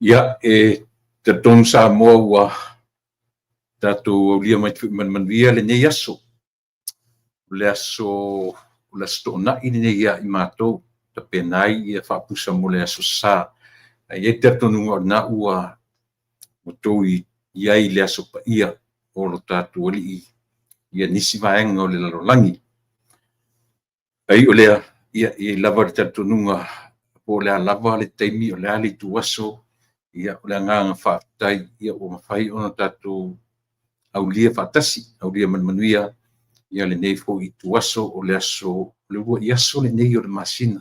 Ia te tonu sa moa ua tatu aulia mai manuia le nei aso. Le aso to'ona'i nei ia i mātou ta penai ia whaapusa mo le aso sa. Ia te tonu na ua motou iai le aso pa ia o lo tatu ali ia nisi vaenga o le lalolangi. Ai o lea ia i lava le tatonunga po le lava le taimi o le ali tu aso ia o le nganga whaatai ia o mawhai ona tatu aulia whaatasi, aulia manuia ia le nei fo i tu aso o le aso le ua i aso le nei o le masina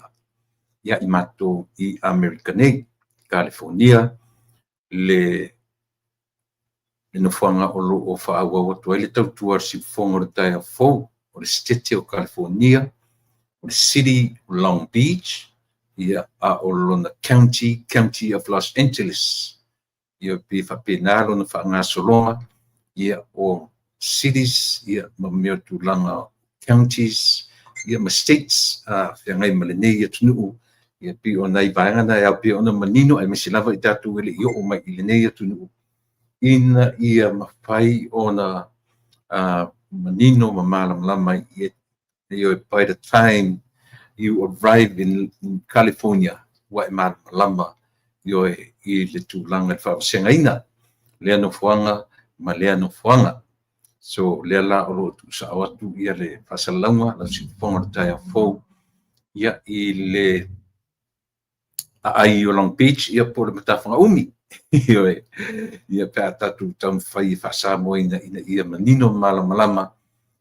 ia i mato i Amerika nei, California le nofuanga o lo o whaaua o tua le tautua si fonga le tai a fau o le stete o California o le city o Long Beach ia a o lona county of Los Angeles ia pe whapena lona whaangasolonga ia o cities ia ma mea tūlanga counties ia ma states whiangai ma le nei ia tunuu ia pi o nei vaenga na ia pi ona manino ai mesilava i tatu ele i o mai i le nei ia tunuu ina ia mawhai ona manino ma malamlama ia by the time you arrive in California wa malamlama yo i le tūlanga whaasengaina lea no fuanga ma lea no fuanga so lea la o lo tu sa watu ia le fasalanga la si fonga tai a fo ia i le ai o Long Beach ia po le matafanga umi ia pe tatu tam fai fasa mo ina ia manino malama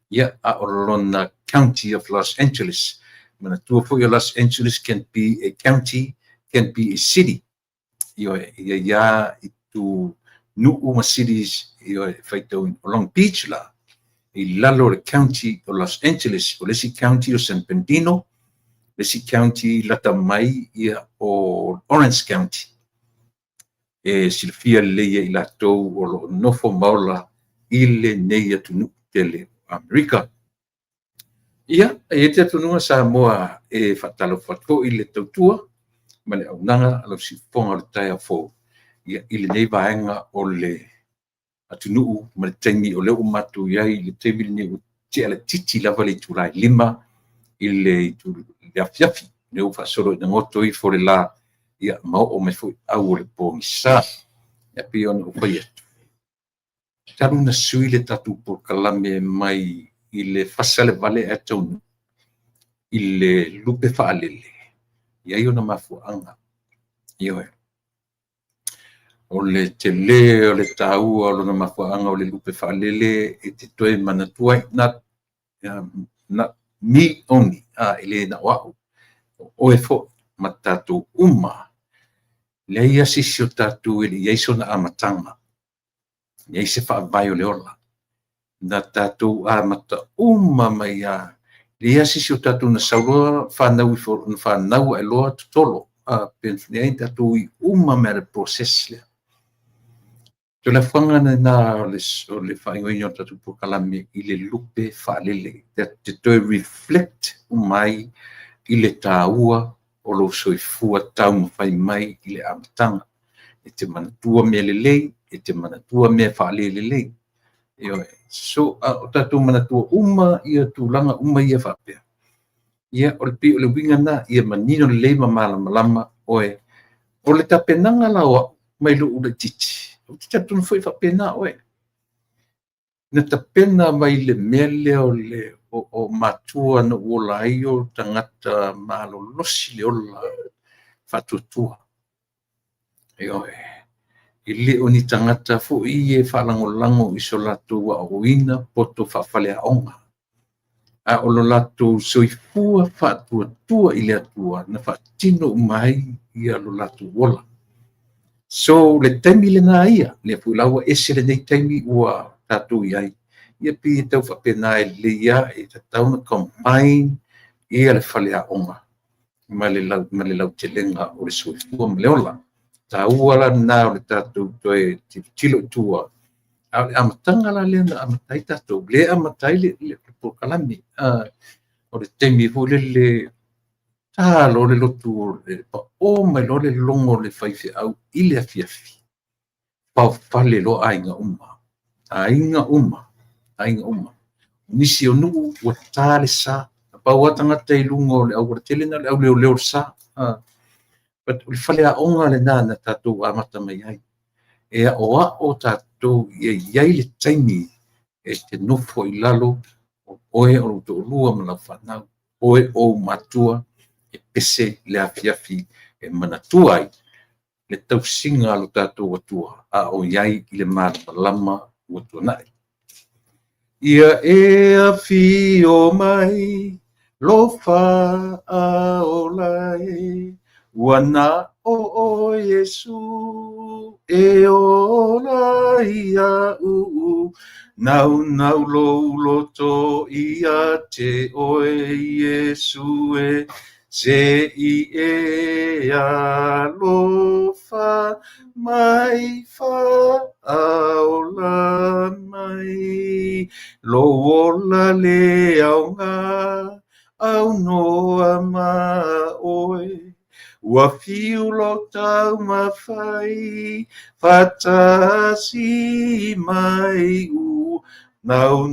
ia a Orlona County of Los Angeles mana tua fo Los Angeles can be a county, can be a city ia itu nu'u cities faitau in Long Beach la i lalo le county o Los Angeles o lesi county o San Bernardino lesi county lata mai ia o Orange County silfia leia i latou o lo nofo maula i le neia tunu tele Amerika ia te tununga sa moa whatalo whatko i le tautua ma le aunanga alo si fonga le tai a fo ia i le nei vaenga o le atunuu ma le taimi o le umatu iai le taimi le neu te ala titi lava le turai lima i le afiafi neu whaasoro i na ngoto i fo le la ia mao o me fo au o le pongi sa ia pi ona o pai atu taru na sui le tatu por kalame mai i le fasale vale atonu i le lupe whaalele ia i ona mafuanga ia o le tele o le taua o lona mafuanga o le lupe whaalele e te toe manatua na me only ele na wau o e fo matatu uma le ia sisi o tatu ele ia iso na amatanga ia se whaavai o le ola na tatu amata uma mai le ia sisi o tatu na saurua whanau i fo na whanau e loa tutolo penfnia i tatu i uma mea le process lea to le whanga na o le whaingoinio tatu po kalame i le lupe whaalele te toi reflect umai i le tāua o lo soifua tau mawhai mai i le amatanga e te manatua mea lelei e te manatua mea whaalele lei so o tatu manatua uma ia tūlanga uma ia whapea ia o le pi o le winga na ia manino lelei ma malama oe o le tapenanga lawa mai lu ule titi o te tatu na foi whapena oe na tapena mai le mele o le o matua na uola ai o tangata malolosi le ola whatutua i le o ni tangata fo i e whalangolango i so latu wa oina poto whawhale aonga a o lo latu soifua whatuatua i le atua na whatino mai i a lo latu wola so le taimi le na ia le pulaua ese le nei taimi ua tatu iai ia pi tau whapena e le ia e tatau na combine ia le whale aonga ma le lau te lenga o le soifua ma le ola ta uala na o le tatu toe tilo tua a le amatanga la le na amatai tatu le amatai le po kalami o le taimi vo le ta lo le lotu le pa o mai lo le longo le fai fe au ile afiafi pa fale lo ainga uma nisi o nu wa tale sa pa wa tanga te lungo le au tele na le au leo sa but le fale a onga le na tatu amata mai ai e o tatu ye le taimi e te nofo i lalo oe o to lua mana whanau oe o matua e pese le afiafi e manatua ai le tausinga alo tātou atua a o iai i le malama ua tuanai. Ia e a fi o mai lo fa a o lai wana o Yesu e o lai a nau lo to ia te oe Yesu e se i e a lo fa mai fa aula mai lo ola le au ngā au noa ma oe ua fiu lo tau mawhai fatasi mai nau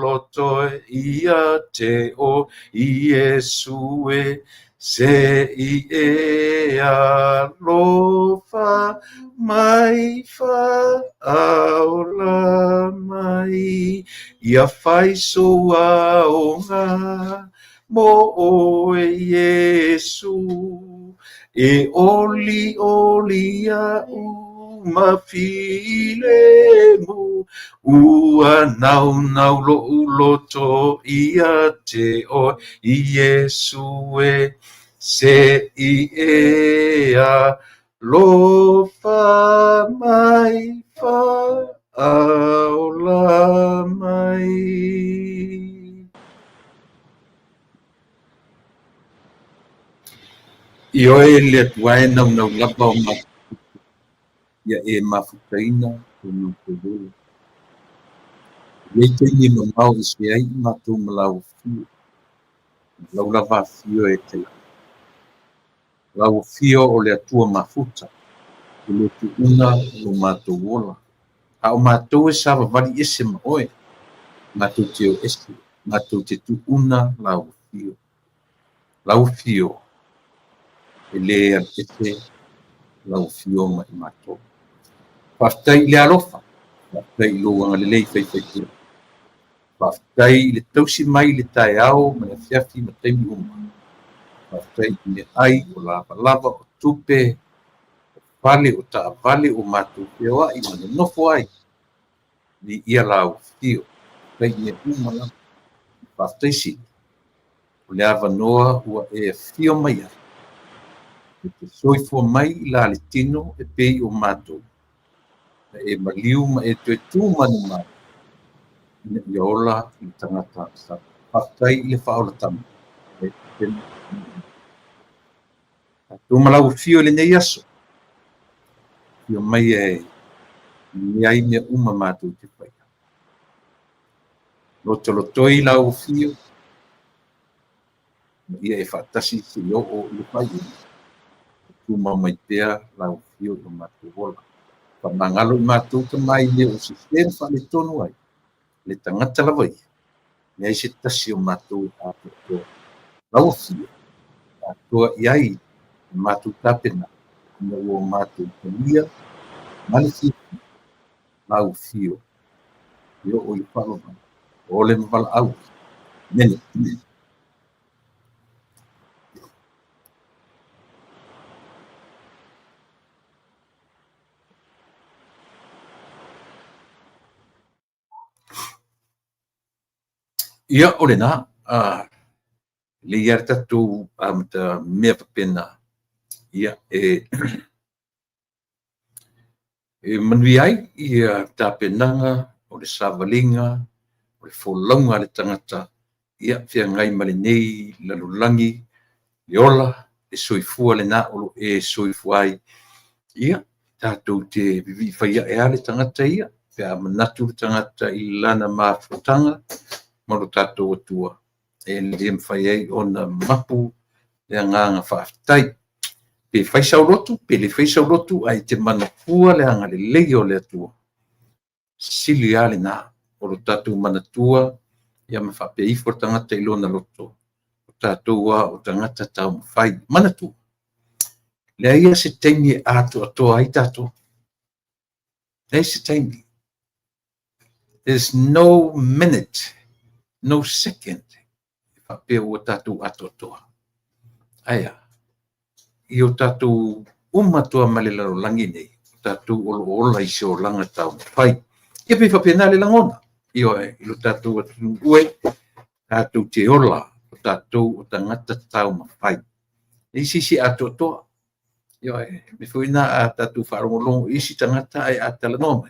lo toe ia te o Yesu e se i e a lo fa mai fa aula mai ia fai so a o ngā mo o Yesu e oli a ma file mu ua nau lo to ia te o Yesu e se i e a lo fa mai fa aula mai. I oe le tuae nau lapa o mai ia e mafutaina o nau te rua. Lei te ni no mau i se ai mātou malau fio. Lau lava fio e te lau fio o le atua mafuta. O le tu una o mātou ola. A o mātou e sawa wali ese ma oe. Mātou te o ese. Mātou te tu una lau fio. Lau fio. E le al ese lau fio ma i mātou. Whaftai le alofa. Whaftai loanga le lei fai tira. Whaftai le tausi mai le tae ao ma le fiafi ma taimi uma. Whaftai le ai o lava o tupe o vale o taa vale o mātou peoa i mana nofo ai. Ni ia lau fio. Whaftai le uma la. Whaftai si. O le ava noa ua e fio mai ai. E te soifua mai la le tino e pei o mātou. E maliu ma e tue tū manu mai. Ina i ola i tangata sa. Whaftai i le whaola tamu. Tō malau fio le nei aso. Fio mai e ni ai mea uma mātou te whai. Lotoi lau fio. Ia e whaatasi se o o le whai. Tū mamai pēr lau fio o mātou ola. Whanangalo i mātou ka mai le o se whēn whale tonu ai. Le tangata lawai. Nei se tasi o mātou a tō. Lau fio. A toa iai mātou tāpena. Ina o mātou tania. Malisi. Lau fio. Io o i whaloma. O le mwala au. Nene. Ia ole nā, le iar tatu amata mea papena, ia e manui ai, ia tāpenanga, o le savalinga, o le wholaunga le tangata, ia whia ngai male nei, lalulangi, le ola, le soifua le nā olo e soifua ai, ia tātou te vivi whaia e ale tangata ia, whia manatu tangata i lana mafutanga, maro tātou atua. E le mwhai ei o na mapu le anga whaafitai. Pe whaisau lotu, pe le whaisau lotu ai te manapua le anga le leo le atua. Sili ale nā, o lo tātou manatua, ia ma whape ifo tangata ilona loto. O tātou wa o tangata tau mawhai, manatua. Le ia se teimi ato atoa ai tātou. Le se teimi. There's no minute, no second, whape o tātou ato atoa. Aia. I o tātou umatua malelaro langi nei, o tātou olo ola i se o langa tau mawhai. Ia pe whapena le langona. I lo tātou atu ue, tātou te ola, o tātou o tangata tau mawhai. I sisi ato toa. Me fuina a tātou whaarongolongo, isi tangata ai a talanoma.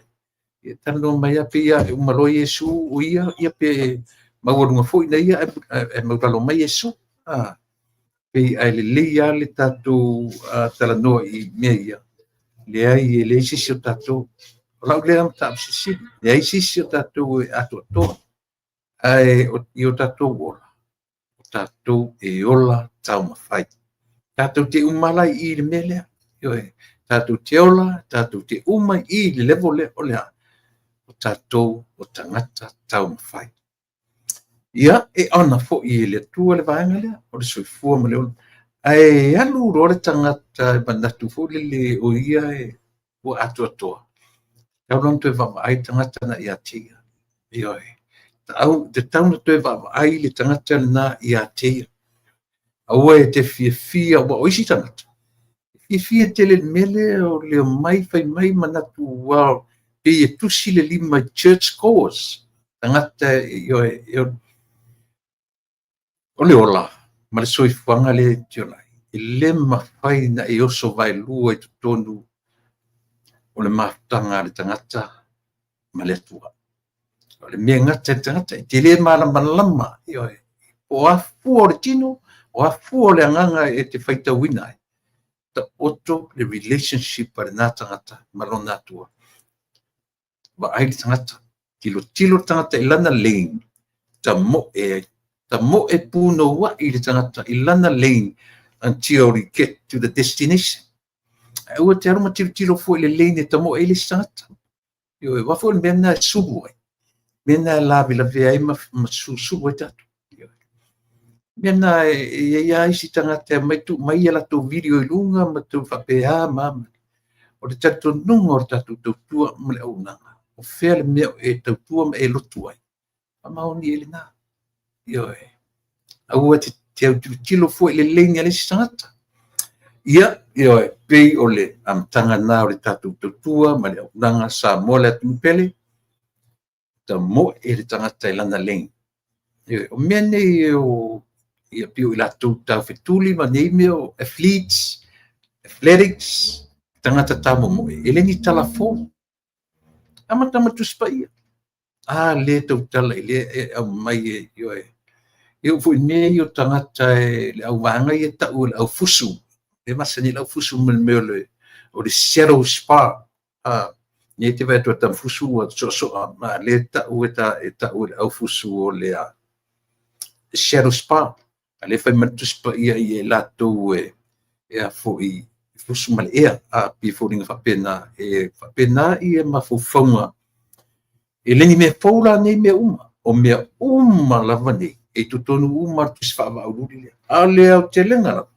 Ia talanoma ia pe ia umalo Yesu, o ia pe mawarunga fuina ia e mauralo mai Yesu. Pe ai le leia le tātou talanoa i mea ia. Le ai le sisi o tātou. Lau le am tātou sisi. Le ai sisi o tātou e ato atoa. Ai i o tātou ola. O tātou e ola tau mawhai. Tātou te umalai i le melea. Tātou te ola, tātou te umai i le levo le o lea. O tātou o tangata tau mawhai. Ia e ana fo i le tua le vaenga lea. O le soifua ma le ola. Ai alu ro le tangata e bandatu fo le o ia e o ato atoa. Tau long te vama ai tangata na ia tia. Te tau na te vama ai le tangata na ia tia. Aua e te fia wa oisi tangata. Fia te le mele o le mai fai mai manatu wao. Pe e tusi le lima church course. Tangata o le ola. Ma le soifuanga le tionai. E le mawhai na e oso vai lua i tutonu. O le maftanga le tangata ma le atua. O le mea ngata tangata. Te le malama. O afu o le tino. O afu o le anganga e te whaita winai. Ta oto le relationship pare nā tangata marona atua. Wa ai le tangata. Tilo tangata ilana lane. Ta mo e puno wa i le tangata ilana lane until we get to the destination. Ua te aruma tilo fo i le lane e ta mo e le tangata. Wafo le mena e subu ai. Mena e lavi la vea e ma subu ai tatu. Mena ia isi tangata mai ala tō video i lunga ma tō whapea mama. O te tatu nunga o te tatu tautua ma le au nanga. O whea le mea e tautua ma e lotu ai. A maoni e le nā. Aua te tilo fo i le lenga le si tangata. Ia, pei o le amtanga nā o le tatu tautua ma le au nanga sa mo le atu pele. Ta mo e le tangata i lana lenga. O mea nei o ia pio i lātou tau whetuli ma nei meo athletics, tangata tamo moe. E lengi tala fō. Amatama tuspa ia. Le tau tala i le au mai e o fo i mea i o tangata le au wanga i e tau le au fusu. Le masani le au fusu meo le o le shadow spa. Nye te vai tua tam fusu o ma le tau e tau le au fusu o le shadow spa. Ale fai matuspa ia i e lātou e a fo i fusu male ea a pi fo ringa whapena i e mawhauwhaunga. E lengi mea whaula nei mea uma. O mea uma lava nei. E tutonu uma tusi whaama aururi lea. A lea o te lenga lava.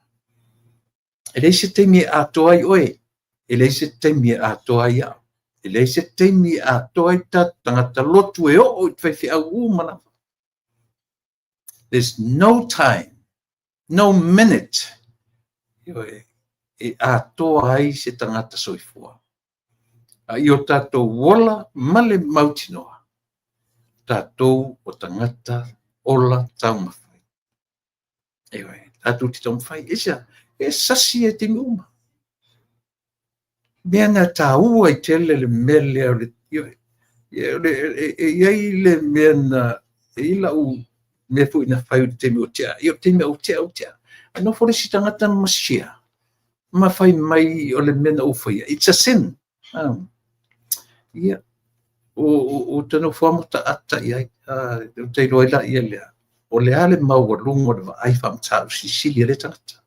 E lei se teimi a toa i oe. E lei se teimi a toa i au. E lei se teimi a toa i ta tangata lotu e o i twaiwhi au uma lava. There's no time. No minute. E a toa ai se tangata soifua. I o tātou wola male mautinoa. Tātou o tangata ola tau mawhai. Tātou ti tau mawhai. E sasi e te uma. Mea ngā tā ua i tele le mele o le... Iai le mea na... E ila u... Me fu ina fai o te me o tea. I o te me o tea. Ano fore si tangata masia. Ma fai mai o le mena o fai. It's a sin. Ia. O tano whamota ata iai. O te roila ia lea. O le ale mau o lungo le ai whamtau si sili le tangata.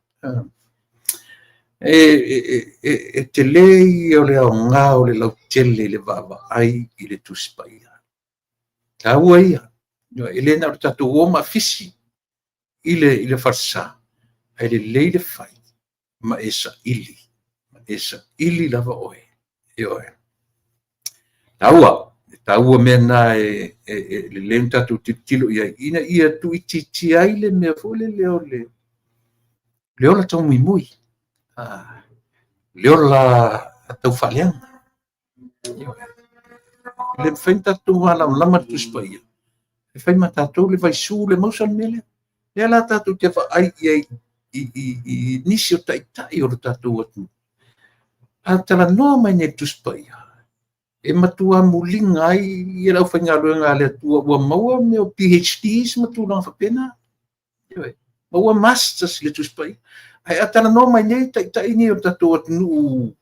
e te lei o le aonga o le lau tele le vaavaai i le tusipaia taua ia e lē na o le tatou oma fisi i le farsā ai lelei le fai ma e saʻili lava oe ioe taua mea na lelei na tatou tilotilo ia ina ia tuʻitiiti ai le mea foʻi le ola taumuimui le ola taufaaleaga le mafai na tatou malamalama le tusipaia e fai ma tatou le vaisū le mausa le mea lea la tatou te avaai ai i nisi o taʻitaʻi o le tatou atu a talanoa mai nei tusipaia e matua muliga ai ia lau faigaluega le atua ua maua me o PhDs matulaga faapena maua masters le tusipaia ai a talanoa mai nei taʻitaʻi ni o le tatou atunuu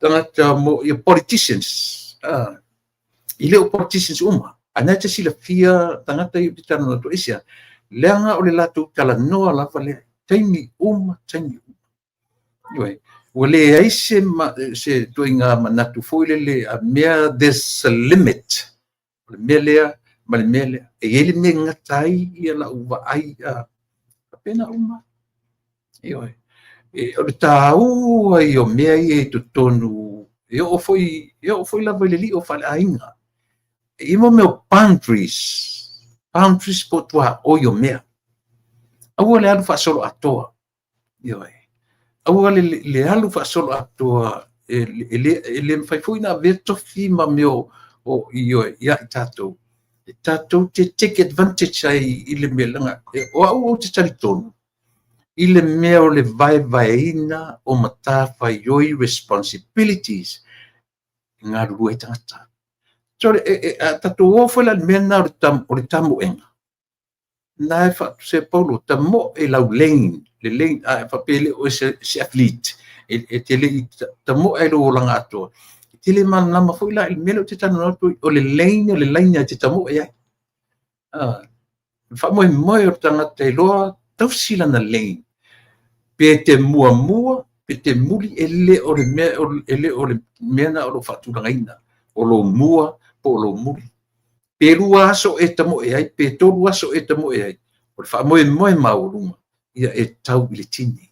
tagata mo ia politicians i le o politicians uma ana te silafia tagata i te talanoa toʻisia leanga o le latou talanoa lava le taimi uma ioe ua lē ai se toiga manatu foʻi le a mea there's a limit le mea lea ma le mea lea e ai le mea gata ai ia laʻu vaai apena uma ioe o le tāua i o mea ia i totonu e oo foʻi lava i le liʻi o faaleʻaiga i mo mea o boundaries po tuaoi o mea aua le alu faasolo atoa ioe aua le alu faasolo atoa e le mafai foʻi na avea tofi ma mea o ioe ia i tatou te take advantage ai i le mea laga o aʻu ou te talitonu i le mea o le vaevaeina o matafaioi responsibilities galulua i tagata so tatou o foi la le mea na o le tamoʻega na e faatuse paulo tamoʻe lau lane le lane ae faapele o se athlete e te leʻi tamoʻe ai lou olaga atoa e te le malalama foʻi la i le mea o te tanono atu o le lane o le laina e te tamoʻe ai faamoemoe o le tagata iloa tausi lana lane pe te muamua pe te muli e le o le mea na o lo faatulagaina o lo mua po o lo muli pe lua aso e tamoʻe ai pe tolu aso e tamoʻe ai o le faamoemoe mauluga ia e tau i le tini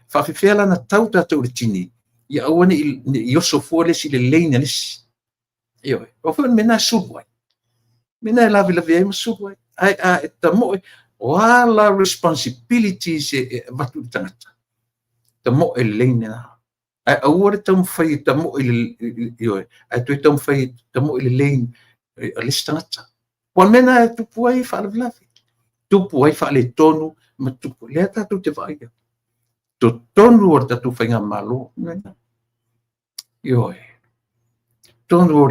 faafefea lana tau tatou i le tini ia aua i oso fua lesi le leina lesi ioe o foi mena e sulu ai mena e lavilavi ai ma sulu ai ai a e tamoʻe o ala responsibilities e vatu i tagata tamoʻe le leina ai aua le taumafai tamoʻe ioe ai toe taumafai tamoʻe le leina a lesi tagata ua mena e tupu ai faalavilavi tupu ai faaletonu ma tupu lea tatou te vaaia totonu o le tatou faiga malo ioe tonu o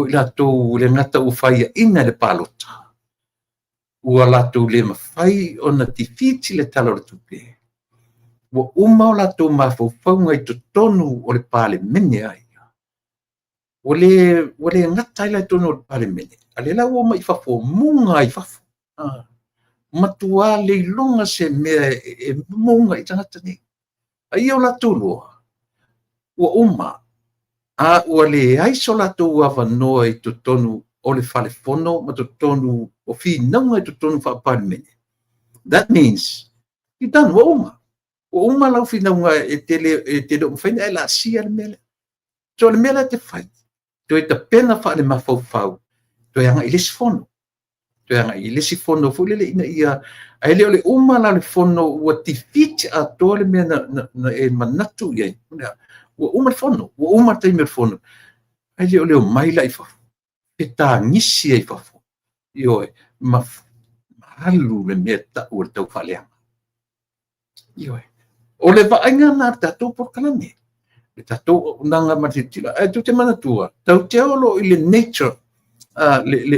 i latou le gata ua faiaʻina le palota ua latou lē mafai ona tifiti le tala o le tupe ua uma o latou mafaufauga i totonu o le palemene aia ua lē gata ai laitonu o le palemene a le lau ua mai fafomuga ai fafo matuā le iloga se mea e muga i tagata nei aia o latou loa ua uma a ua leai so latou avanoa i totonu o le falefono ma totonu o finauga i totonu faapalemene that means i tanu ua uma lau finauga e tele o mafaina e laasia le mea lea so le mea lea te fai toe tapena faale mafaufau toe agaʻi lesi fono toe agaʻi lesi fono foʻi leleʻina ia ae lē o le uma la le fono ua tifiti atoa le mea na e manatu i ai ua uma le fono ua uma taimi o le fono ae lē o leo mai laʻi fafo e tagisi ai fafo ioe mahalu le mea taʻu o le taufaaleaga ioe o le vaaiga na le tatou polokalame le tatou aunaga ma titila ae tau te manatua tau te olo i le nature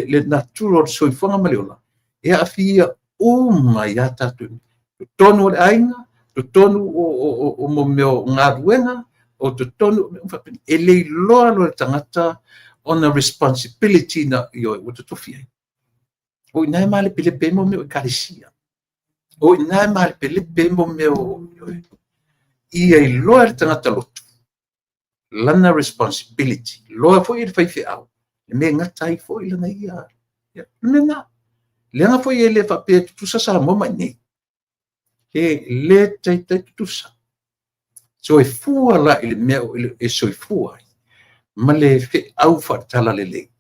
le natural soifoga ma le ola e aafia uma iā tatou totonu o le aiga totonu o momeo galuega o totonu e le iloa lo le tagata ona responsibility na ioe ua totofi ai o inae malepelepei mo mea o ekalesia o ina ma pelepe mo meo ia I loa le tangata lotu lana responsibility loa foi fai fe au me ngata I foi lana ia mena leanga foi ele fa pe tu sa mo mai nei e le tai tu sa so e fua la ele meo e so e fua ma le fe au fa tala le le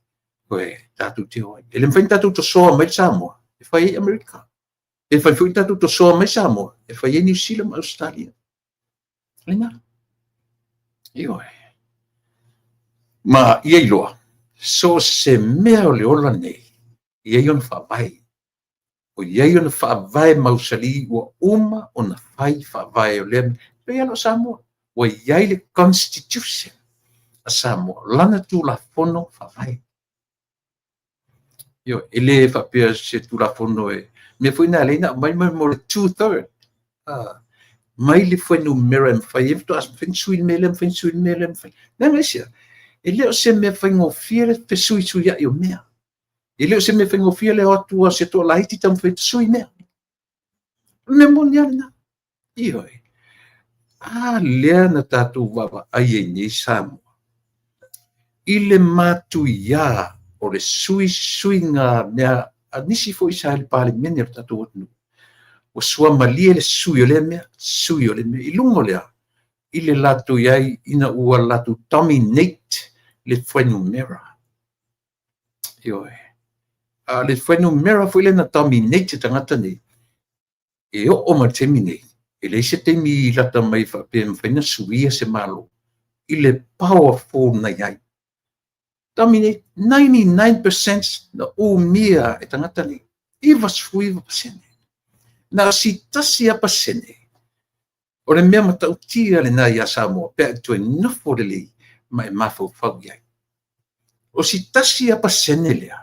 koe tatu te oi ele mfain tatu to soa mai Samoa e fai Amerika e fai foi tatu to soa mai Samoa e fai New Zealand ma Australia lena io ma ia I loa so se mea o le ola nei ia I ona whawai o ia I ona whawai mausali ua uma ona whai whawai o lea pe alo Samoa o ia I le constitution a Samoa lana tu la fono whawai io ele whapea se tu la fono e me foi na leina mai mo le 2/3 mai le foi no mera whai e to as fensui melem na mesia ele o se me whaingo fiere pe sui ia I o mea. Ele o se me whaingo fiere le atua se to la hiti tam whaiti sui mea. Me moni ana. Ioi. Lea na tātou wawa ai e nei Samoa. Ile matu ia o le sui ngā mea a nisi fo I sa le pale mene o tātou otunu. O sua malie le sui o le mea. I lungo lea. Ile latu iai ina ua latu dominate le whainu mera. Ioi. Le whainu mera fwile na dominate tangata nei. E o ma temi nei. E le se temi lata mai whapea mwhaina suia se malo. Ile powerful na iai. Dominate 99% na o mia e tangata nei. Iwa suiwa pasene. Na si tasi a pasene. O le mea matautia le na ia Samoa. Pea tu e nofo le lei. Ma e mafau fau iai. O si tasi a pasene lea.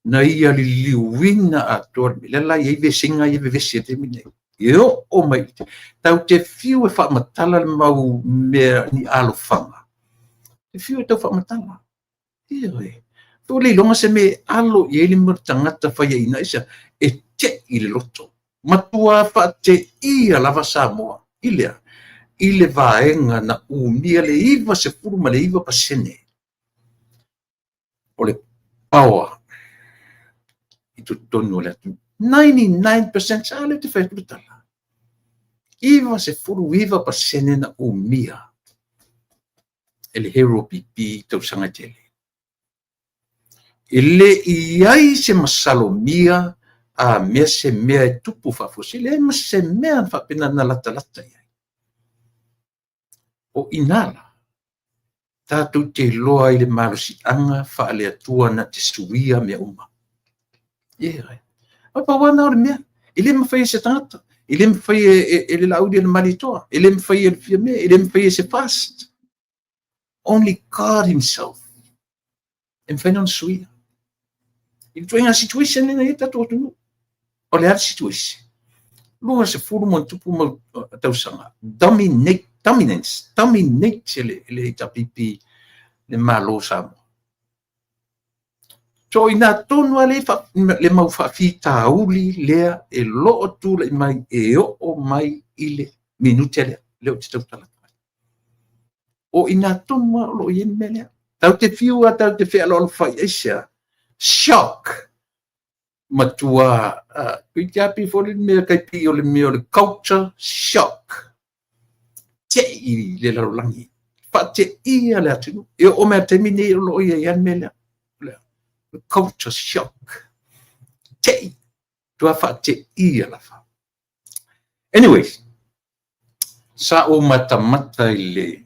Na ia li liuina a tor le la ia ve singa ia ve se te mine yo o mai tau te fiu e fa matala le mau me ni alo fanga te fiu e tau fa matala ie to le longa se me alo ia li mo tangata fa ia ina isa e te I le loto matua fa te ia lava Samoa ile vaenga na umia le iva se furuma le iva pasene o le power I tonu le atu 99% sa le te whaitu tala. Iwa se furu iwa pa sene na umia. Ele hero pipi tau sanga tele. Ele iai se masalo mia a mea se mea e tupu whafusi. Le ma se mea whapena na lata iai. O inala. Tātou te loa I le marusi anga wha le atua na te suia mea uma. Yeah. Apa wana o mea. Ele me fai se tangata. Ele me fai ele laudi le malitoa. Ele me fai le fia mea. Ele me fai se fast. Only God himself. E fai non suia. Ele tuenga situation na ita tōtunu. O le ar situation. Lua se furu mo tupu mo tausanga. Dominance. Dominate le tapipi le malo Samoa. So ina tonu le mau whawhi tauli lea e loo tu le mai e o mai ile minute leo te tautala. O ina tonu lo i melea. Tau te fiua, tau te whea lo whai eisia. Shock. Matua, kui te api fo le mea kai pi o le mea o le culture shock. Te I le larolangi. Wha te ia le atinu. E o mea te mine lo i e an melea. Culture shock. Te tua fa te ia la fa. Anyways, sa o mata ile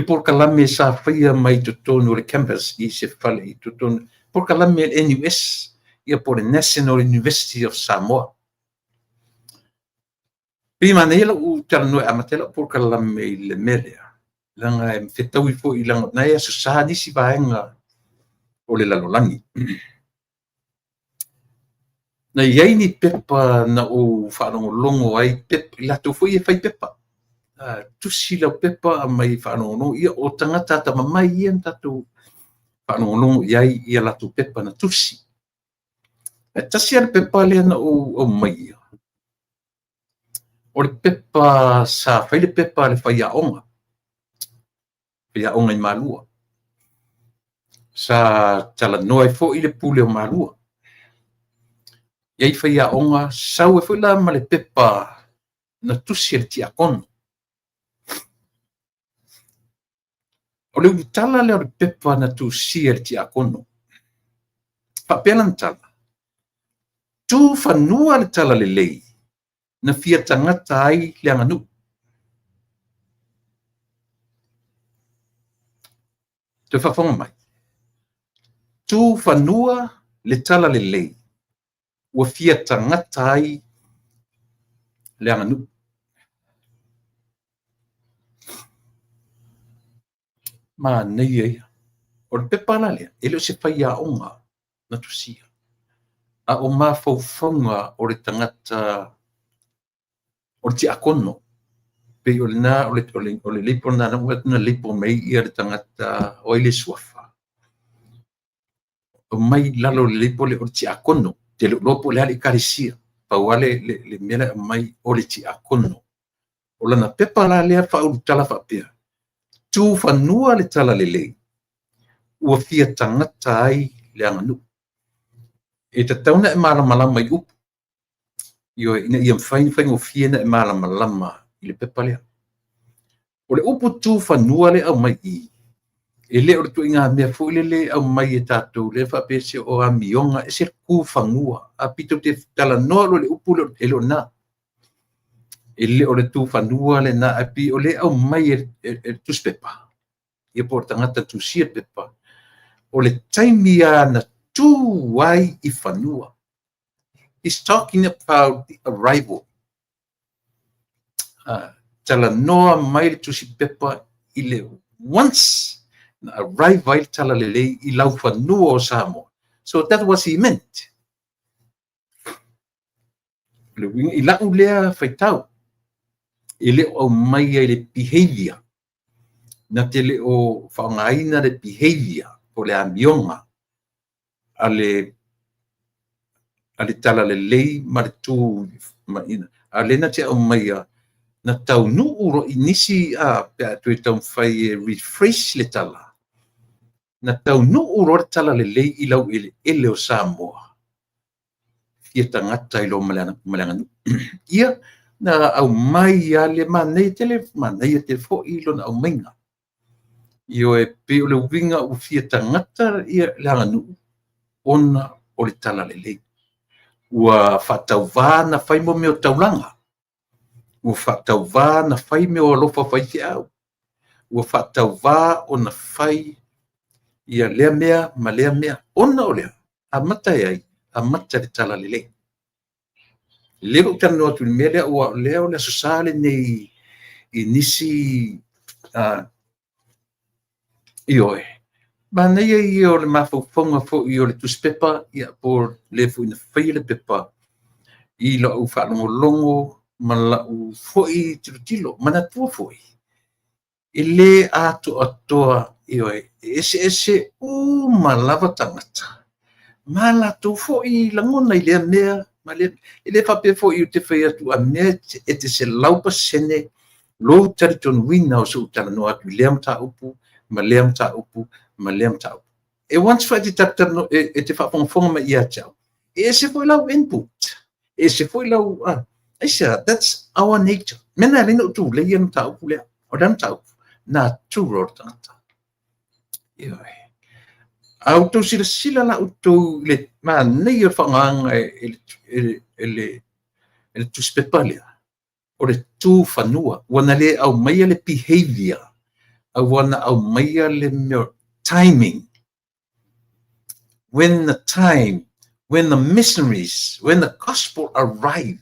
porkalame sa fia mai tonu le campus I se fale I tonu porkalame le NUS ia por National University of Samoa. Prima nela u tano amatela porkalame le melea. Langa e fetau I fo I langa na ia sa nisi vaenga o le lalolangi. Na iai ni pepa na o whanongolongo ai pepa I lato fo I e whai pepa. Tusi lau pepa mai whanongolongo ia o tangata ta mamai ia tato whanongolongo iai ia lato pepa na tusi. tasi le pepa le na o mai o le pepa sa fai le pepa le fai aonga i malua sa tala noa fo i le pule o malua iai fai aonga sau e foi la ma le pepa na tusi le tia kono o le utala le o le pepa na tusi le tia kono fa pela tala tu fanua le tala le lei na fia tangata ai le anganu te fafonga mai tu fanua le tala le lei ua fia tangata ai le anganu ma nei ai o le pepa la le ele o se fai aonga na tusia a o mafaufaga o le tagata o le tiakono pe o lenā o le leipo na leipo mai ia le tagata o ai le suafa o mai lalo le leipo le o le tiakono te leʻolopo o le ale ekalesia paua le mea le mai o le tiakono o lana pepa la lea faaulutala faapea tufanua le tala lelei ua fia tagata ai le aganuu e tatauna e malamalama i upu io ina ia faigofia na e malamalama i le pepa lea o le upu tufanua le au mai i e lē o le tuuiga mea foʻi lele au mai e tatou le faapese o amioga e se kufagua a pito te talanoa lo le upu e leona e lē o le tufanua lenā e pi o lē au mai e tusi pepa ia po o le tagata tusia pepa o le taimi a na tu ai i fanua. He's talking about the arrival. Talanoa mai le tusi pepa i le once na arrive ai tala lelei i lau fanua o Samoa. So that was he meant. Le winga i lau lea faitau. I le o mai ai le behavior. Na te le o whaongaina le behavior o le amionga. Ale tala lelei ma le tū maina. Ale na te o mai a na tau nuu ro inisi a pea tui tau whai rephrase le tala. Na tau nuu ro le tala lelei i lau ele o Samoa. Ia tangata i lo malanga nu. Ia na au mai a le manei tele manei te fo i lo na au mainga. Io e pe o le winga u fia tangata ia le hanga nu. Ona o le tala lelei. Ua whatau wā na whai mo meo taulanga. Ua whatau wā na whai meo alofa whai te au. Ua whatau wā o na whai ia lea mea ma lea mea ona o lea. A mata ai, a mata le tala lelei. Lego tano atu ni mea ua lea o lea susale nei i nisi ioe. Ma nei ai o le mafaufonga fo i o le tuspepa ia por le fu ina whai le pepa i la u whanongolongo ma la u foi tilo mana tua foi i le ato atoa ioe ese u malava tangata ma la tu foi langona i le mea ma le i le fape foi i te whai atu a mea e te se laupa sene lo tariton wina o su tala no atu leam ta upu ma leam ta upu ma leam ta upu e once fa te tatano e te whaponfonga ma ia chao e se foi lau input e se foi lau I said, that's our nature. Mena rino tu le iam tau pule o dan tau na tu rotata. Ioi. Auto sila la utu le ma nei o whanganga ele tu spepalia. O le tu whanua. Wana le au maia le behavior. A wana au maia le meo timing. When the missionaries, when the gospel arrived,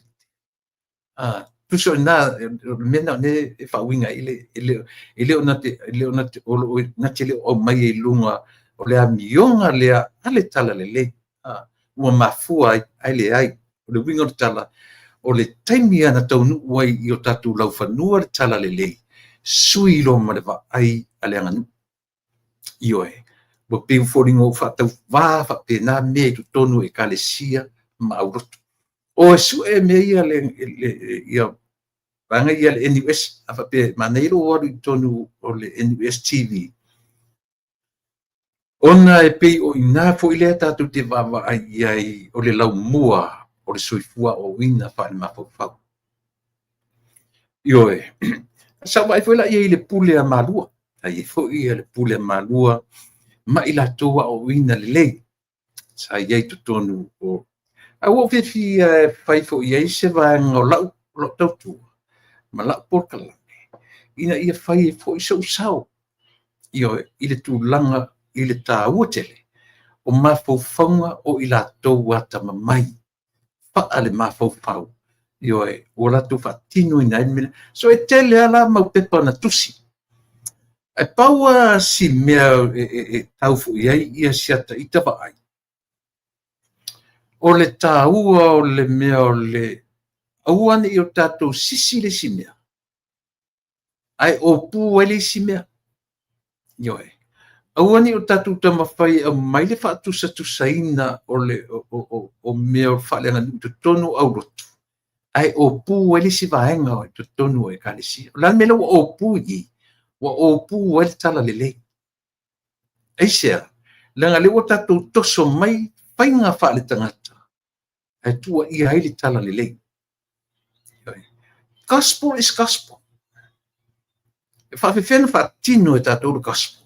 tuso na mena ne e whawinga ile o na te o mai e lunga o le amionga lea ale tala le ua mafua ai le ai o le winga o tala o le taimi ana taunu uai i o tatu lau whanua le tala le sui lo ma le wa ai ale anganu ioe wa pe foringo fa tau va fa pe na me tu tonu e kalesia maurotu o su e me ia le ia banga ia le NUS afa pe manei ro o tonu o le NUS TV ona e pei o ina fo ile tatu te vava ai o le lau mua o le soifua o ina fa le mafau io e sa vai foi la ia le pule a malua ai foi ia le pule a malua ma ila toa o ina le lei sa ia tu tonu o a wo fi fai fo ia se va ngo lau tau ma la por kala ina ia fai fo so sao io ile tu langa ile ta utele o mafaufaga o i latou atamamai faale mafaufau io e ua latou faatino ina ai mele so e tele ala maupepa ona tusi e paua si mea e tau foʻi ai ia siataʻita vaai o le tāua o le mea o le aua ana i o tatou sisi le isi mea ae opū ai le isi mea io e aua ni o tatou tamafai au mai le faatusatusaina o le o mea o faaleaganuu totonu aulotu ae opū ai le isi vaega o e totonu o ekalesia o lana mea ua opū i ua opū ai le tala lelei aisea lega le ua tatou toso mai faiga faale tagata ae tuuaʻia ai le tala lelei gospel is gospel e faafefena faatino e tatou le gospel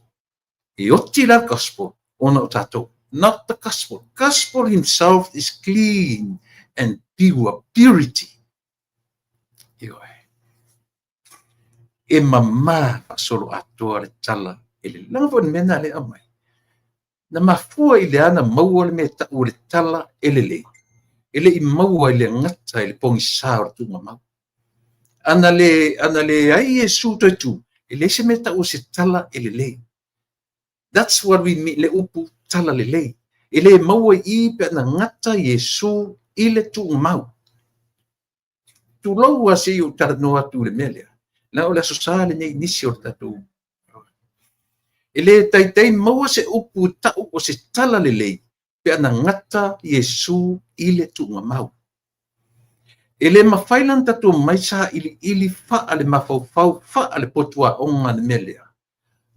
e oti la gospel ona o tatou not the gospel gospel himself is clean and pure purity e mamā faasolo atoa le tala e le laga foi mea na leʻa mai na mafua i le ana maua le mea taʻu o le tala e lelei e leʻi maua i le agata i le pogisā o le tugamau ana le ai iesu toitū e lē se mea taʻu o se tala e lelei that's what we mean le upu tala lelei e lē maua i pe ana gata iesu i le tugamau tulou a se i o talanoa atu le mea lea la o le asosā lenei nisi o le tatou e lē taitei maua se upu taʻu o se tala lelei pe ana gata iesu i le tugamau e lē mafai lana tatou mai sa iliʻili faa le mafaufau faa le potuaʻoga le mea lea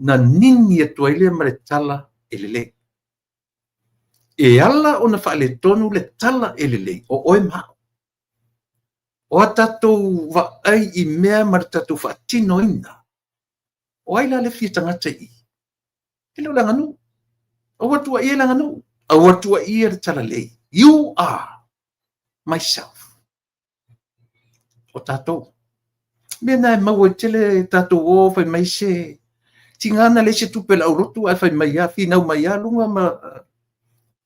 na nini atu ai lea ma le tala e lelei e ala ona faaletonu le tala e lelei o oe mao o a tatou vaai i mea ma le tatou faatinoina o ai la le fia tagata i e leo laganu aua tuaʻia laganu aua tuaʻia le tala lei you are myself o tatou mea na e maua i tele tatou o fai mai se tigana le se tupe laulotu ae fai mai ia finau mai ia luga ma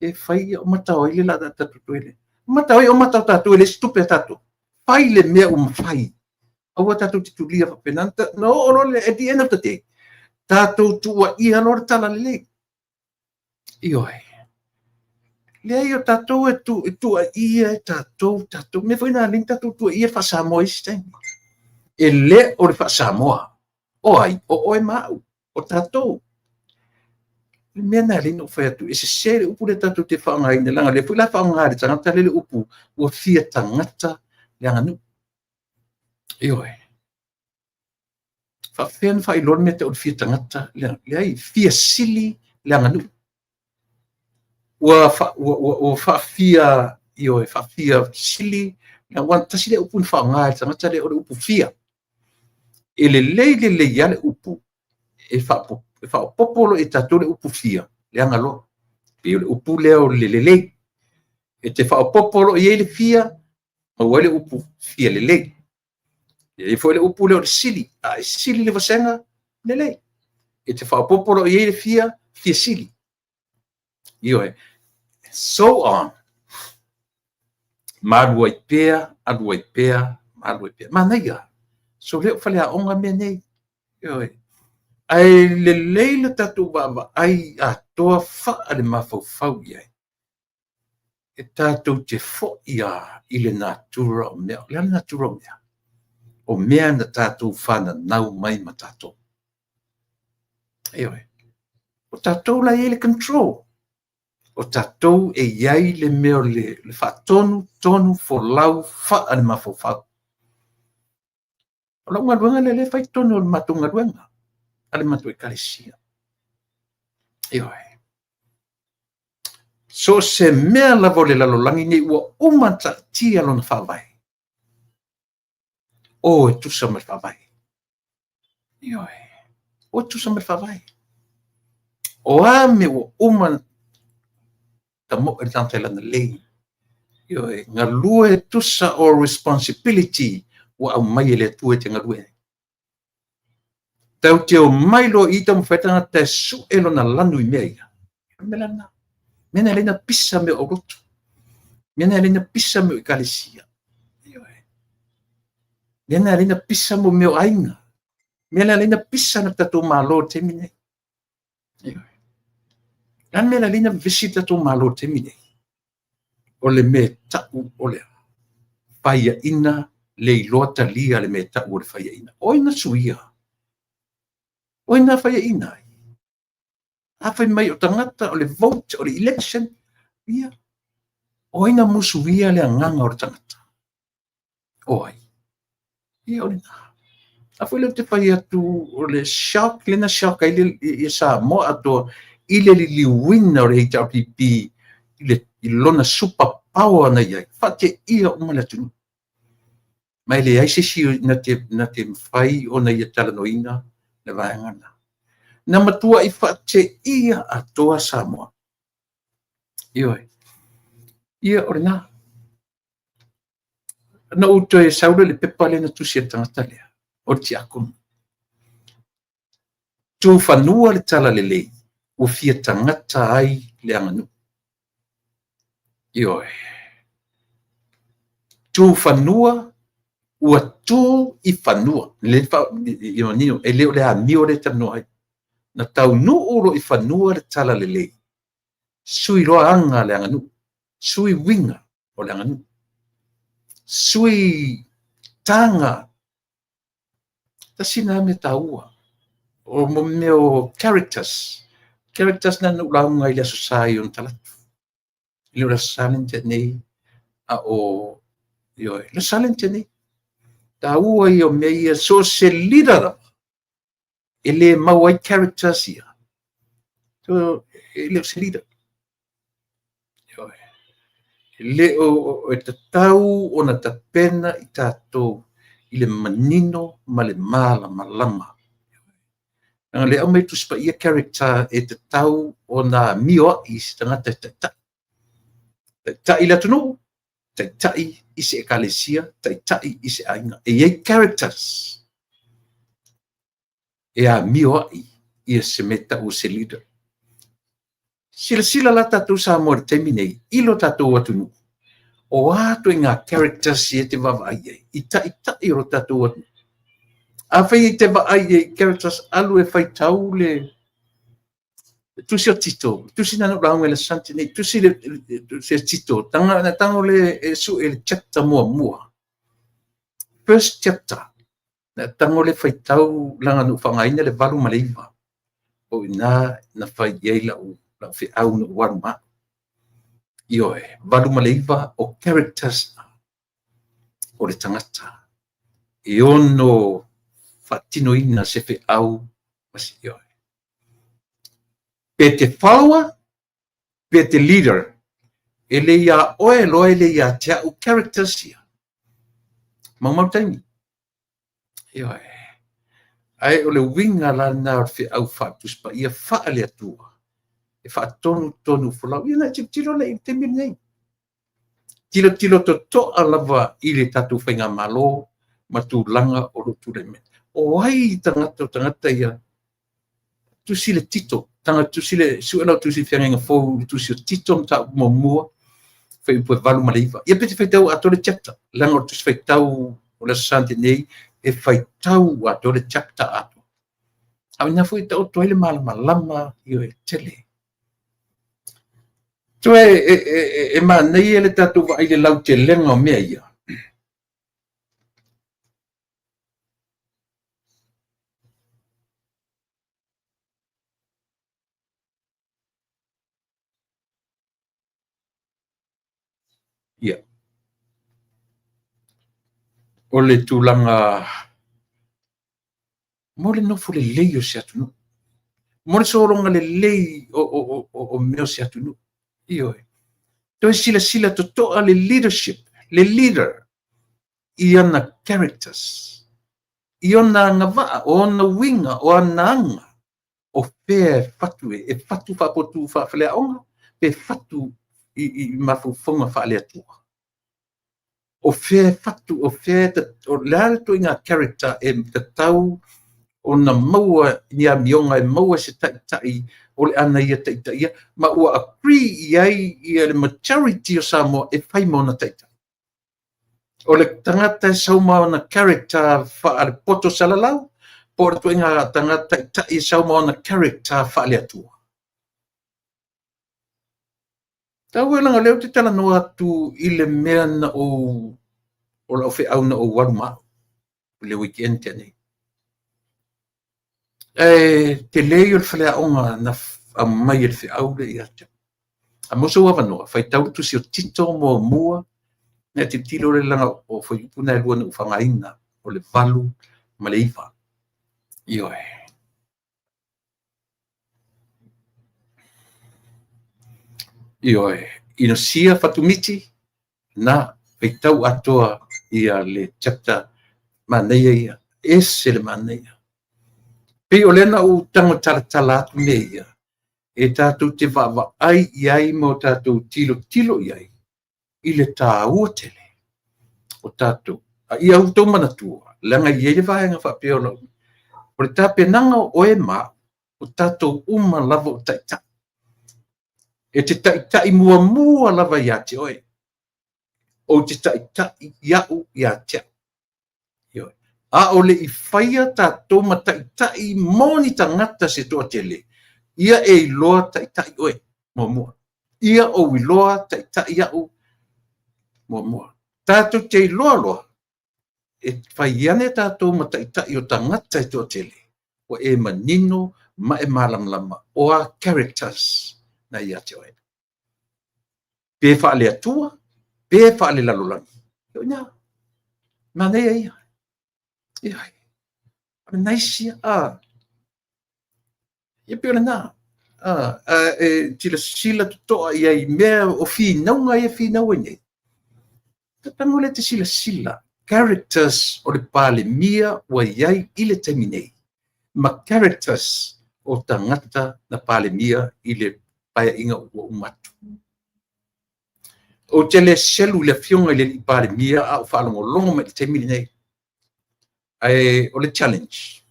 e fai o matao ai le la tatou ele matao ai o matao tatou ele se tupe tatou fai le mea o mafai aua tatou titulia fapenanta no o le at the end of the day tatou tuuaʻia lo le tala lelei io ai leai o tatou e tuuaʻia e tatou me foi na lini tatou tuuaʻia faasamoa isi taimi e lē o le faasamoa o ai o oe maʻu o tatou le mea na lini o fai atu e sesē le upu le tatou te faagaina laga le foi la faaaogā le tagata le upu ua fia tagata le aganuu io ai faafea na faailoa mea te o le fia tagata leai fia sili le aganuu ua faafia io e faafia sili na ua tasi le upu na faaaogā le tagata le o le upu fia e lelei lelei a le upu e faaopoopo lo e tatou le upu fia le agaloa pe o le upu lea o le lelei e te faaopoopo lo iai le fia maua ai le upu fia lelei e foi le upu le o le sili ae sili le vasenga lelei e te faaopoopo lo iai le fia sili io e so on malu ai pea manaia so leo faleaʻoga mea nei io e ae lelei le tatou vaavaai atoa faa le mafaufau i ai e tatou te foʻi a i le natura o mea le ana natura o mea na tatou fananau mai ma tatou io e o tatou la iai le control o tatou e iai le mea le tonu folau faa le mafofau. O lau ngaluenga le fai tonu o le matu ngaluenga. Ale matu e kalesia. Ioe. So se mea lavo le lalolangi nei ua umata tia lona whawai. O e tusa me whawai. Ioe. O tusa me whawai. O a me ua umata ta mo e tante lana lei. Ioe. Ngā lua e tusa o responsibility ua au mai le tue te ngā lue. Tau te o mailo i tamu whaitanga te su e lona lanu I mea ia. Melana. Mena lena pisa me o roto. Mena lena pisa me o ikalesia. Mena lena pisa mo me o ainga. Mena lena pisa na tatou malo te mine. Lan mena lena visi tatou malo te mine. O le me tau o le whaia ina le iloa talia le me tau o le whaia ina. O ina suia. O ina whaia ina. Awhai mai o tangata o le vote o le election. Ia. O ina musu ia le anganga o le tangata. O ai. Ia o le na. Awhai le te whai atu o le shock, lena shock ai le sa mo ato I le liwina o le HRPP I lona super power na iai. Whate ia o mala tunu. Mai le aisesi na te whai o na ia talanoina le vaengana. Na matua I whate ia atoa Samoa. Ioi. Ia o le na. Na uto e saura le pepa le na tusi e tangata lea. O ti akun. Tu whanua le tala le lei. O fia tangata ai le anganu. Ioi. Tu whanua ua tu I whanua. Le nino, e leo le a mio le tanoa ai. Na tau nu uro I whanua le tala le lei. Sui roa anga le anganu. Sui winga o le anganu. Sui tanga. Tasina me taua. O mo meo characters. Characters na nulaunga I le asosai on talatu. Ile ora salente nei a o io le salente nei. Taua I o mea so se leader. Ele mawai characters ia. So ele se leader. Le o te tau o na tapena I tātou I le manino ma le mala malama. Nga le au mai tuspa ia character e te tau o na mioa I se tangata te ta. Te ta I la tunu, te tai I se ekalesia, te tai I se ainga. E iei characters. E a mioa I se meta o se leader. Sila la tātou sa moa temi nei, ilo tātou atunu. O ato ngā characters I te wawa ai. I tai ro tātou atunu. A whai te wawa ai characters alu e whai tau le tusi o tito. Tusi nanu raunga le santi nei. Tusi le tito. Tango le su e le chapter mua. First chapter. Tango le whai tau langa nu whangaina le walu maleiva. O ina na whai iei lau whi au no waru maa. Ioe, walu maleiva o characters o le tangata. I ono whatino ina se whi au masi ioe. Pe te follower, pe te leader, e le ia oe loe le ia te au characters ia. Mau taimi. Ioe. Ai o le winga la na whi au whatuspa, ia wha le atua. E wha tonu whalau. Ia na tiro le te mire nei. Tilo to alava I le tatu whainga malo, ma tu langa o rotu le me. O ai tangata ia, tusi le tito, tusi le suena tusi whianga fōu, tusi o tito ta mua, whai upue walu maleiva. Ia pete whai tau ato le chapter, langa o tusi whai tau o le sante nei, e whai tau ato le chapter ato. Au ina whai tau toile malama I o e tele. Tue e ma nei ele tatu wa ile lau te lenga o mea ia. Ia. O le tūlanga, mo le nofo le lei o se atunu. Mo le soronga le lei o meo se atunu. Io e. Toi sila to toa le leadership, le leader. Iana characters. Iona ngava, o na winga, o ananga. O pe fatu e fatu fa potu fa fale onga. Pe fatu i mafu fonga fa le atua. O fe fatu, o fe, o lea to inga character e te tau o na maua ia mionga e maua se tai o le ana ia tai ia, ma ua agree iai ia le maturity o Samoa e whai mo na tai. O le tangata e sauma na character wha ale poto salalau, po le tuinga tangata tai e sauma na character wha ale atua. Tau e langa leo te tala noa atu i le mea na o la ofe au na o waruma, le weekend tene. Te leo le whalea onga na a mai le au le ia te. A moso wa vanoa, fai tau tu si o tito mo mua, ne te tilo le langa o fai upuna e lua na ufangaina, o le valu, ma le ifa. Io e. Io e. Ino sia fatumiti, na fai tau atoa ia le chapter maneia ia, ese le maneia. Pe o lena u tango tala atu neia, e tātou te wawa ai iai mo tātou tilo iai, i le tā ua tele, o tātou. A ia utou manatua, langa iei le vahenga whapea o lau. O le tāpenanga o e mā, o tātou uma lava o taita. E te taitai mua lava ia te oe. O te taitai iau ia te. A o le i whaia tātou ma taitai moni tangata se toa tele. Ia e iloa taitai oe, mua. Ia o iloa taitai iau, mua. Tātou te iloa, e whaiane tātou ma taitai o tangata e toa tele. O e manino, ma e malamlama, o a characters na ia te oe. Pe whaale atua, pe whaale lalolangi. Io nia, manea ia. Ia, naisia, ia pia na. Tila sila toa ia i mea o whinaunga ia whinaua nei. Tatangole te sila. Characters o le pale mia wa iai i le taimi nei. Ma characters o tangata na pale mia i le paia inga ua umatu. O te le selu le fionga i le pale mia a o whalongo longo me le taimi nei. O le challenge.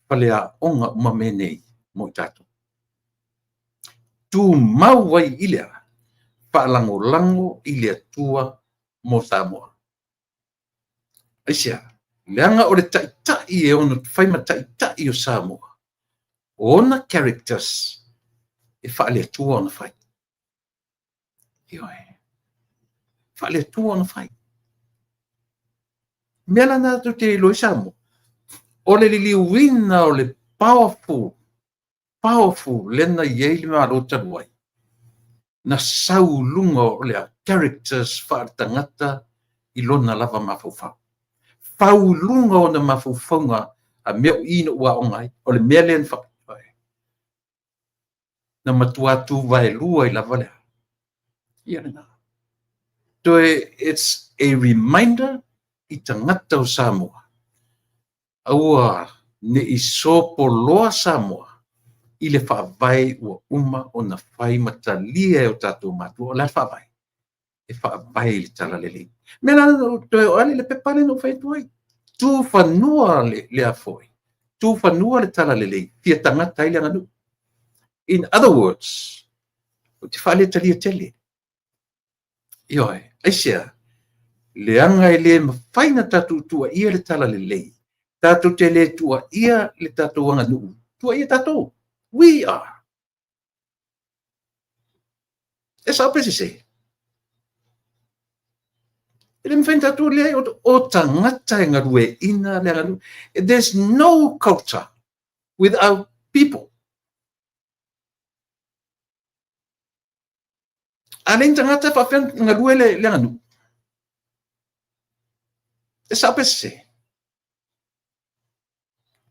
Pale a onga umame nei mo tato. Tu mau wai ilea, whaalango i lea tua mo Samoa. Aisia, leanga o le taitai e ono whaima taitai o Samoa. Ona characters e whaalea tua ona whai. Ioe. Whaalea tua ona whai. Mela nā tu te loi Samoa. O le li wina o le powerful lena iei le maa rota ruai. Na saulunga o lea characters whaatangata i lona lava mafaufau. Faulunga o na mafaufaunga a mea ina ua ongai, o le mea lean whakawai. Na matuatu vai lua i lava lea. Ia na. Toe, it's a reminder i tangata o Samoa. Aua ne i sopo loa Samoa. I le whaavai ua uma o na whai matalia e o tātou matua o le whaavai. E whaavai le tala lele. Mena toi o ale le pepale no whai tuai. Tu whanua le afoi. Tu whanua le tala lele. Fia tangata ile nganu. In other words, o te whaale talia tele. Ioi, aisia, le anga e le mawhaina tātou tua ia le tala lele. Tātou te le tua ia le tātou anga nuu. Tua ia tātou. We are. That's our say. There's no culture without people. Além tangata fa fen ngalue le nganu. E sa pese.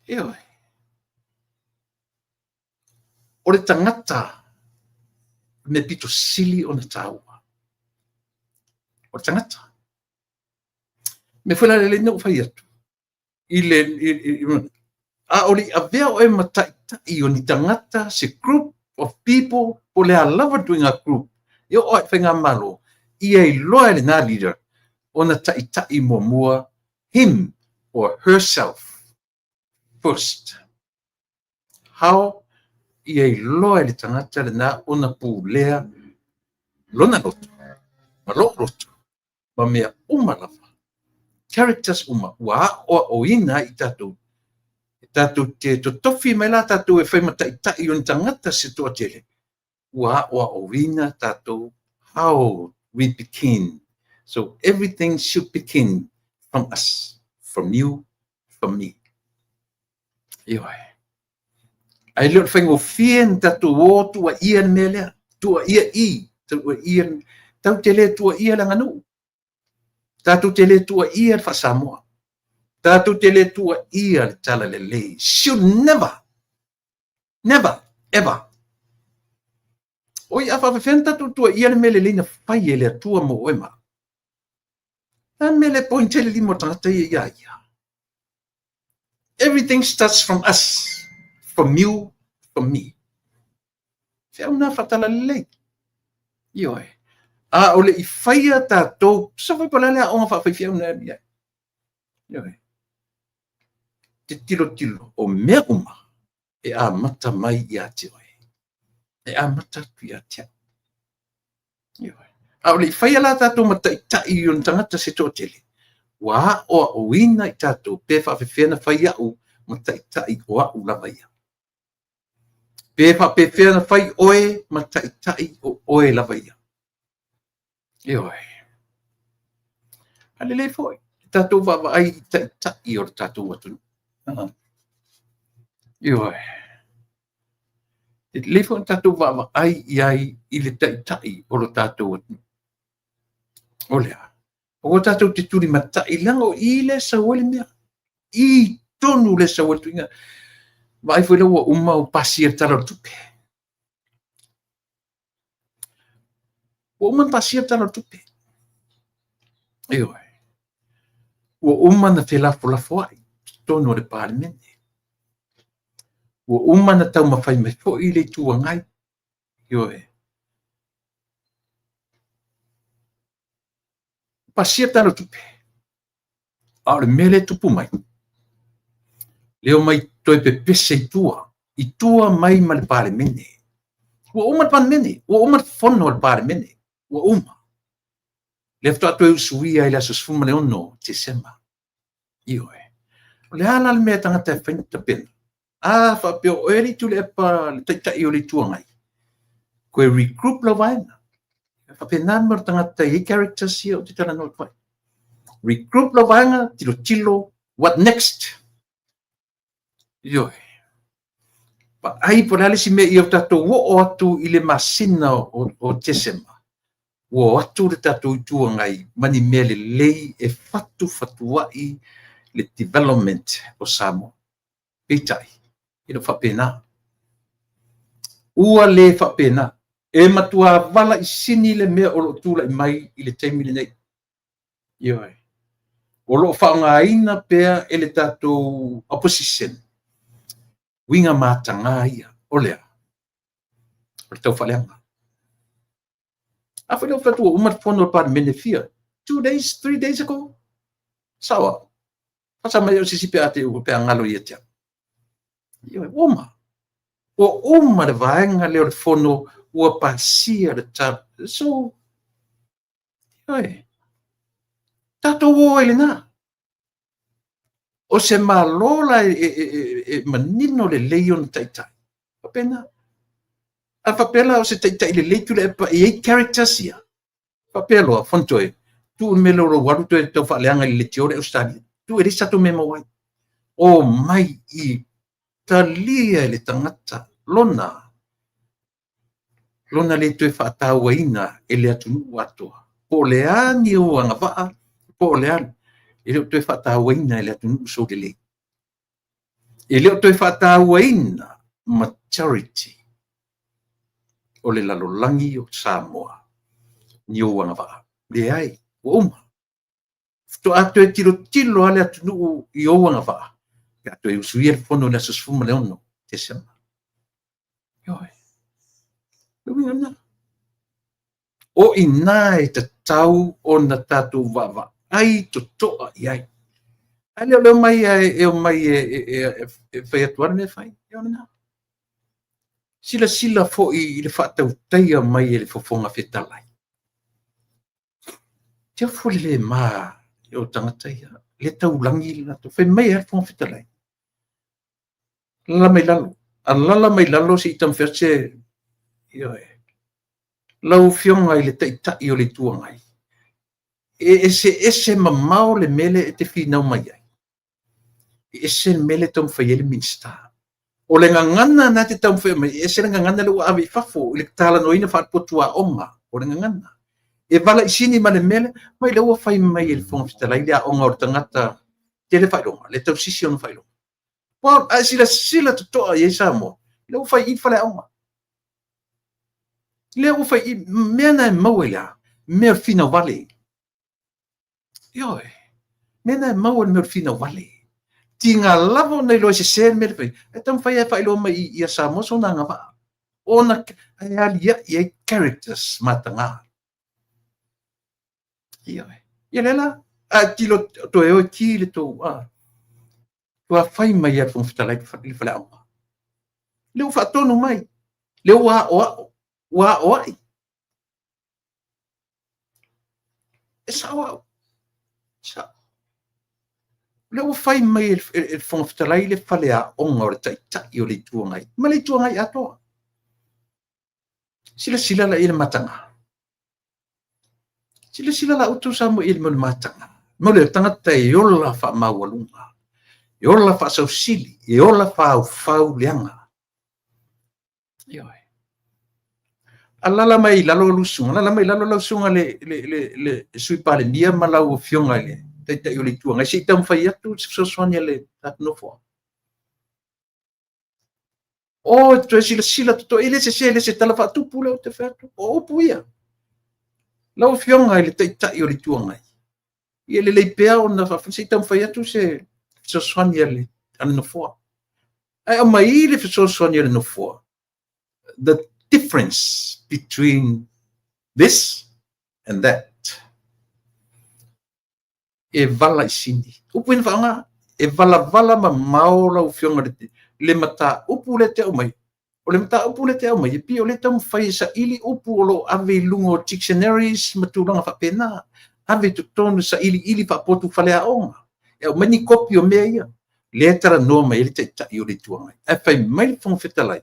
Io. O le tangata me pito sili o na taua. O le tangata. Me fula le no fa atu. A oli avea o e matai o ni tangata se group of people o le alava doing a group. Io o e whenga malo. Ia I loa le na leader o na tai mua him or herself first. How ia I loa le tangata le na o na pulea lona loto. Ma lo loto. Ma mea lava. Characters wa o ina I tatu. Tatu te to tofi mai la tatu e whai matai o ni tangata se toa tele. Wa o ina tatu how we begin. So everything should begin from us, from you, from me. Io ai. Ai leo whaingo fien tatu o tua ia melea, tua ia I, tua ia, tau tele tua ia langanu. Tatu tele tua ia whasamoa. Tatu tele tua ia le tala le lei. Should never, ever. Oi afa whawhen tatu tua ia le mele leina whai e le atua mo oema. Na mele pointele limo tangata ia. Everything starts from us, from you, from me. Whiauna whatala le lei. Ioe. A ole I whaia tātou, sa whai pala lea onga whawhai whiauna ia. Ioe. Te tilo o mea uma e a mata mai I a te oe. E a mata tu I a te. Ioe. A ole I whaia la tātou matai o tangata se tō tele. Wa o ina I tātou pe whawhewhena whai au matai o au lava ia. Pe whawhewhena whai oe matai o oe lava ia. Ioe. Alele foi. Tātou wawa ai tai o tātou watunu. Ioe. Le foi tātou wawa ai I le tai o lo tātou watunu. Olea. O tātou te turi matai lango I le sawole mea. I tonu le sawole tuinga. Vai foi lawa uma o pasi e tala tupe. O uma pasi e tala tupe. Ioe. O uma na te lafo ai. Tonu le parlemene. O uma na tau mawhai me fo I le tua ngai. Ioe. Pasi e tala tupe. A le mele tupu mai. Leo mai toi pe pese I tua mai ma le parlemene. Ua uma parlemene, ua uma fono le parlemene, ua uma. Le fto atu e usuia I le asusfuma le ono te sema. Ioe. Le ala le mea tangata e whainta pena. A whapeo oeri tu le epa le taitai o le tua ngai. Koe regroup la vaina. Whapena mar tangata I characters here o te tala no pai. Regroup la vaina, tilo, what next? Ioe. Pa ai por ale si me I o tatou o atu I le masina o tesema. O atu le tatou I tua ngai, mani mele lei e fatuai le development o Samoa. Peitai, I lo whapena. Ua le whapena, e matua vala I sini le mea o lo tula I mai I le teimile nei. Ioe. O lo whaongaina pea e le tatou opposition. Winga matanga ia, olea. O tau whaleanga. A whaleo whatua umat whono pa mene fia. 2 days, 3 days ago. Sawa. Pasa mai o sisi pea te u pea ngalo ia tia. Ioe, uma. O uma le vaenga leo le whono ua pasia le tar. So, ioe. Tato o ele na. O se malola manino le leion taitai. Papena. A papela o se taitai le leitu le epa e characters ia. Papelo a fontoe. Tu melo ro waru to to faleanga le tiore Australia. Tu e risa to memo wai. O mai I talia le tangata lona. lona le toe whaatauaina e le atunu atoa. Po le ani o anga waa, po le ani. E leo toe whaatauaina e le atunu so le le. E leo toe whaatauaina maturity o le lalolangi o Samoa. Ni o anga waa. Le ai, o uma. To ato e tilo ale atunu i o anga waa. Ke ato e usui e fono le asasfuma le ono. Te sema. Yoi. Luingana. O ina e te tau o na tatu wawa. Ai to toa iai. Ai leo mai e o mai e whai atuara me whai. Iona. Sila fo i le whaatau teia mai e le fofonga whetalai. Tia fo le maa e o tangateia. Le tau langi le nato. Whai mai e fonga whetalai. Lala mai lalo. A lala mai lalo si itam wherse. Ioi. Lau fionga i le taitai o le tuangai. Ese mamao le mele e te whinau mai ai. Ese mele tom whai ele minsta. O le ngangana na te tom whai mai, ese le ngangana le ua awi whafo, le tala noina whaatpotua onga, o le ngangana. E wala isini ma le mele, mai le ua whai mai ele whonga whitalai, le a onga o le tangata, te le whailonga, le tau sisi ona whailonga. Pao, a sila tutoa i e Samoa, le ua whai i whale onga. Le ua whai i, mea na e maua ia, mea whina wale. Ioi, mea na e maua mea whina wale. Tinga lavo nei loa se sen me le e tam fai e fai lo mai i a Samoa so nga va ona ai alia i characters matanga ia lela a tilo to e o ki to a fai mai a fon fita like le fala le fa tonu mai le wa e sa le o fai mai e fon fitalai le falea onga o le taitai o le tuangai. Ma le tuangai atoa. Sila la ile matanga. Sila la utu sa mo ile mo matanga. Mo le tangata e ola fa mawalunga. E ola fa sausili. E ola fa ufau leanga. Ioi. Alala mai lalo lusunga. Alala mai lalo lusunga le sui pale mia malau fionga le. Taitai o le tuanga. Si tam fai atu so sonia le tatno fo. O to sila to ele se tala fa tu pula o te ferto. O puia. Lau fionga le taitai o le tuanga. Ia le pea o na fa si tam fai atu se so sonia le ana fo. Ai o mai le so sonia le no fo. The difference between this and that. E vala isini. Upu ina whaanga, e vala ma maora u fionga le mata upu le te au mai. O le mata upu le te au mai, e pi o le tamu whai sa ili upu o lo ave lungo dictionaries matulanga whapena. Ave tutonu sa ili whapotu whalea onga. E o mani kopi o mea ia. Le tara noa mai, le te tai o le tuangai. E whai mai whong whetalai.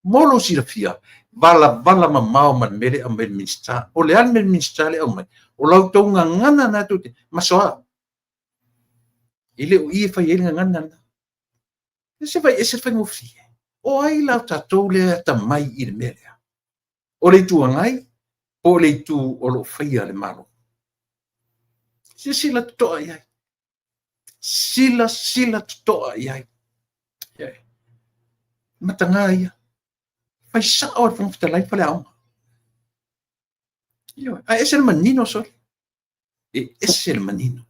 Molo sira fia, vala ma mao man mele a mele minsta. O le an mele minsta le au mai. O lau tau ngana na tute. Masoa. Ile o ie fai ele ngana na. Ese fai ngofi. O ai lau tatou le ta mai i le mele. O le tuangai, o le tu o lo fai le malo. Sila toa iai. Sila toa iai. Matanga ia. Fai sa o fong fitalai pale au. Ese el manino sol. Ese el manino.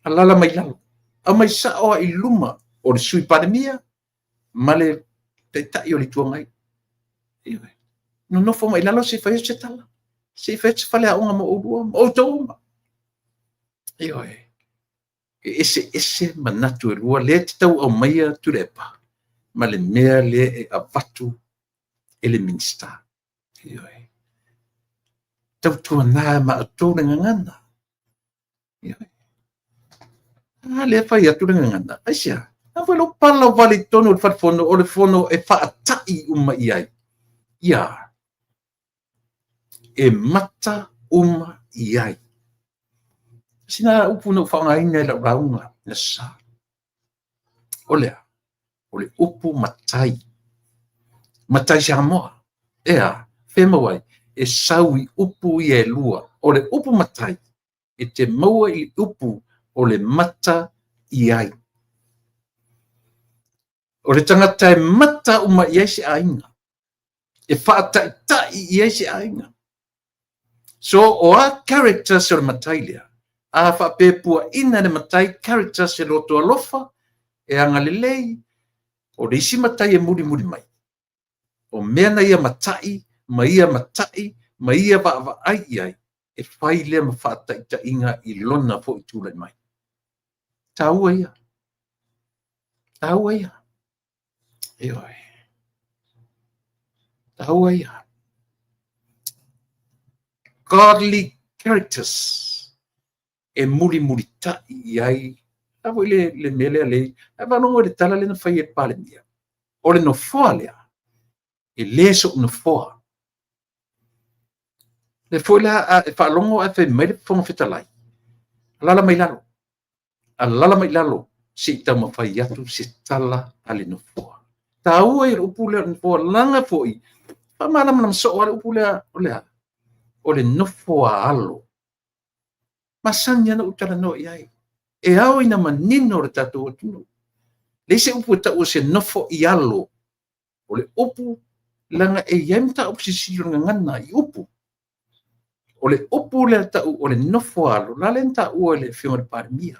Alala mai lalo. A mai sa o iluma o le sui pandemia male taitai o le tuangai. No fo mai lalo se fai se tala. Se fai se fale au mo o o toma. Ese manatu e lua le te tau au maia turepa. Ma le mea le e avatu ele minsta. Tau tua nā ma atu na ngangana. Le fai atu na ngangana. Aisia, na walo pala wale tono o whatfono o le fono e whaatai uma iai. Ia. E mata uma iai. Sina upu no whangaina e la raunga na sa. Olea. O le upu matai. Matai Samoa. ea, whemawai, e saui upu i e lua, o le upu matai, e te maua i upu o le mata i ai. O le tangata e mata uma i eisi ainga, e whaatai i eisi ainga. So o a character se le matai lea, a whapepua ina le matai character se loto alofa, e anga lelei, o le isi matai e muri mai. O mea na ia matai, ma ia wa ai, e whai lea ma whaatai ta inga i lona po i tūlai mai. Taua ia. Taua ia. Eoi. Taua ia. Godly characters. E muri ta i ai. Apo le mele le. E vanongo le tala le na whai e pale mia. O le no foa lea. E leso no foa. Le foi la e whaalongo a whai mai le whonga whitalai. Alala mai lalo. Alala mai lalo. Si tau mawhai atu si tala ale no foa. Taua i upu lea no foa langa foi. Pamana mana so o upu lea o le nofo a alo. Masanya na utara no iai. E au ina manino re tatu o tunu. Le se upu ta o se nofo i alo. O le upu langa e yemta upu si siro ngana i upu. O le upu le ta o le nofo a alo. La lenta ua le whionga de parimia.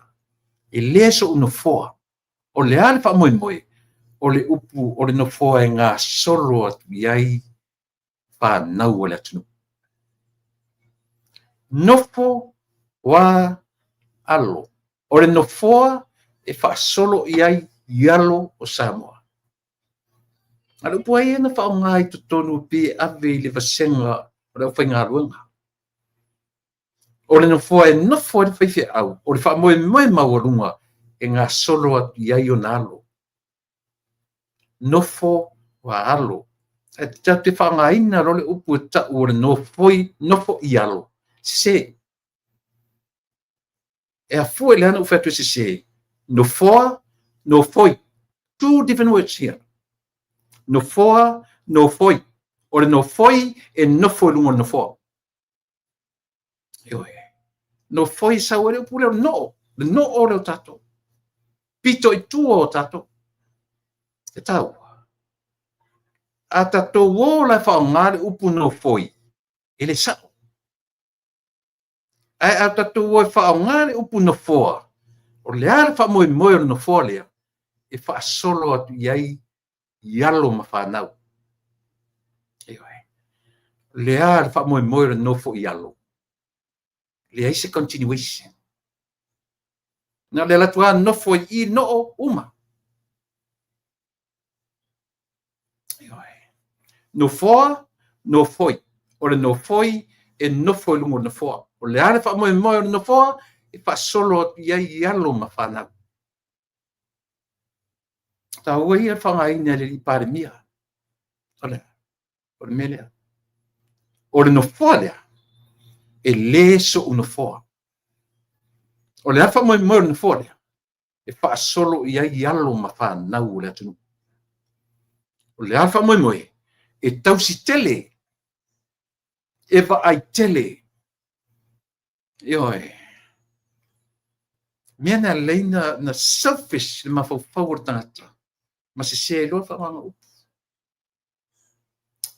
E leso o nofoa. O le ale pa moe moe. O le upu o le nofoa e ngā solo atu iai. Pa nau o le atunu. Nofo wa alo. O le nofoa e whaasolo i ai ialo o Samoa. Alu pua ia na whao ngai to tonu pi ave i le vasenga o le whainga ruanga. O le nofoa e nofo e whaiwhi au. O le wha moe maurunga e ngā solo atu i ai o nalo. Nofo wa alo. E te wha ngā ina role upu e tau o le nofo i alo. Se e a fu ele ana ufetu se no foi, two different words here. No foi, o le no foi e no foi lungo no foi. No foi sa ore pule no ore o tato. Pito i tu o tato. E tau. A tato wo la fa ngare upu no foi. Ele sa. Ai a tato wo fa ngare upu no foi. O le ala fa moe no foi lea. E fa solo atu iai ialo ma whanau. Le ala fa moe no foi ialo. Le ai se continuation. Na le latua no foi I no uma. No foi. O le no foi e no foi lungo no foi. O le ala fa moe no foi e fa solo iai ialo ma whanau. Ta ua ia whangaina le li pare mia. Ole melea. O le no foi lea. E leso uno foi. O le afa moe no foi lea. E fa solo iai alo ma whanau le atunu. O le alfa moe. E tausi tele. E va ai tele. Ioi. Mea na leina na selfish le mawhau tangata. Ma se loa whamanga upu.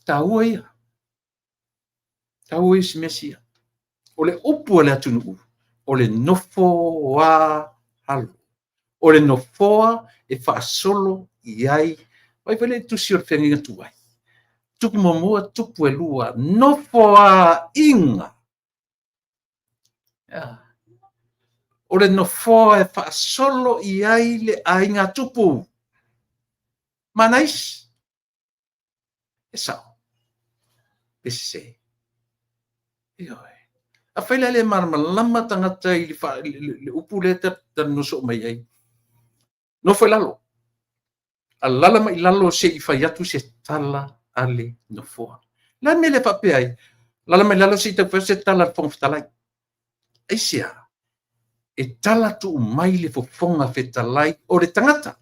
Ta ua ia. Ta ua isi mesia. O le upu le atunu u. O le nofo wa halo. O le nofoa e wha solo iai. Vai vele tusi o whenginga tuai. Tupu mamua, tupu e lua. Nofoa inga. O le nofoa e wha solo iai le ainga tupu. Manais. E sao. Pese se. Ioi. A whaila le marmalama tangata I le upu le ta nuso mai ai. No foi lalo. A lala mai lalo se I whaiatu se tala ale no foa. La me le pape ai. Lala mai lalo se te se tala whongwhitalai. Aisia. E tala tu mai le fofonga whetalai o le tangata.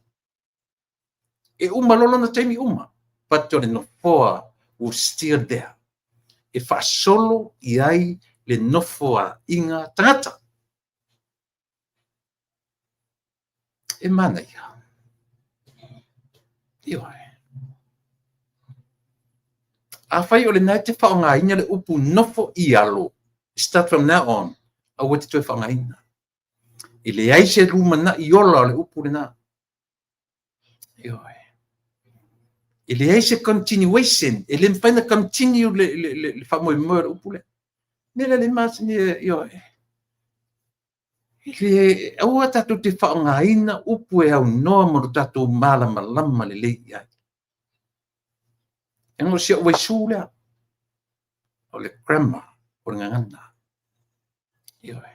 E uma lolo na taimi uma. Pato le no foa o still there. E whaasolo I ai le nofo a inga tangata. E mana ia. Ioi. A whai o le nai te whaongaina le upu nofo I alo. Start from now on. A wati toi whaongaina. I le aise rumana I ola le upu le na. Ioi. I le aise continuation. I le mpaina continue le whamoe moe le upu le. Mele le mas ni ioi. I le aua tatu te whaongaina upu e au noa mo tatu malama lama le lei ai. E ngo sia wai sūlea. O le grammar. O le ngangana. Ioi.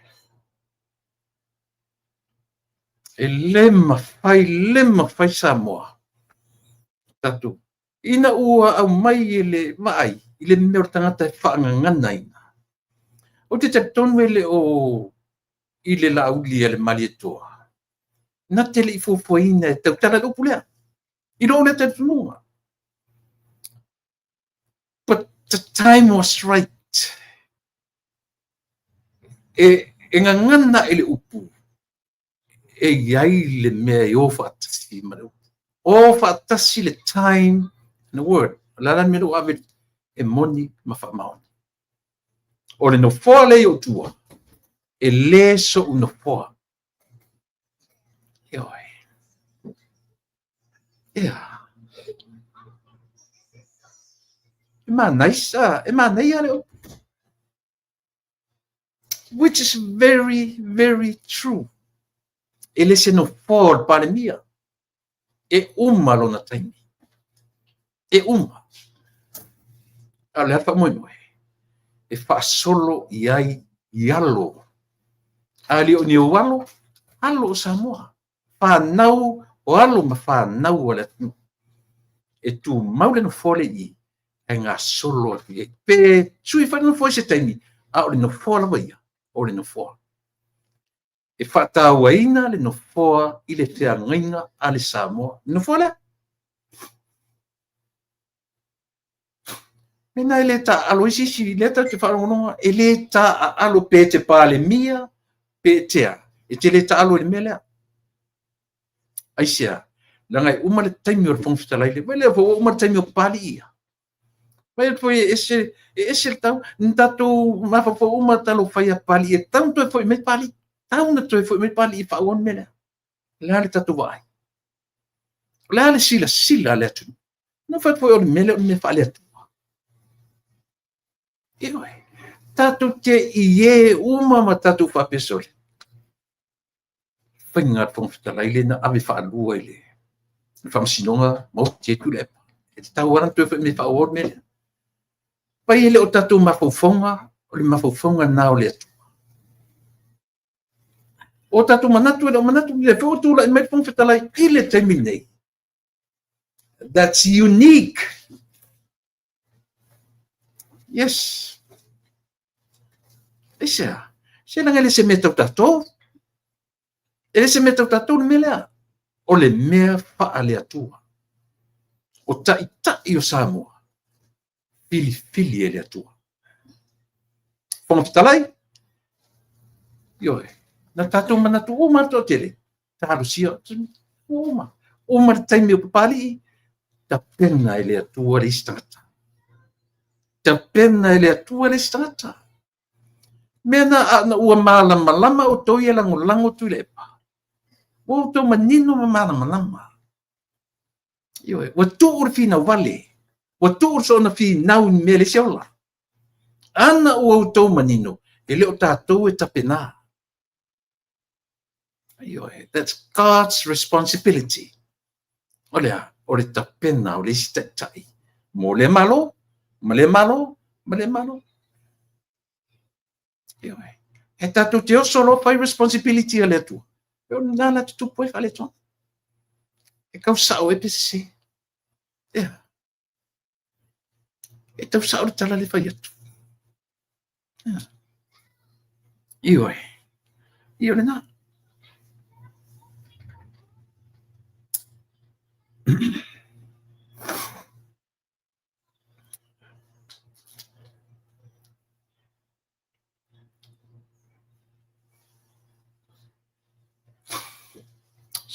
E lema fai Samoa. Tatu. Ina ua au mai I le maai. I le meo tangata e whaangangana ina. O te tonu le o I le lauli e le mali toa. Na te li fufuaina e tau tala lupu lea. I lo le te tunua. But the time was right. E ngangana e le upu. E iai le mea I o whaatasi marau. O whaatasi le time and the word. Lala mero ave e moni ma whaamaoni. O le no foa le o tua. E le so no foa. Ioi. Yeah. E mana ia le upu. Which is very, very true. Ele se no for para mia. E uma lona taimi. E uma. Ale alfa moi moi. E fa solo iai ialo. Ali o ni o walo. Alo Samoa. Fa nau o alo ma fa nau o le tu. E tu maule no fole I. E ngā solo e pe sui fa no foi se taimi. A o le no fola waia. O le no fola. E whatawaina le no foa I le te angaina a le Samoa. No foa le? Mena e le ta alo isi le ta te wharongonga. E le ta alo pe te pāle mia pe tea. E te le ta alo le mea lea. Aisia. Langai uma le taimi o le whongfitalai le. Wele o uma le taimi o pāli ia. Wele foi ese le tau. Ntato mawhafo uma talo whaia pāli e tau toi foi me pāli. Tau na toi foi me pāli I whaon me lea. Lea le tatu wai. Lea le sila le atu. Na foi o le mele o le me whaale atu. Ioi. Tatu te ie uma ma tatu whapesole. Whainga whongfitalai le na ave whaalua I le. Whamsinonga mau te tu le. E te tau waran tue me whaor me le. Pai ele o tatu mawhauwhonga, o le mawhauwhonga nao le atu. O tatu manatu e o manatu le whaotula I mai whongfitalai I le taimi nei. That's unique. Yes. Esa. Se nanga le se metau tatou. Ele se metau tatou le melea. O le mea whaale atua. O tai o Samoa. Fili ele atua. Whongfitalai. Ioi. Na tatou manatu o mato tele. Taru sia. Uma. Uma le taimi o papali. Ta pena ele atua le istangata. Ta pena ele atua le istangata. Mena na ua malama o toi e lango tu le pa. O to manino malama. Ioi. Wa tu ur fina wale. Wa tu ur so na fi nau mele siola. Ana ua o to manino. Ele o tatou e tapena. Ioi. That's God's responsibility. Olea. O le tapena o le istatai. Mo le malo. Ma le malo. Ioi. E tatou te o solo fai responsibility a le tu. E o nana te tupu e fale ton. E kau sao e pese. Yeah. E tau sao le tala le fai atu. Yeah. Ioi. Ioi le na.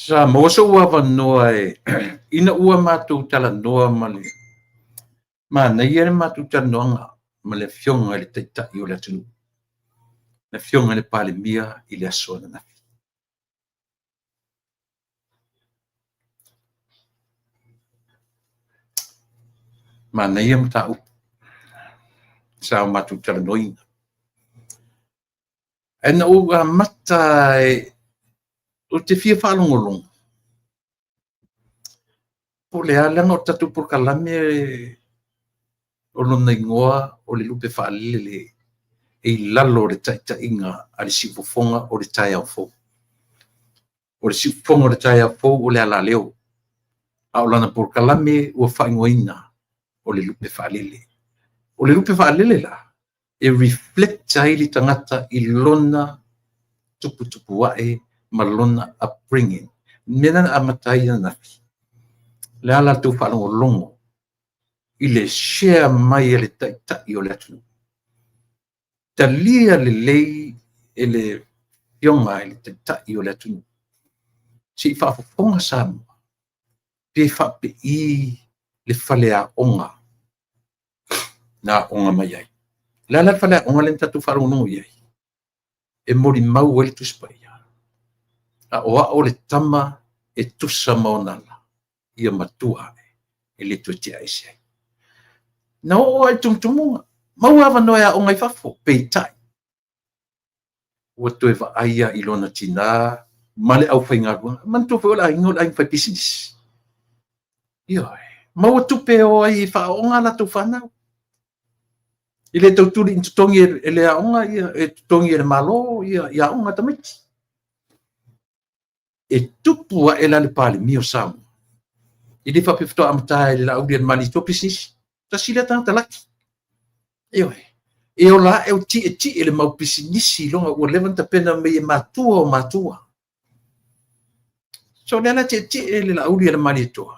Sa mo so ua wanoa ina ua mātou tala noa male. Ma na ia mātou tala noanga male fionga le taitai o le atunu. Na fionga le pale mia i le aso na nafi. Ma na ia mtau. Sa mātou tala noina. Ena ua mata o te fia whalongolong. Po le alanga o tatu por kalame o lona ingoa o le lupe whaalile le lalo le taita inga a le sifofonga o le tai au fo. O le sifofonga o le tai au fo o le ala leo. A o lana por kalame ua whaingoina o le lupe whaalile. O le lupe whaalile la e reflecta i li tangata i lona tupu wae ma lona upbringing. Mena a matai na nafi. Le ala tu whalongolongo i le share mai e le taita i o le atunu. Talia le lei e le fionga e le taita i o le atunu. Si whafofonga Samoa. Pe whape i le whalea onga. Na onga mai ai. Le ala whalea onga le tatu whalongolongo i ai. E mori mau e le tuspaia. A oa o le tama e tusa maonala. Ia matua e le tuatia ese ai. Na o ai tumutumunga. Mau awa noe a o ngai fafo, peitai. Ua toe wa aia i lona tina, male au whaingarua, man tō whaola ingo la whai business. Ioi, mau tupe o ai wha o ngā latu whanau. I le tauturi in tutongi e le aonga, e tutongi e le malo, i aonga tamiti. E tupua e la le pale mio samu. I le whapewhitoa amatai le lauri an mali tō business. Ta sila tangata laki. Ioi. E o la e o ti e le mau pisinisi longa ua levanta pena me e matua o matua. So le ala ti e le lauri le mali toa.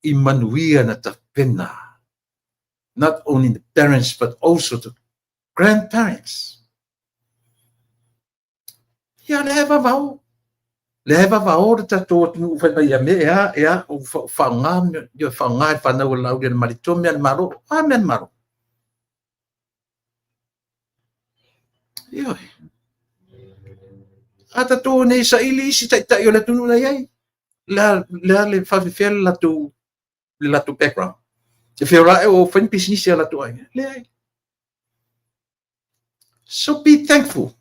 I manuia na ta pena. Not only the parents but also the grandparents. Ia le heva vau. Le heva vau le tato tunu ufai mai me ea o whaunga e whanau e lauri le mali toa mea maro. Mea maro. Ioi. Ata tō nei sa ili isi tai o le tunu nei ai. Le whawhiwhia le latu background. Te whiora e o whain pisinisi a latu ai. Le ai. So be thankful.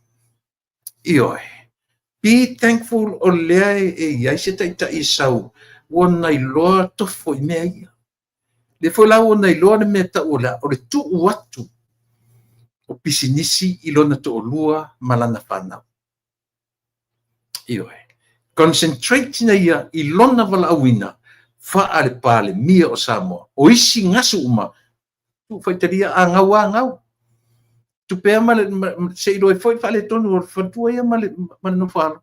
Ioi. Be thankful o le ai e iai se tai sau. Wana i loa tofo i mea ia. Le whola wana i loa na mea ta o le tu uatu. O pisinisi i lona to o lua malana whanau. Ioi. Concentrate na ia i lona wala awina wha ale pale mia o Samoa. O isi ngasu uma. Tu whaitaria a ngau. Tu pea male se ilo e foi whale tonu o whantua ia male no whalo.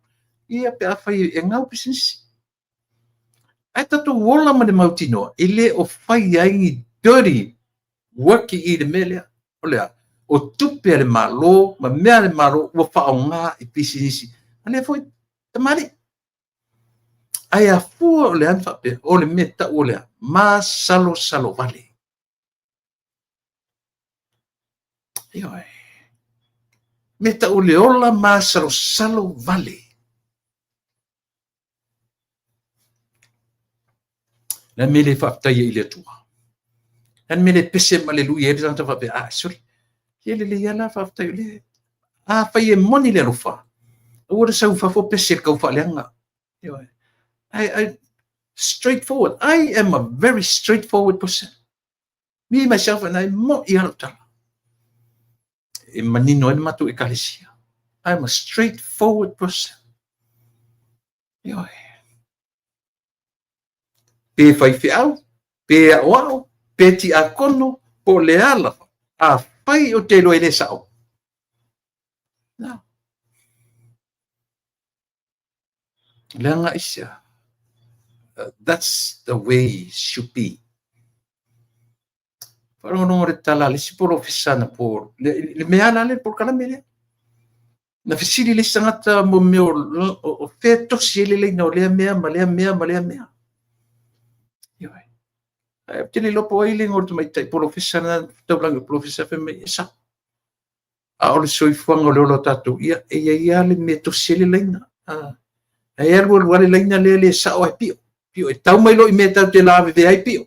Ia pea whai e ngau pisinisi. Ai tatu wola mane mautinoa. Ile o whai aingi dirty work i le melea. O lea. O tupe le malo, ma mea le malo, ua whaonga i pisinisi. Ane foi tamari. Ai a fua o le anwhape, o le meta o lea, ma salo vale. Ioi. Meta o le ola ma salo vale. Na mele whaptaia i le tua. Na mele pese ma le lui e le tanta whape, sorry. Ele le ia la whaptaia le. Whai e moni le rufa. Ora sau whafo pese kau whaleanga. Ioi. I straightforward. I am a very straightforward person. Me, myself, and I mo iarotala. E manino e matu e kalesia. I'm a straightforward person. Ioi. Pe fai fiau, pe a wao, pe ti a kono, po le ala. A fai o te loe le sao. No. Leanga isia. That's the way it should be. Parang nung retala le si por ofisana por le meala le por kala mele. Na fisili le sangata mo me o fe tosi le no le mea ma le mea ma le mea. Yo ai. Tele lopo ai le ngor mai tai professor na taulang professor fe me sa. A o le soifuanga le lo tatu ia ia le me tosi le leina. Ai ergo wale leina le sa o pio. Pio e tau mai lo I me tau te lave ve ai pio.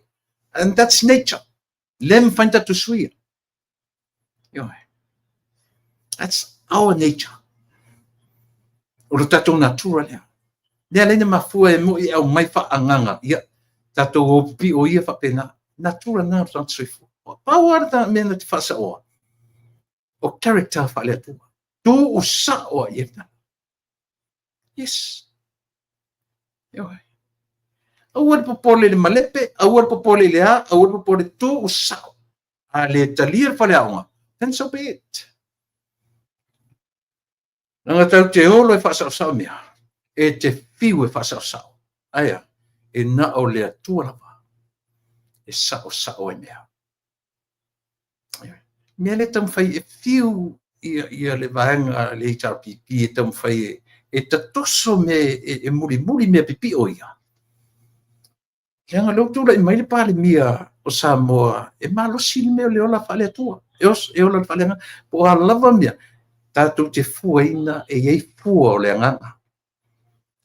And that's nature. Lem fanta tu suia. Yo ai. That's our nature. O le tatou natura lea. Lea leina mafua e mo I au mai whaanganga. Ia, tatou o pi o ia whapena. Natura nā o soifu. Pāwara ta mena te whasa oa. O character whalea tua. Tō o sa oa ia ta. Yes. Ioi. Awar popole le malepe, awar popole le a, awar popole tō o sa oa. A le talia whalea onga. Then so be it. Nanga tau te olo e whasa o sao mea. E te fiu e whasa o sao. Aia, e na o lea tua lava. E sao e mea. Mea le tam whai e fiu ia le vahenga le HRPP e tam whai e tatoso me e muri mea pipi o ia. Leanga leo tūra I mai le pāle mia o Samoa e malosi mea le ola whale atua. E ola whale anga. Po a lava mea. Tātou te fua ina e ei fua o le anganga.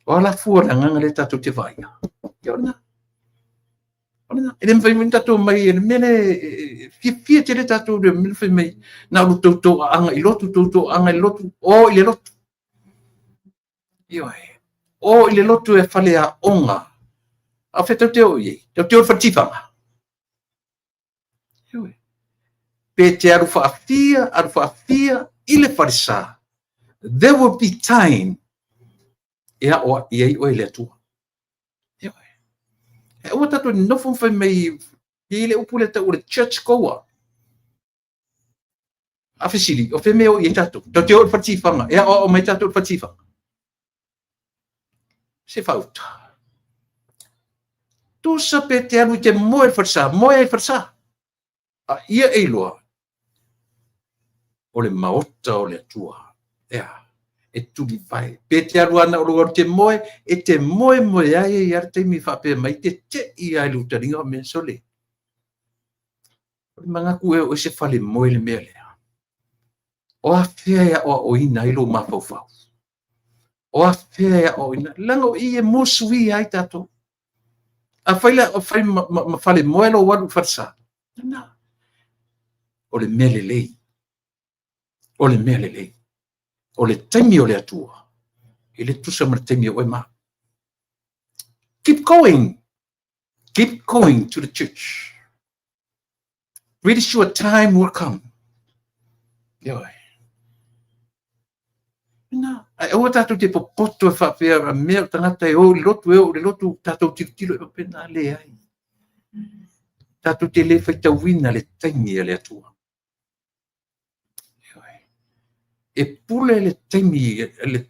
O ala fua le anganga le tātou te vaia. Ia ona. Ona. E le mwhai mwini tātou mai e le mene fia te le tātou le mene whai mai na ulu tautou anga I lotu tautou anga I lotu o I le lotu. Ioi. O I le lotu e whale a onga. A whetau te o iei. Tau te o whatifanga. Ioi. Pe te aru whaafia I le wharisa. There will be time ea o iei o I le atua. Ioi. E ua tato ni nofo mwhai mai I le upu le tau le church koua. A whisiri, o whi meo I tato. Tau te o whatifanga. Ea o mai tato whatifanga. Se whauta. Tu sa pe te aru te moe wharisa. A ia e loa. O le maota o le atua. Ea. E tuli vai. Pe te aru ana o loa te moe. E te moe ai e arte mi whape mai te I ai lutaringa o mea sole. O le mangaku e o se whale moe le mea lea. O a whea ea o ina ilo mawhauwhau. O a whea ea o ina. Langa o I e mosui ai tato. A whaila o whale moe lo wadu wharsa. Na. O le mele lei. O le mele lei. O le taimi o le atua. I le tusa mara taimi o e ma. Keep going. Keep going to the church. Pretty sure time will come. Ioi. Na. Ai o tatou te popoto e whapea mea tangata e o le lotu tatou tiro e wapena le ai. Tatou te le whaitawina le taimi e le atua. E pule le taimi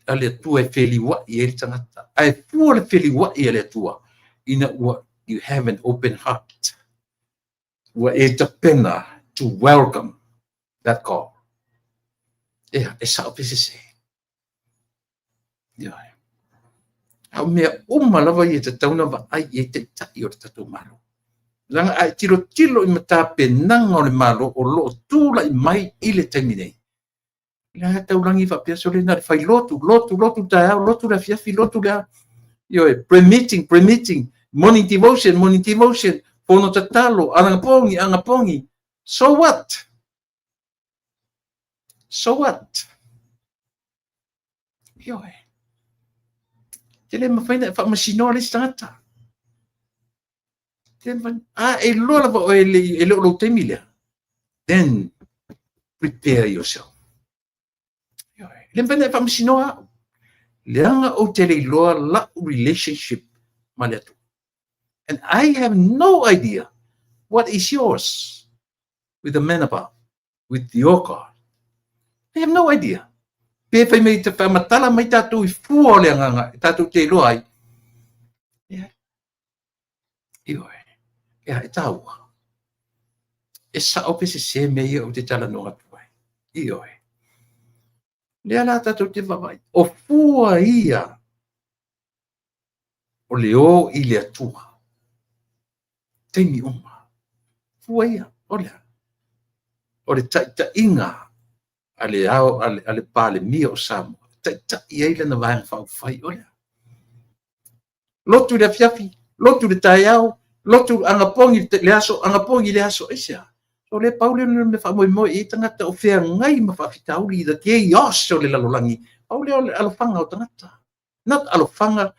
a le atua e wheliwa I e tangata. Ai pua le wheliwa I le atua. Ina ua you have an open heart. Ua e tapena to welcome that call. Ea, e sao pese se. Ia. Au mea lava I te tauna wa ai e te tai o te tatou malo. Langa ai tilo I mata penanga o le malo o lo tūla I mai I le taimi nei. La taulangi fa pia sole na fai lotu ta lotu la fiafi lotu la yo pre-meeting morning devotion pono tatalo angapongi so what yo tele ma faina fa masino le stata then e lo la o e lo temile then prepare yourself. Lembene fa masinoa leanga o tele loa la relationship maletu. And I have no idea what is yours with the man above, with your God. I have no idea. Pe fai me te whamatala mai tātou I fua o leanga tātou te loa ai. Ia, e tāua. E sa ope se mea o te tala noa tuai. Ioi. Le ala tatou te vavai. O fua ia. O leo i le atua. Teimi uma. Fua ia. O lea. O le ta inga. Ale ao, ale pale mia o Samoa. Ta ia ile na vaeng whai o lea. Lotu le fiafi. Lotu le tai au. Lotu angapongi le aso. Angapongi le aso. Isia. So le paule me fa mo I tangata o fea ngai ma fa fitauli da te yos o le lalolangi. Paule o le alofanga o tangata. Not alofanga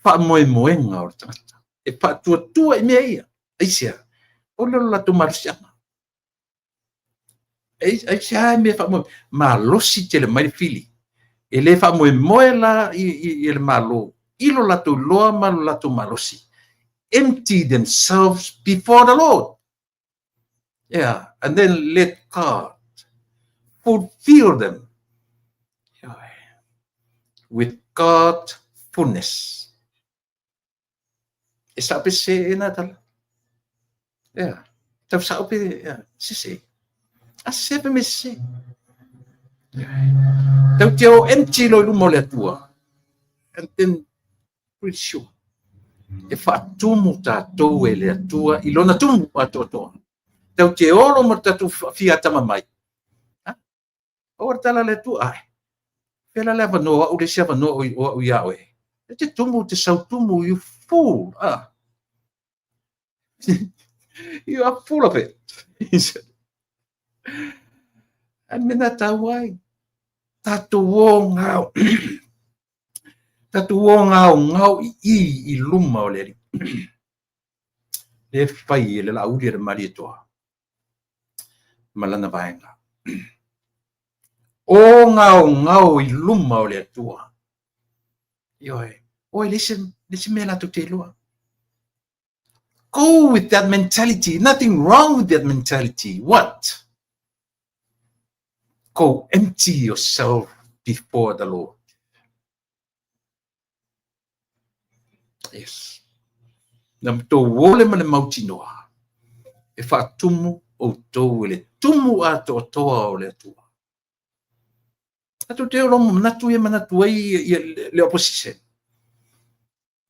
fa moenga o tangata. E pa tua I mea ia. Isia. O le la tu marsianga. Isia me fa mo ma losi te le mai fili. E le fa moe la I le malo. Ilo la tu loa ma la tu malosi. Empty themselves before the Lord. Yeah, and then let God fulfill them with God's fullness. Sabi se natal. Yeah. Tau sabi si. Asebe me se. Tau te o empty lo lumo le tua. And then pretty sure. E fa tumu tātou e le atua I lona tumu atoa. Tau te olo mo tatu fia tamamai. O tala le tu ai. Pela le vanoa o le sia vanoa o ia oe. E te tumu te sau tumu you fool. You are full of it. He said. Amena tawai. Tatu o ngau. Tatu o ngau I luma o le. Le fai le la uri le maritoa. Malana vaenga. O ngau I luma o le atua. Ioe. Oi, listen me la tu te lua. Go with that mentality. Nothing wrong with that mentality. What? Go empty yourself before the Lord. Yes. Nam to wole mane mauti noa. E fa tumu o to le tumu a to toa o le atua. Atu te olomo manatu e manatu ai le opposition.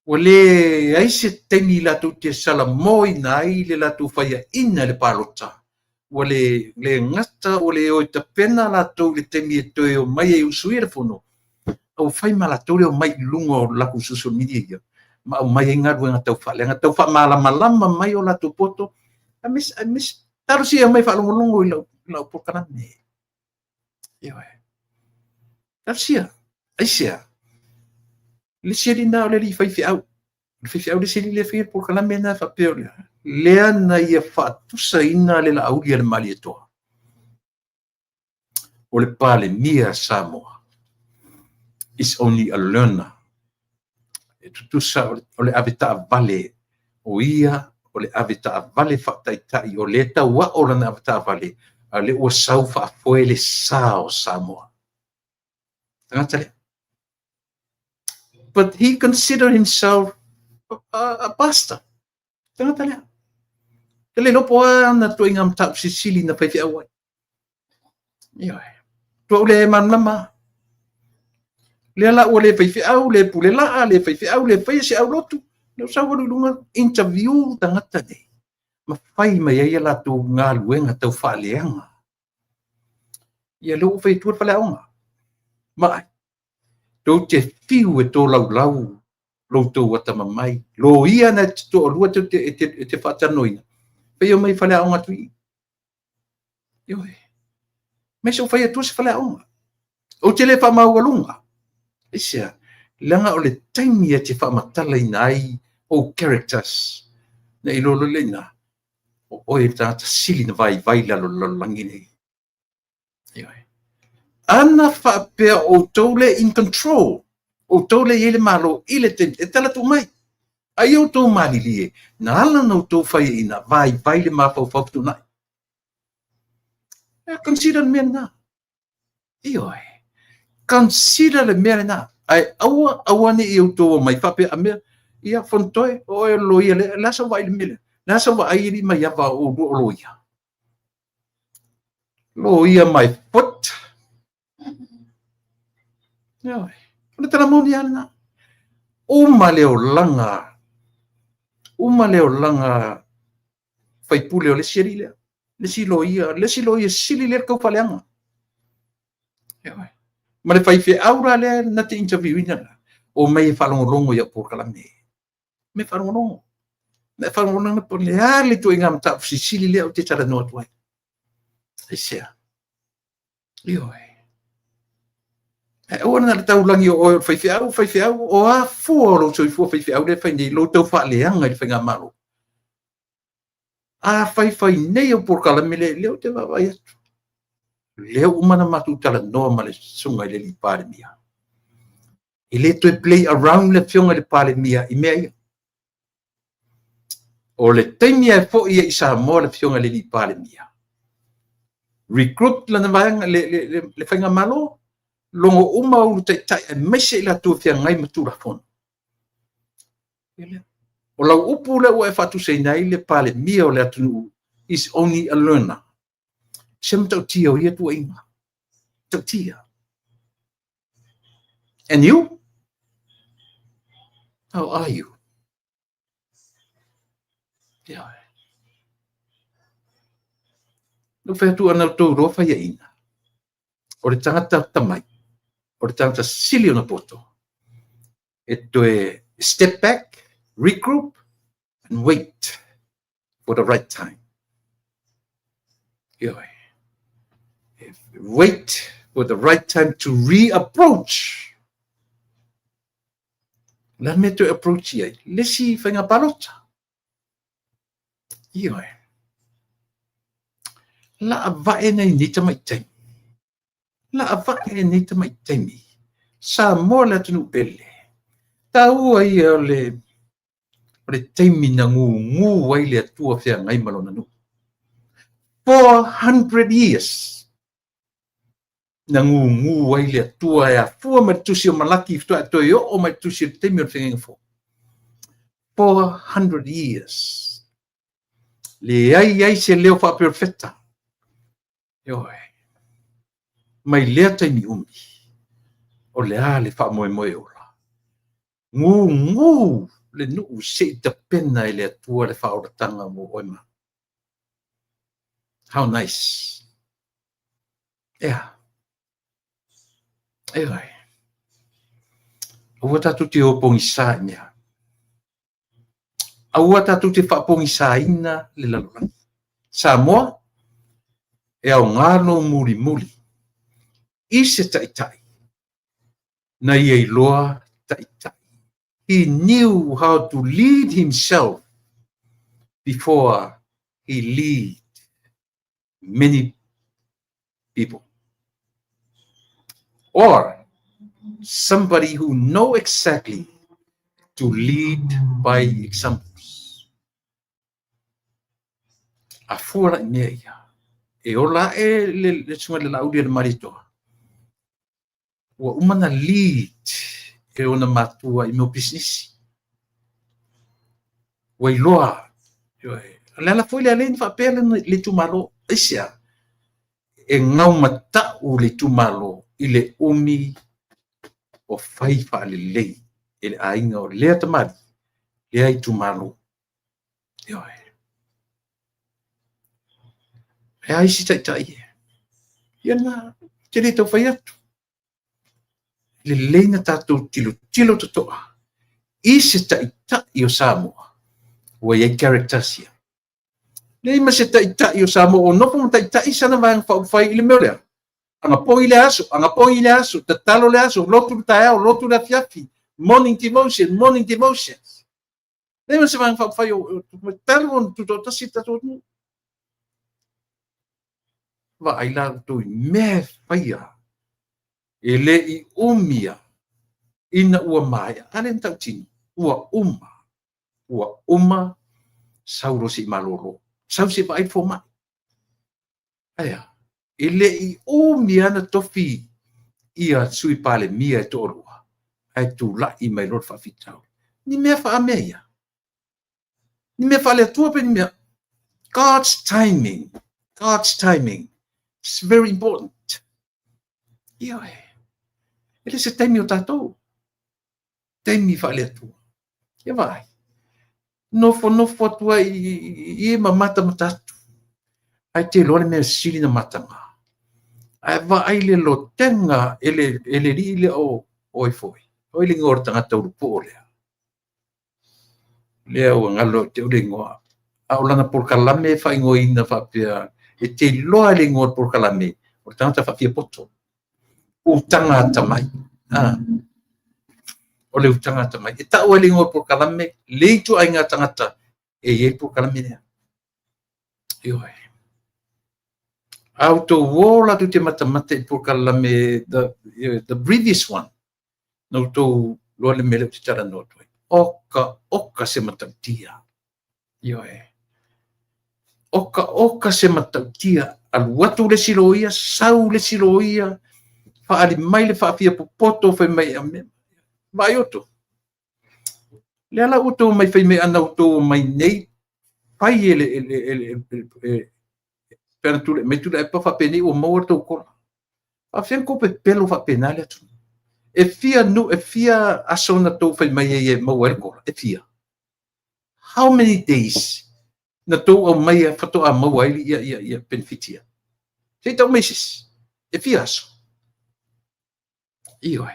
Wale aise teni la tu te sala moi nai le la tu faya ina le palota. Wale le ngata wale o te pena la tu le temi e toe o mai e usui le fono. Au fai mala tu le o mai lungo o laku social media. Ma o mai ngadu ngata tau fa malama mai o la tu poto. I miss taru si mai fa lungo I la pokana ne. Ioe. Tarsia. Aisia. Le seri na le fai fi au. Le fi au le seri le fi por kala mena fa peolia. Le ana ia fa tu saina le la au le mali to. O le pale mia Samoa. Is only a learner. Tu sa o le avita vale o ia o le avita vale fa tai o le ta wa o le avita vale. Ale o sau fa foi le sao Samoa. Tangata but he considered himself a pastor. Tangata lea. Tele no poa na tu ingam tap sisili na fai awai. Ioe. Tu le manama. Le la o le fai au le pule la le fai au le fai se au lotu. No sa wo lunga interview tangata de. Ma fai mai ia la tu nga luenga tau fa leanga. Ia lo fai tu fa leanga. Ma do te fiu e tō lau lo tō wata mamai. Lo ia na tō lua te whatanoina. Pei o mai whale aonga tui. Ioe. Me so whai atua se whale aonga. O te le whamaualunga. Isia. Langa o le taimi e te whamatala ina ai o characters. Na ilolo le ina. O e tāta sili na vai lalo langi nei. Ioe. Ana whapea o tole in control. O tole ele malo ile te tala tu mai. Ai o tō mali lie. Na ala no tō whai ina vai le mapau whaptu nai. Consider mea na. Ioe. Consider le mea na. Ai aua ni i o tō mai whapea a mea. Ia whantoe o e loia le. Lasa vai le mele. Lasa vai iri mai awa o loia. Loia mai foot. Ia, ona tala moni ana. Uma leo langa fai pule o le siri le. Le silo ia sili le kau paleanga. Ia, ma le fai fe aura le na te interview ina. O mai falongolongo ia por kala me. Me falongolongo. Me falongolongo por le ale tu ingam ta sili le o te tala no tuai. Ai sea. Io o na tau langi o fai fiau o a fu lo so fu fai fiau le fai ni lo tau fa le anga le fai malo a fai nei o por kala mele le te va vai le o mana matu tala no male sunga le li pare mia ile to play around le fionga le pare mia I mea o le temia fo ia isa mo le fionga le li pare mia recruit la na vai le fai malo longo uma u te tai me se la tu fia ngai matura fon o la upu le o e fatu sei nai le pale mia o le atu is only a learner sem tau tia o ia tu inga tau tia and you how are you yeah no fe tu ana tu ro fa ia ina o le tangata tamai o le tangata sili ona poto e toe step back regroup and wait for the right time. Wait for the right time to reapproach. Let me to approach ye. Lesi fenga palota. La avae nei ni tamai taimi. La avae nei tamai taimi. Sa mo la tunu pele. Ta ua ia le taimi na ngu wai le atua fea ngai malona nu. 400 years. Na ngu wai le atua ea fua matusi o malaki ftua atoi o matusi o taimi o fenga fo. 400 years. Le ai se leo fa perfecta. Mai lea taimi umi. O le a le fa moe ola. Ngu le nuu se ta pena le atua le fa o tanga mo oima. How nice. Yeah. Aua tatu te opongi sa ina. Aua tatu te whapongi sa ina le lalolai. Sa moa, e au ngano muri. Ise tai. Na iei loa tai. He knew how to lead himself before he lead many people. Or somebody who know exactly to lead by examples. Afura meia. E ola le sunga le laudia le maritoa. Wa umana lead e ona matua I meu business. Wa iloa. Lala foi le aleni fa pele le tumalo. Isia. E ngau mata u le tumalo I le umi o faifa le lei. Ele ainga o lea tamari. Lea I tumalo. E aisi tai. Iana, te le tau fai atu. Le leina tātou tilo totoa. I se tai o Samoa. Wa iei charactersia. Le ima se tai o Samoa. O nopo mo tai sana vang fai I le meo lea. Anga pongi le aso. Tatalo le aso. Lotu le taeao. Lotu le fiafi. Morning devotions. Le ima se vang fai o talo on tutotasi tatotu. Va aila tu me faia. Ele I umia ina ua maya alen tau tini ua uma sauro si maloro sau si vai fo mai aya ele I umia na tofi ia sui pale mia e torua ai tu la I mai lor fa fitau ni me fa ameia ni me fa le tua pe ni me God's timing is very important. Ele se taimi o tātou. Taimi whaale atua. Ia vai. Nofo atua i mamata matatu. Ai te lone mea sili na matanga. Ai va ai le lo tenga ele ri le o oi foi. Oi le ngor tangata urupo lea. Lea o ngalo te ure ngoa. A olana por kalame fa ingoina fa pia. E te loa le ngor por kalame. O tangata fa pia poto. O tangata mai. O le tangata mai. E ta o le ngor por kalame. Le tu ai ngā tangata. E ye por kalame lea. Ioi. Auto wola tu te matamata por kalame the previous one. No to lo le mele te tara no to. Oka se matautia. Ioi. Oka se matautia. Al watu le siloia, sau le siloia. Fa ali mai le fa fia poto fa mai ame. Vai oto. Le ala uto mai fa mai ana uto mai nei. Pai ele per tu me tu e pa fa peni o morto ko. A fien ko pe pelo fa penale tu. E fia asona to fa mai e mo el ko. E fia. How many days na to o mai fa to a mo ai ia benefitia. Sei tau meses. E fia aso. Io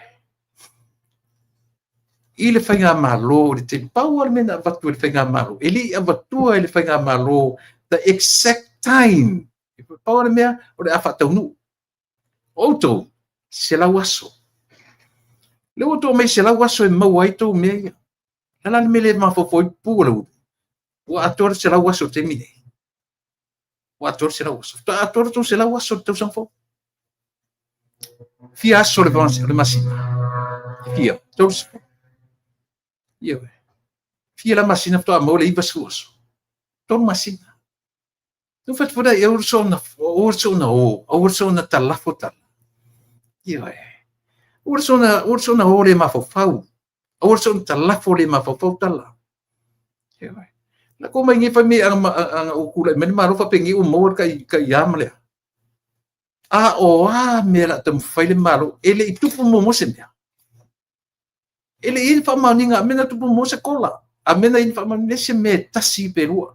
ile whainga malo, le te pau al mena avatu le whainga malo. Eli avatua ele whainga malo, the exact time. E pau al mea, o le awhatau nu. Outou, se lau aso. Le outou mei se lau aso e mau aitou mea ia. Lala le mele mafofoi pua lau. Ua ator se lau aso te mine. Ua ator se lau aso. Ator tu se lau aso tau sanfo. Fia aso le masina. Fia, tau sanfo. Io fia la masina to a mole iba suoso to masina tu fat fora e urso na talafo tal io urso na ore ma fo fau urso na talafo le ma fo fau tal io la como ngi fa mi ang ukula men ma ro fa pengi o mor kai yamle me la tam faile malo ele itu mo mo semia ele in fa maninga mena tu mo se kola a mena in fa maninga se me tasi perua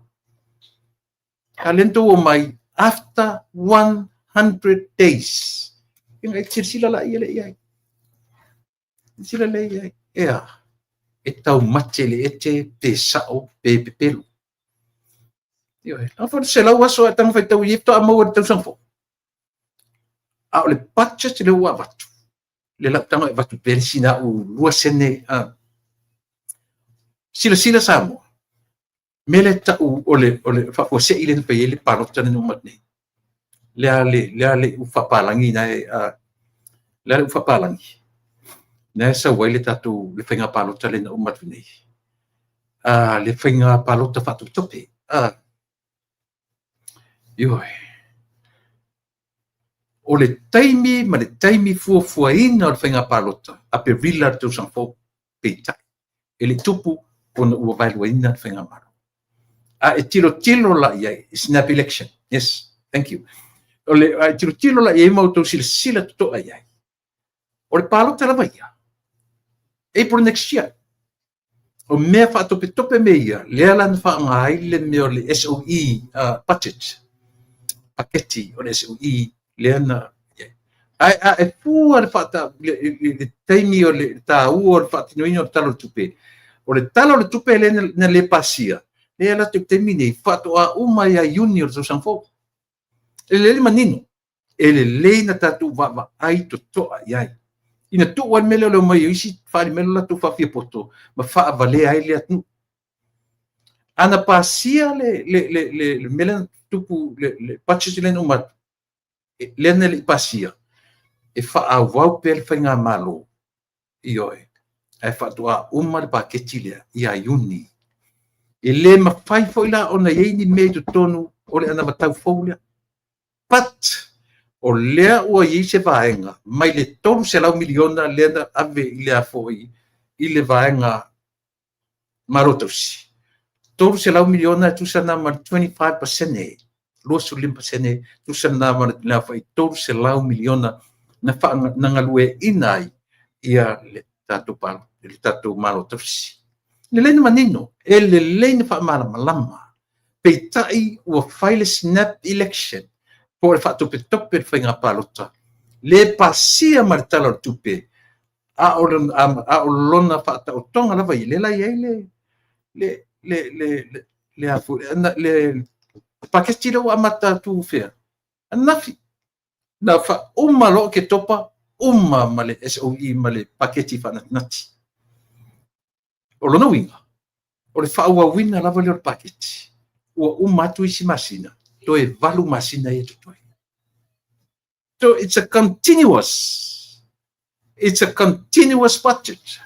talento o mai after 100 days inga sila la ile ia sila le ia e tau machele ete te sao pe pelu io a for se la waso tang fa tau yito a mo tau sanfo a le patcha te le wa vatu le laptanga e vatu persina u lua sene sila samo mele ta ole fa o se ile pe ile parota no matne le u fa palangi na le u fa palangi na sa wele tatu le fenga parota le no matne le fenga parota fa tu tope yo o le taimi fuafuaina o le whainga palota, a pe rila tau sanfo peitai. E le tupu o na ua vailuaina le whainga maro. A e tilo la iai, snap election. Yes, thank you. O le tilo la iai mau tau sila tutoa iai. O le palota la vaia. April next year. O mea wha tope mea, lea lan wha ngai le mea o le SOE budget. Paketi o le SOE leana e fu al fatta le taimi o le tau o fatti no ino talo tupe o le talo le tupe le pasia le la te termine fatto a uma ya junior so sanfo le manino e le na tatu va ai to ai ina tu wan mele lo mai isi fa mele la tu fa fi poto ma fa vale ai le atu ana pasia le mele tupu le patches le no mat lena le pasia e fa au pel fenga malo ioe e fa tua uma le paketi le ia yuni e le ma fai foi la ona ye ni me to tonu o le ana matau folia pat o le o ye se vaenga mai le tonu se lau miliona lena ave ile a foi ile vaenga marotosi tonu se lau miliona tu sana ma 25% e lo su limpa sene tu sana ma la fai tonu se lau miliona na fa na ngalue inai ia le tatou malo tafisi. Le lena manino, e le lena whaamalama peitai ua whaile snap election, po le whaatopetope le whainga palota. Le pasia maritala o tupe, a o lona whaataotonga lava i le lai ai le afu, le paketi rau amata tu fea. Anafi, na wha lo ke topa, male SOE male paketi whanatnati. O lona winga, o le whaua wina lava le o paketi. Ua atu isi masina, to e valu masina e tutoi. So it's a continuous budget.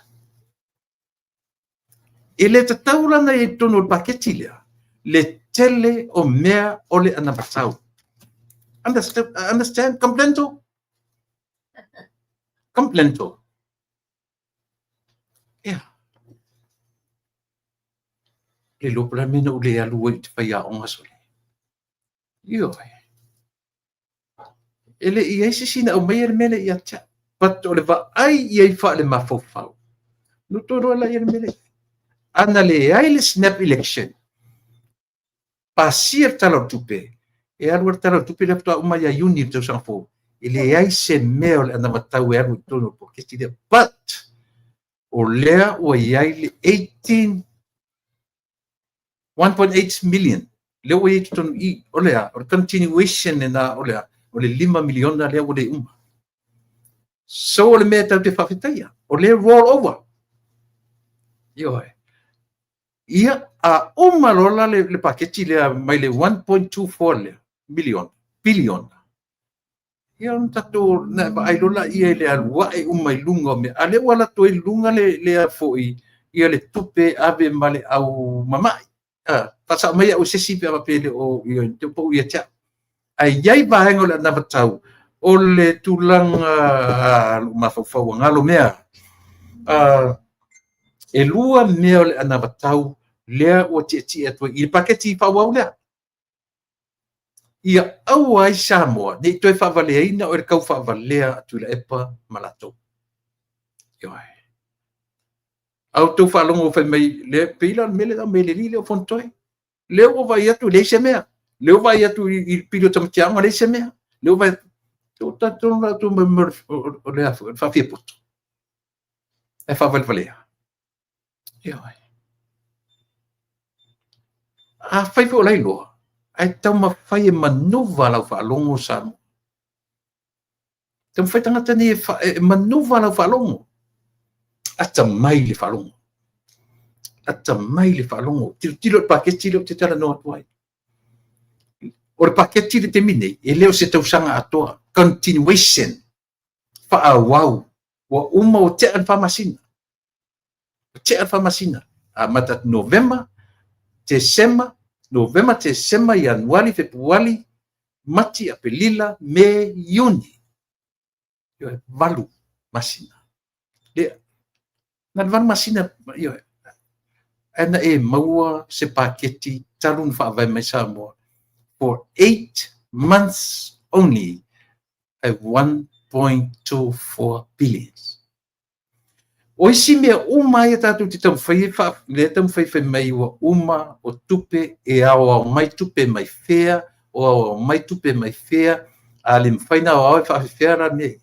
E le tataurana e tono le paketi lea, le tele o mea o le anavatau. Understand? Complento? Yeah. Le lopra mena o le alu i te whaia o ngasole. Ioi. Ele i eisi sina o meia mele i atia. Pat o le va ai i ei wha le mafofau. Nutoro la i mele. Ana le ai le snap election. Pasir talo tupe. E alu talo tupe le ptua umai a uni tau sanfo. Ele ai se meo le ana matau e alu tono po kesti le. But o lea o ai le 1.8 million. Leo e tono i o lea. O continuation e na o lea. O le 5 miliona lea o le uma. So o le mea tau te whawhitaia. O le roll over. Ioi. Ia a lola le paketi lea mai le 1.24 lea. Billion. Ia on tato na ai lola ia le alua e umai lunga me. A le wala toi lunga le foi. Ia le tupe ave male au mamai. Pasa mai au sesi pe apapele o ia te po ia tia. Ai iai vahengo le navatau o le tulanga mafafau ngalo mea. E lua mea o le navatau lea o ti atua i paketi whawau lea. Ia au ai Samoa, ne toi whawalea ina o e kau whawalea atu la epa malato. Ioi. Au tau whalongo whai mai le pila mele da mele li leo fontoi. Leo o vai atu le se mea. Leo vai atu i pilo tamatianga le se mea. Leo vai tu tatuna tu me o le afu fa fie poto. E fa valea. Ioi. A fai fo lai loa. Ai tau ma fai e manuva lau whalongo Samoa. Tau fai tangata ni e manuva lau whalongo. Ata mai le whalongo. Tilo paketi le te tala no atuai. O le paketi le te mine, e leo se tausanga atoa. Continuation. Whaawau. Wa uma o te alfa masina. A matat November, December, Januari, Februari, Mati, Apelila, me Iuni. Yo valu masina. Na valu masina yo. Ana e maua se paketi talun whaavai mai Samoa. For 8 months only, at 1.24 billion. O isi mea uma e tatu te tamwhai le tamwhai mai ua uma o tupe e awa mai tupe mai fea, o awa mai tupe mai fea, a le mwhaina o awa whawhewhea ra mea.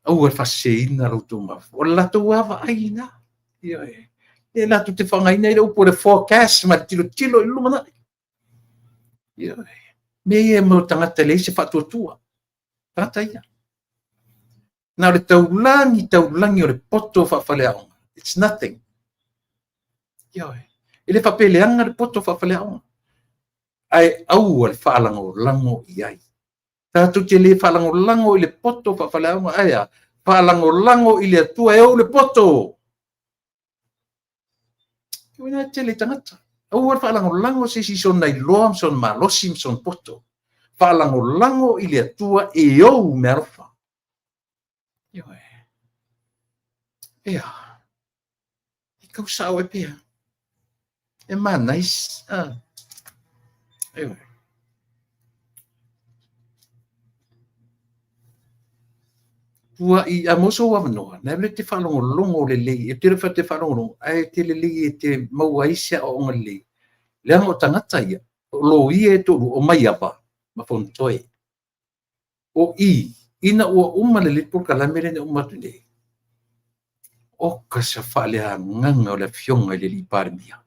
Au e whaseina rautu mafu. O lato wawa aina. E lato te whangaina i rau po le forecast ma tilo i lumana. Me e mo tangata le se whatuatua. Tangata ia. Na le taulangi o le poto whawhaleaonga. It's nothing. E le whapeleanga le poto whawhaleaonga. Ai au le whaalango lango i ai. Tātu te le whaalango lango i le poto whawhaleaonga. Aia, whaalango lango i le atua e au le poto. Iwina te le tangata. Au le whaalango lango se si son nai loam son malosim son poto. Whaalango lango i le atua e au me arofa. Ia. I kau sao e pia. E manais. Ia. tua i a moso wa no na le te whalongolongo le lei e te refa te whalongolongo ai te le lei e te mauaisia o onga lei le ango tangata ia lo i e tolu o mai apa ma fontoe o i ina ua uma le lipo kalamere ne umatu nei o ka sa whale a nganga o le fionga le li parmia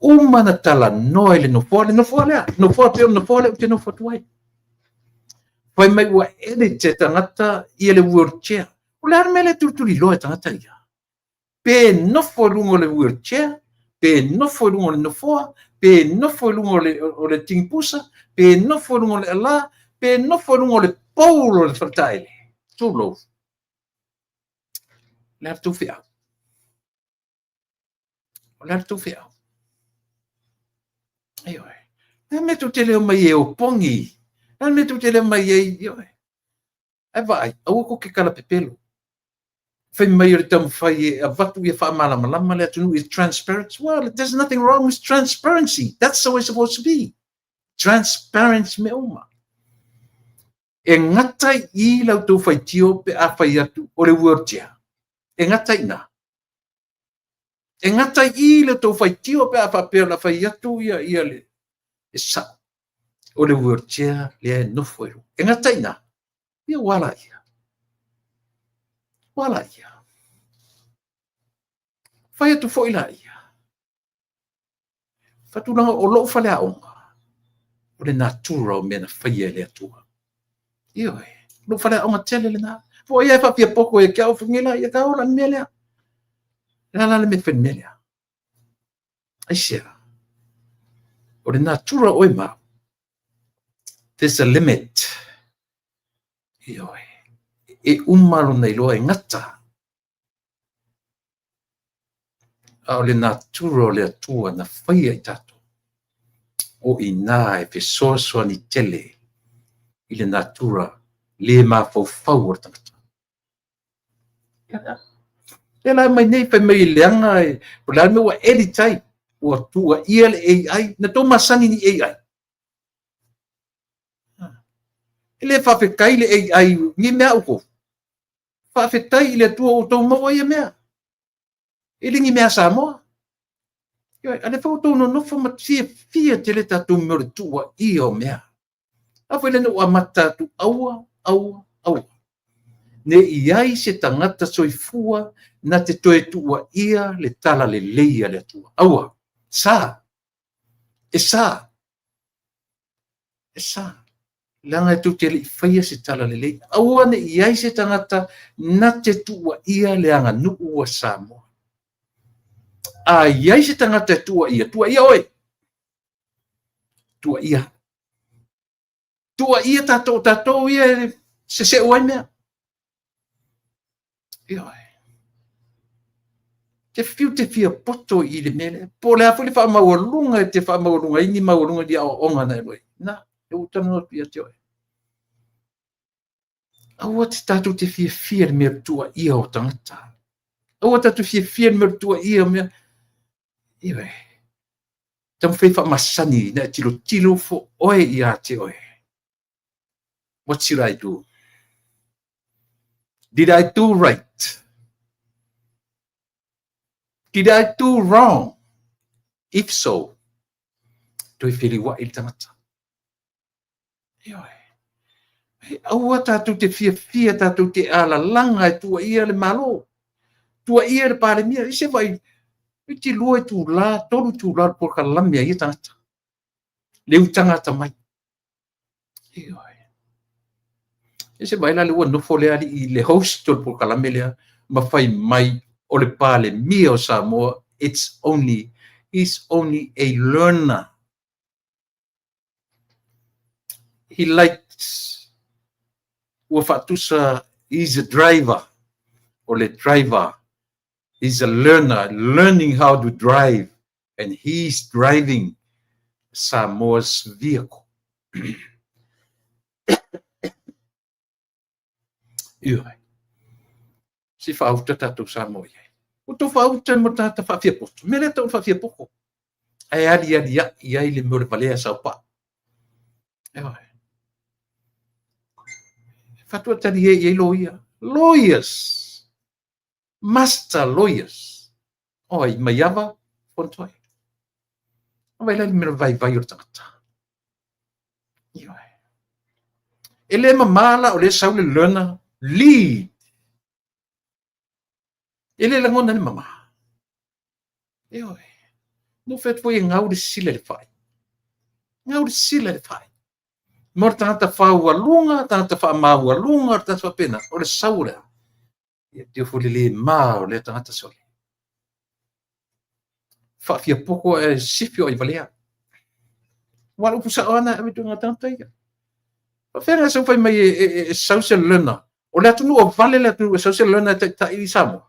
uma na tala noe le no fole no fole o te no fatuai pai mai ua ele te tangata i le wheelchair o le armele turturi loe tangata ia pe nofo lungo le wheelchair pe nofo lungo le nofoa pe nofo lungo o le tingpusa pe nofo lungo le ala pe nofo lungo le paulo le frataile tulo le tu fia le tu fia ayo e me tu tele mai e o pongi e me tu tele mai e yo e vai au ko ke kala pepelo fai mai o tam fai a vatu ia fa mala malama le atu is transparent. Well, there's nothing wrong with transparency. That's the way it's supposed to be. Transparency me uma. E ngata i lau tau fai tio pe a fai atu o le wheelchair. E ngata ina. E ngata i lau tau fai tio pe a fai la fai atu ia le. E sa. O le wheelchair le nofo eru. E ngata ina. Ia wala ia. Wala ia. Fai atu fo ila ia. Fatulanga o lo fale aonga. O le natura o mena fai le atua. Io lo fale aonga tele le na. Fo ia fa pia poko e kia o fungila ia ka ola melea. La me fen melea. Aisia. O le natura o ma. There's a limit. Io e umalo nei lo e ngata. O le natura le atua na fai ai tato. O ina e pe soso ni tele. I le natura le ma fau o tangata. E la mai nei fai mai leanga e o la me wa editai o atua ia le AI na to masani ni AI. Ele fa fe kai le AI ni mea uko. Fa fe tai le atua o tau mawa ia mea. Ele ngi mea sa moa. Ale fa to no fa fia te le tatu me tua ia o mea. A foi le no amata tu aua. Ne iai se tangata soifua na te toe tua ia le tala le leia le tua. Aua. Sa. E sa. Langa tu te li faia se tala le leia. Aua ne iai se tangata na te tua ia le anga nuu ua Samoa. A iai se tangata tua ia oe. Tua ia tato ia se oai mea. Te fiu te fia poto i le mele. Po le hafu le wha maurunga te wha maurunga ini maurunga di au onga nei loi. Na, e utana no pia te oe. Aua te tatu te fia le mea tua ia o tangata. Aua tatu fia le mea tua ia mea. Iwe. Tamu whai wha masani na tilo fo oe ia te oe. What should I do? Did I do right? Did I do wrong? If so, do I feel what il tangata? Aua tatu te fia tatu te ala langa e tua ia le malo. Tua ia le pare mia. Ise vai, iti lua tu la, tolu tu la por kalamia ia tangata. Leu tangata mai. Ese vai la le ua nofo le ali i le host tol por kalamia lea, ma fai mai o le pale mia o Samoa. He's only a learner. He likes Wafatusa is a driver or the driver is a learner learning how to drive, and he's driving Samoa's vehicle. Si fauta tatu Samoa. O to fauta mo tata fa fia posto. Mele to fa fia poko. Ai ali ia le mo le valea sa pa. fatua tali e lawyers, master lawyers. Oi, maiava fontoi. Vai lá me vai o tangata. Ele mamala o le saule lana lead. Ele langona ni mama. No fet foi ngau de sila le fai. Ngau de sila le fai. Mor tangata whaua lunga, tangata wha maua lunga, tangata wha pena, o le saura. Ia teo fuli le maa o le tangata soli. Whawhia poko e sipi o i valea. Wala upusa o ana e mitu ngā tangata ia. Whawhena sa whai mai e social learner. O le atunu o vale le atunu e social learner ta i Samoa.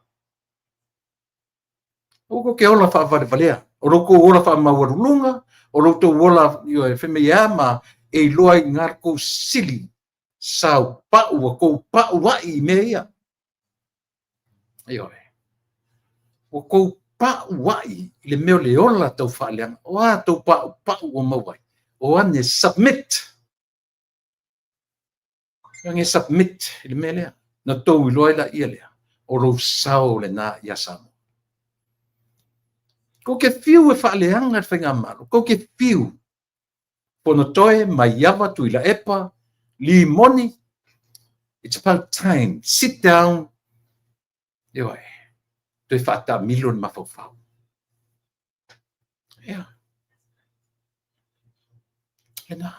O ke ola wha valea. O roko ola wha maua lunga, o roto ola e whemea ma e loa i ngar ko sili sau pa'u a kou pa'u wai mea ia. O kou pa'u wai le meo le ola tau whaaleanga. O a tau pa'u o mawai. O ane submit. Nge submit le mea lea. Na tau i loa la ia lea. O rou sao le na ia Samoa. Ko ke fiu e whaaleanga whainga malo. Ko ke fiu. Pono toe mai yawa tuila epa. Li moni. It's about time. Sit down. Ioi. Toi whaata milon mawhawhau. Ia. Ena.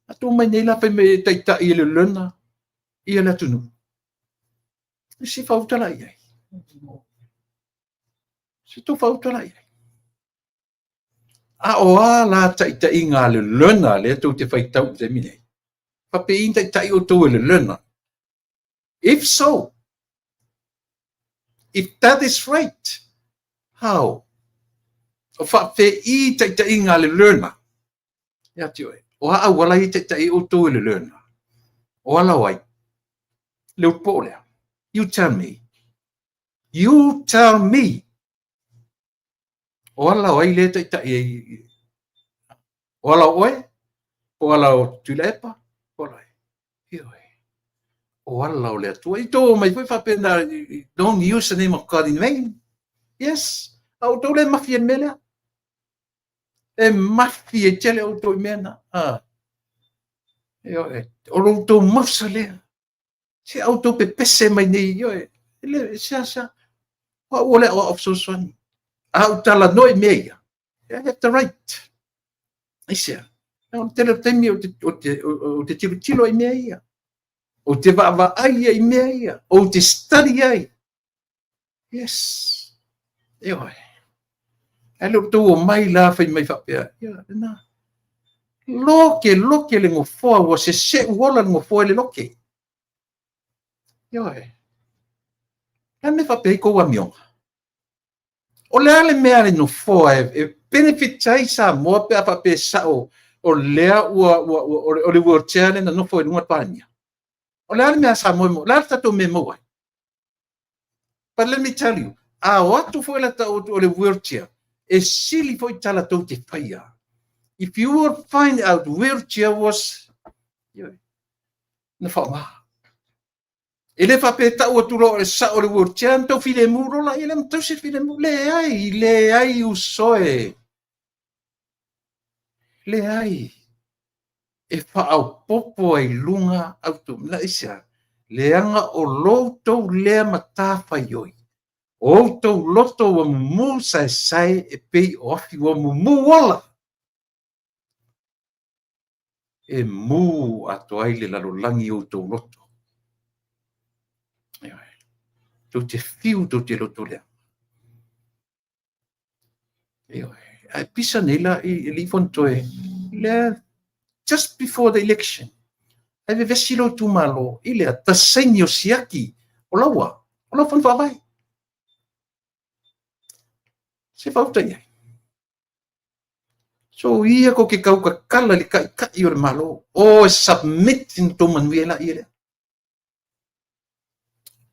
Ato mai nei la whai me taita i le luna. Ia la tunu. Si whautala iai. Si tu whautala iai. A o a la taita i ngā le luna le tau te whaitau te mine. Pape in taita i o tau le luna. If so, if that is right, how? O whape i taita i ngā le luna. Ia tio e. O a wala i taita i o tau le luna. O ala wai. Leo pōlea. You tell me. You tell me. O ala wai le taita i. O ala oe. O ala o tuila epa. O ala e. Io e. O ala o le atua. I tō mai fai whapena. Don't use the name of God in vain. Yes. Au tō le mafi e melea. E mafi e tele au tō i mena. Io e. O lo tō mausa lea. Se au tō pe pese mai nei. Io e. Ele sa. O le o of so swani. Au tala noi mea. I have the right. Isia. O te temi o te tilo i mea ia. O te va ai i mea ia. O te study ai. Yes. Io e. Alo tō o mai la whai mai whapea. Ia, na. Loke le ngofoa wa se uola ngofoa le loke. Io e. Ane whapea i koua mionga. O le ale mea le no foa e benefit tai Samoa pe apa pe sao o lea o le wheelchair le na no foa lunga pania. O le ale mea Samoa mo la tato me mo wai. But let me tell you, a watu foa la tau o le wheelchair e sili foi tala tau te whaia. If you would find out wheelchair was na wha ele fa pe ta o tulo e sa o le wheelchair to file muro la ele mto se file muro le ai usoe le ai e fa au popo ai lunga auto na isa le anga o loto le mata fa yoi o to loto o mu sai e pe ofi o mu wala e mu ato ai le lalolangi o to loto. Tu te fiu tu te loto lea. Ai pisa nela i li fontoe le just before the election. Ai ve vesilo tu malo i le ta senyo siaki o la fon fa vai. Se falta ia. So ia ko ke kau ka kala li kai i o malo o submit in to manuela ia.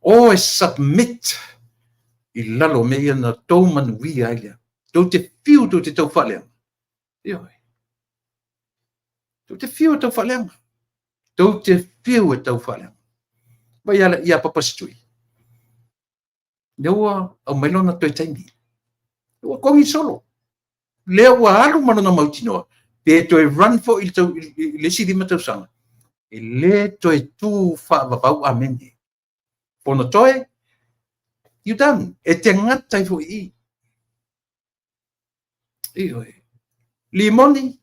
O e submit i lalo mea na tau manui ailea. Tau te fiu tu te tau whaleanga. Ioi. Tau te fiu e tau whaleanga. Tau te fiu e tau whaleanga. Vai ia papasitui. Lewa au mailo na toi taimi. Lewa kongi solo. Lewa alu mana na mautinoa. Pe toi run for il tau le sidi matau sanga. Le toi tu fa vavau amene. Pono toi, you done. E te ngatai fo i. Ioi. Limoni.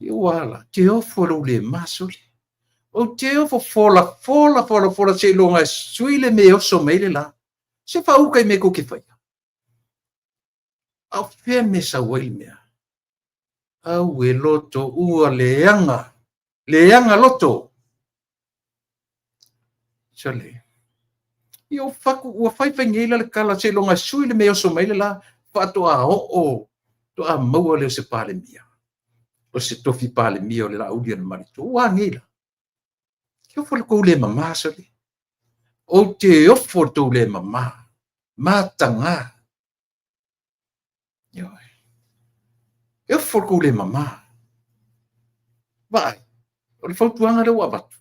Iwala. Te ofo le masoli. O te ofo fola se longa suile me oso meile la. Se fa uka me ko ke fai. Au fe me sa wai mea. Au e loto ua leanga. Leanga loto. Sale. Io faku ua fai ngela le kala se longa suile me oso meile la. Fa to a o. To a maua le se pale mia. O se tofi pale mia o le la udia na marito. Ua ngela. Kio fo le kou le mama sale. O te ofo to le mama. Matanga. Ioi. Eu for le mama. Vai. O le fautuanga le ua batu.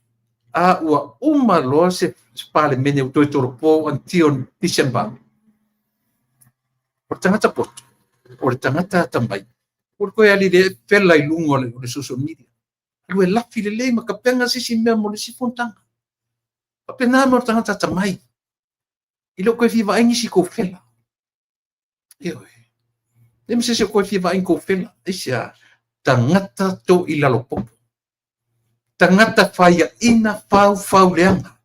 A ua uma loa se pale mene o toi toro po until December. O tangata poto. O le tangata tambai. O le koe ali le fela I lungo le social media. Alu e lafi le lei makapenga sisi mea mo le sifontanga. A pena mo tangata tamai. Ilo koe fiva aingi si ko fela. Ioi. Le mse se koe fiva aingi ko fela. Isia tangata to ilalo popo. Tangata whaia ina whau leanga.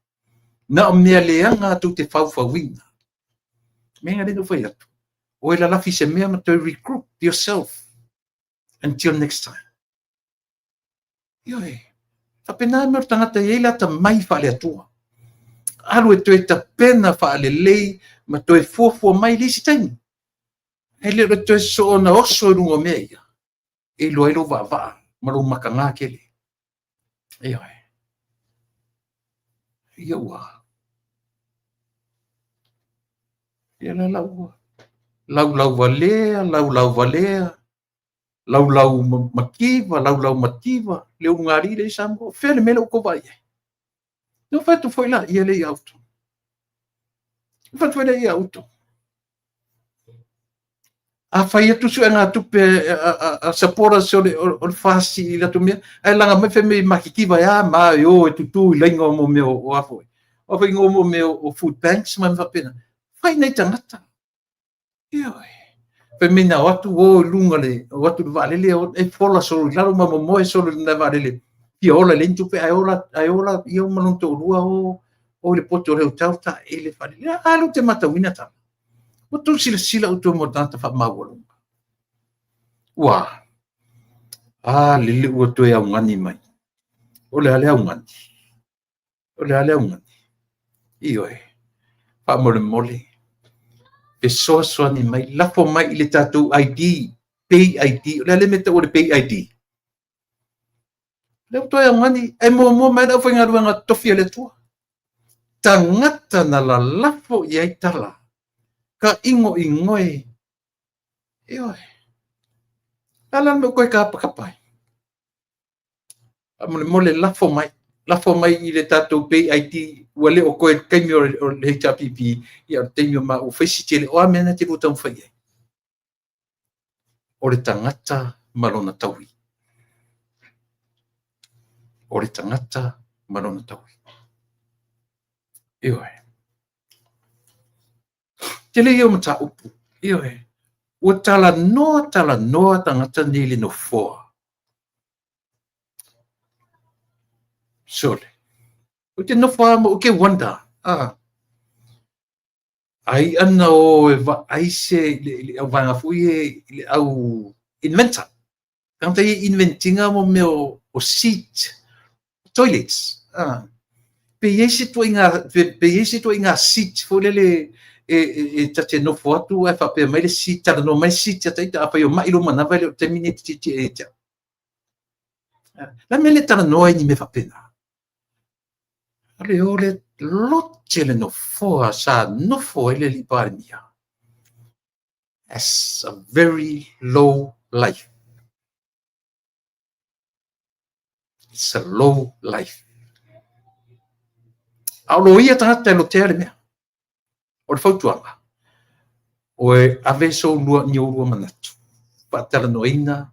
Na o mea leanga tu te whau ina. Menga reno whai atu. O ila lafi se mea ma to regroup yourself. Until next time. Ioi. Whapena mea tangata eila ta mai wha le atua. Alu e toe ta pena wha le lei ma toe fuafua mai lisi taimi. E leo toe so na oso rungo mea ia. E lo ilo va. Maru maka ngā kele. Ioi. Iaua. Ia la laua. Lau valea, lau valea. Lau makiva, lau makiva. Leo ngari le sambo. Fele mele uko vai. No fatu foi la ia le auto. Fatu foi la ia auto. A fai atu su nga tupe a sapora so le fasi la tu mea. Ai langa me fe me makikiva ya ma yo e tutu lengo mo me o afo. O fai ngomo me o food banks ma fa pena. Fai nei tangata. Ioi. Pe mina watu o lunga le watu vale le e fola so laro ma mo e so na vale le pi ola le tupe ai ola io ma non to rua o le poto le tauta e le fale. Ah lo te mata wina ta. O tu sila o tu mo tanta fa mawolo. Wa. Ah lili o tu e ngani mai. O le ale ngani. O le ale ngani. Ioi. Fa mole. E so ni mai lafo mai le tatu ID, pay ID. Le meta o le pay ID. Le to e ngani e mo mai da fa ngaruanga tofi le tua. Tangata na la lafo I ai tala. Ka ingo ingoe. Ioi. Ala me koe ka pakapai. Mole lafo mai. Lafo mai I le tatu pay ID. Wale o koe kaimi o le HRPP. Ia teimio ma o whaisitele. O amena te butang whaia. O le tangata malona taui. O le tangata malona taui. Ioi. Te le iau mata upu. Ioi. Ua tala noa tangata nili no foa. Sole. O te no foa mo o ke wanda. Ai ana o e va aise le au vanga fui le au inventa. Kanta I inventinga mo me o seat toilets. Pe yesi to inga seat fo le e tate no foto e fa pe mai le seat ta no mai seat ta ta pa yo mai lo mana vale termine ti e ta. La mele ta no ai ni me fa pena. Ale ole lotte no foa sa no fo ele li parmia. As a very low life. It's a low life. Aulo ia tangata lo te ale mea. O le fautuanga. O e ave so lua ni o lua manatu. Patala no ina.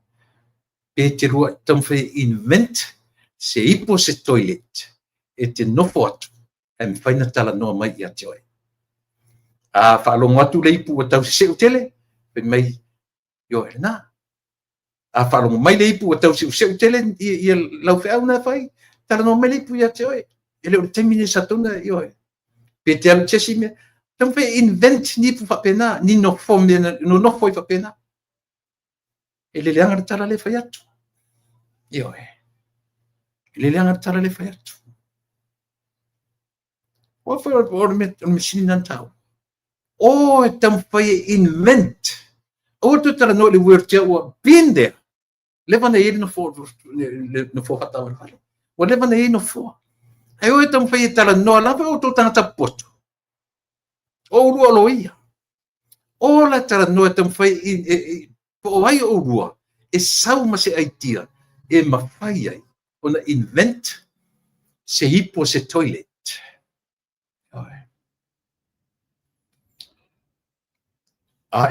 E te rua tamwhai invent se ipo se toilet. E te nofo atu. E mi whaina tala noa mai i ate oi. A whaalongo atu le ipu o tau se seu tele. Pe mai yo e na. A whaalongo mai le ipu o tau se seu tele. I lau whi au na whai. Tala noa mai le ipu i ate oi. E leo le temine satuna i oi. Pe te alu tesi mea. Tam fe invent ni pu whapena. Ni no fo mea. No no fo i whapena. E le leanga tala le whai atu. I oi. E le leanga tala le whai atu. Wa whai o me sini nan tau. O e tam whai invent. O tu tala no le word tia ua. Been there. Lewa na eri no fo. No fo hata wale wale. Wa lewa na eri no fo. Ai o e tam whai tala no lawa o tu tangata poto. O urua lo ia. O la tala no e tam whai po ai o urua. E sau ma se aitia. E mawhai ai. Ona invent se hipo se toilet.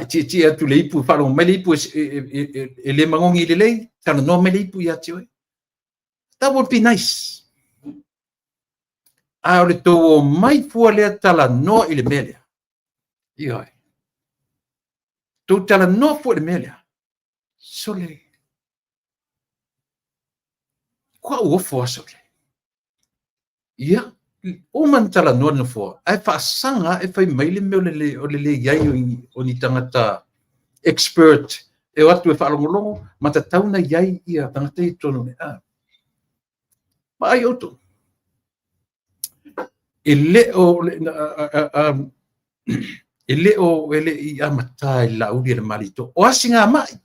Ti atu le ipu whalongo mai le ipu e le mangongi le lei. Tala no mai le ipu i ati oi. That would be nice. A ole tō o mai fua lea tala no i le melea. I oi. Tō tala no fua le melea. So le. Kua uofo aso le. Ia. O man tala no na fua. Ai whaasanga e whai mai le meo le le iai o ni tangata expert. E watu e whaalongolongo. Mata tauna iai ia tangata i tono me. Ma ai oto. E le o i amata i lauri le marito. O asinga mai.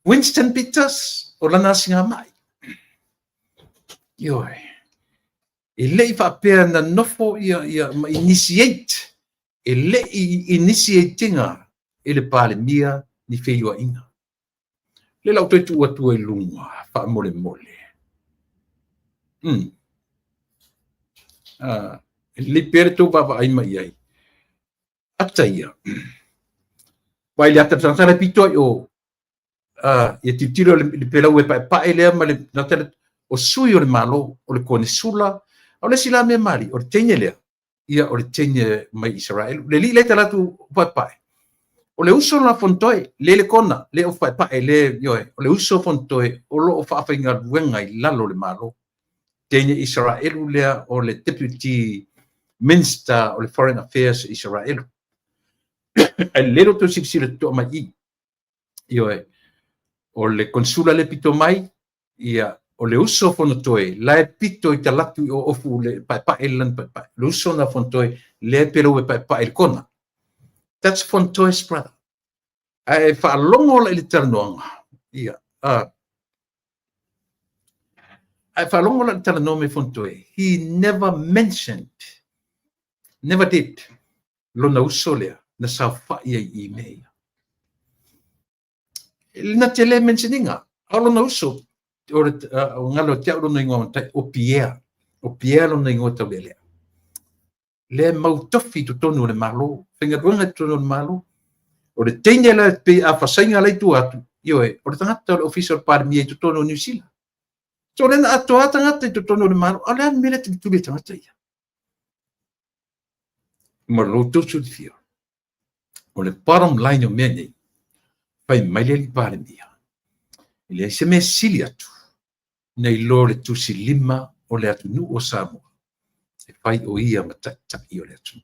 Winston Peters o lana asinga mai. Ioi. E le i whapea na nofo ma initiate. E le i initiatinga e le pale mia ni wheiua inga. Le lau teitu atua i lunga. Wha mole mole. Le pere tō papa ai mai ai. Ata ia. Wai le ata tangata pito ai o ia titiro le pelau e pae lea ma le natale o sui o le malo, o le kone sula, o le sila mea mari, o le teine lea. Ia o le teine mai Israel. Le li le talatu pae. O le uso na fontoe, le kona, le o pae, le yoe. O le uso fontoe, o lo o whaafinga ruenga i lalo le malo. Teine Israel lea o le deputy minister o le foreign affairs Israel. E lero to siksile to mai i. Yoe. O le konsula le pito mai, ia o le uso fontoe, la e pito i talatu o ofu le pae lan pae. Le uso na fontoe, le pero e pae el kona. That's fontoe's brother. Ai whaalongo la ili taranoanga. Ia. Ai whaalongo la ili taranoa me fontoe. He never mentioned, never did, lona uso lea, na sa whaia i mea. Na te le mentioninga, alona uso, o ngalo te auro no ingoa o Pierre. O Pierre no ingoa tau lea. Le mautofi tu tonu le malo, whenga ruanga tu tonu le malo, o le teine la pe a whasainga lei tu atu, ioe, o le tangata o le official parmi e tu tonu New Zealand. So le na atoa tangata i tu tonu le malo, o le an mele te tuli tangata ia. Ma lo tusu di fio. O le bottom line o mea nei, pai mai le li pare mia. Le se me sili atu. Nei lo le tusi lima o le atu nu o Samoa. E pai o ia ma tai o le atu.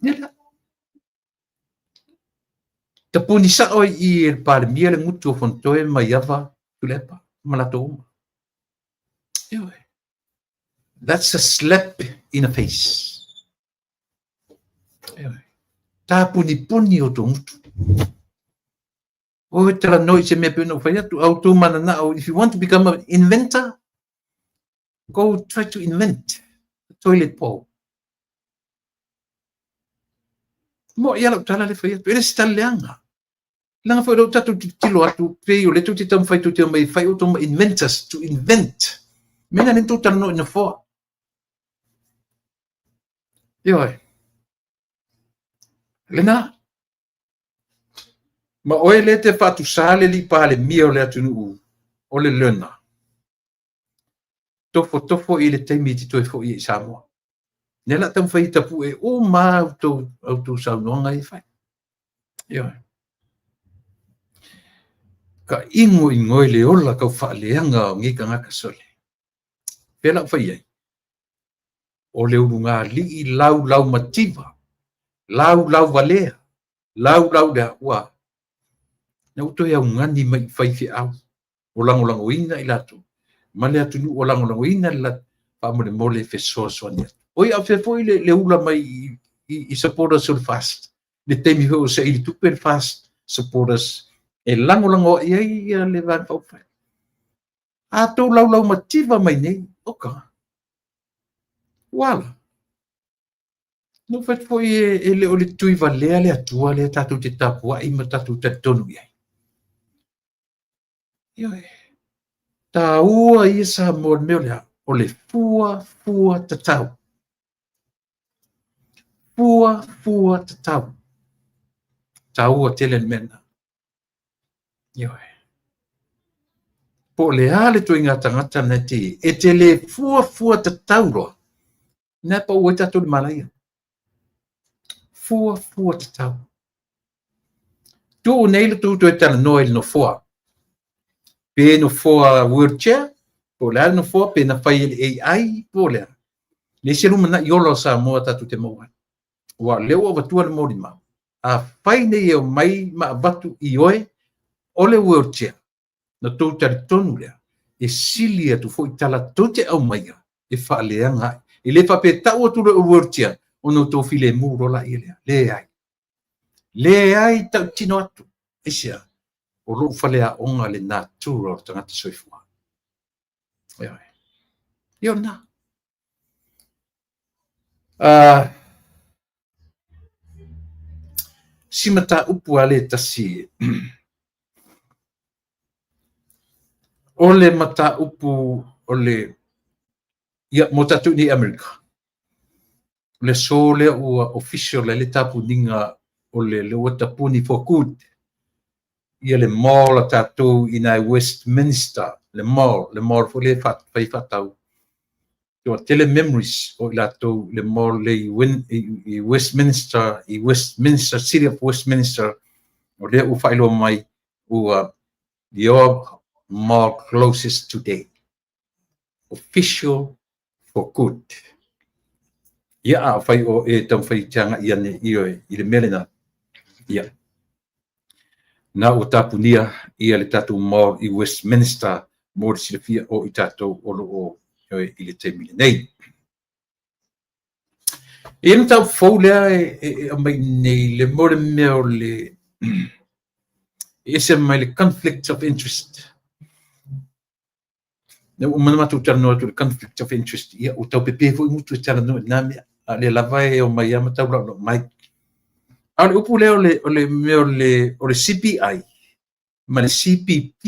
Nela. Tapuni sa oi i e pare mia le ngutu o fontoe ma iava tulepa. Malato uma. Ewe. That's a slap in the face. Ewe. Ta puni o to ngutu. O tala noi se mea pena whaia tu au tō mana na au. If you want to become an inventor, go try to invent a toilet bowl. Mo ia lau tala le whaia tu. Ere si tala leanga. Langa whai rau tatu tilo atu pei o le tu te tamu whai tu te mai whai o tō inventors to invent Mena ni tu tanu na fo. Yoi. Lena. Ma oe le te fatu sale li pale mia o le atunu o le lena. Tofo i le teimi ti toi fo i Samoa. Nela tam fai tapu e o ma auto saunoanga i fai. Yoi. Ka ingo i le ola kau whaaleanga o ngika ngaka sole. Pela fai ai. O le urunga li i lau mativa. Lau valea. Lau le ua. Na uto ia ngani mai fai fi au. O lango ina i lato. Male atunu o lango ina i lato. Pa mole fe so ni. Oi a fe foi le ula mai i supporters sul fast. Le temi ho se i tupe fast supporters e lango ia le van fau fai. A to lau mativa mai nei. Oka. Wala. No fai foi e le o le tui valea le atua le tatu te tapua i ma tatu te tonu iai. Ioi. Ta ua i sa mo meo lea o le fua tatau. Fua tatau. Ta ua tele mena. Ioi. Po le ale tu inga tangata na ti e te le fua tatau roa. Na pa ua tatu le malaia. Fua tatau. Tu nei le tu e tala noel no fua. Pe no fua wheelchair. Po le no fua pe na fai le AI po le. Le se luma na yolo sa moa tatu te moa. Wa leo wa tua le mori mau. A fai nei e mai ma batu i oe o le wheelchair. Na tau tari tonu lea. E silia tu fo i tala tote au maia. E wha leanga. E le wha pe tau atu le wheelchair. O no tau file muro la i lea. Le ai tau tino atu. E sia. O lo whalea onga le natura o tangata soifua. Io na. Si mata upu ale tasi. O le mata upu o le ia mo tatu ni Amerika. Le sole ua official le tapu ninga o le watapuni for good. Ia le mall a tatu ina Westminster. Le mall fo le fai fatau. Tua tele memories o lato le mall le i Westminster City of Westminster. O le u failo mai ua your mall closest today. Official for good. Ia a fai o e tau fai tianga ia ne i le melena. Ia. Na o tapunia ia le tatu mall i Westminster mo le silafia o i tatou o lo i le teimile nei. E na tau fau lea e mai nei le more mea o le e se mai le conflict of interest. Na o mana matu tala noa tu le conflict of interest ia o tau pepe fo i mutu e tala noa na mea a le lava e o mai ama tau lau mai. A le upu lea o le mea o le CPI ma le CPP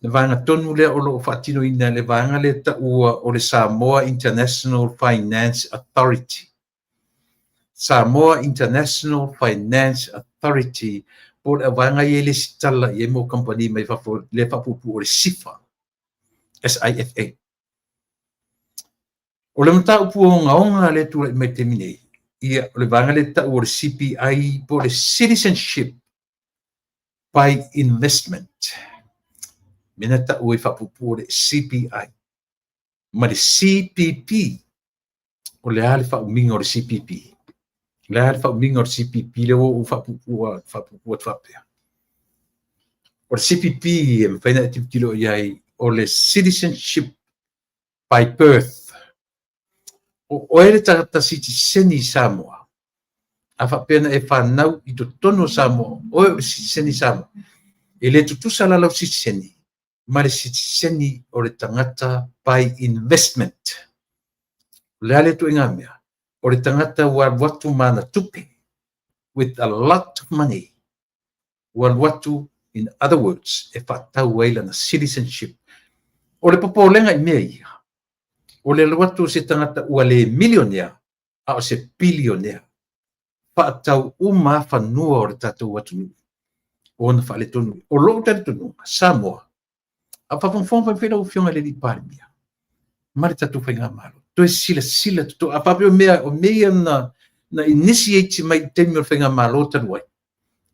le vanga tonu lea o lo fatino ina le vanga le ta ua o le Samoa International Finance Authority. Samoa International Finance Authority po le vanga ye le sitala ye mo company mai fafo le fapupu o le SIFA. SIFA. O le mata upu onga le tu le mai temine. Ia o le vanga le ta ua le CPI po le citizenship by investment. Mena ta ue whapupu o le CPI. Ma le CPP. O le ale whauminga o le CPP. Le ale whauminga o le CPP le o whapupu o whapea. O le CPP e mwhaina e tipitilo iai o le citizenship by birth. O ele ta siti seni Samoa. A whapena e whanau i to tono Samoa. O e siti seni Samoa. E le tutusa lalau siti seni. Ma le seni o le tangata by investment. Le ale tu inga mea. O le tangata watu mana tupe. With a lot of money. Watu, in other words, e whatau waila na citizenship O le popolenga I mea ia. O le loatu se tangata ua le milionea, a o se bilionea. Whaatau uma whanua o le tātou atunu. O na whale tonu. O loo tari tonu, Samoa. A whapongwhongwha whina u whionga le li pari mea. Mare tātou whainga malo. Toi sila tuto. A whape o mea na initiate mai temi o whainga malo tanu ai.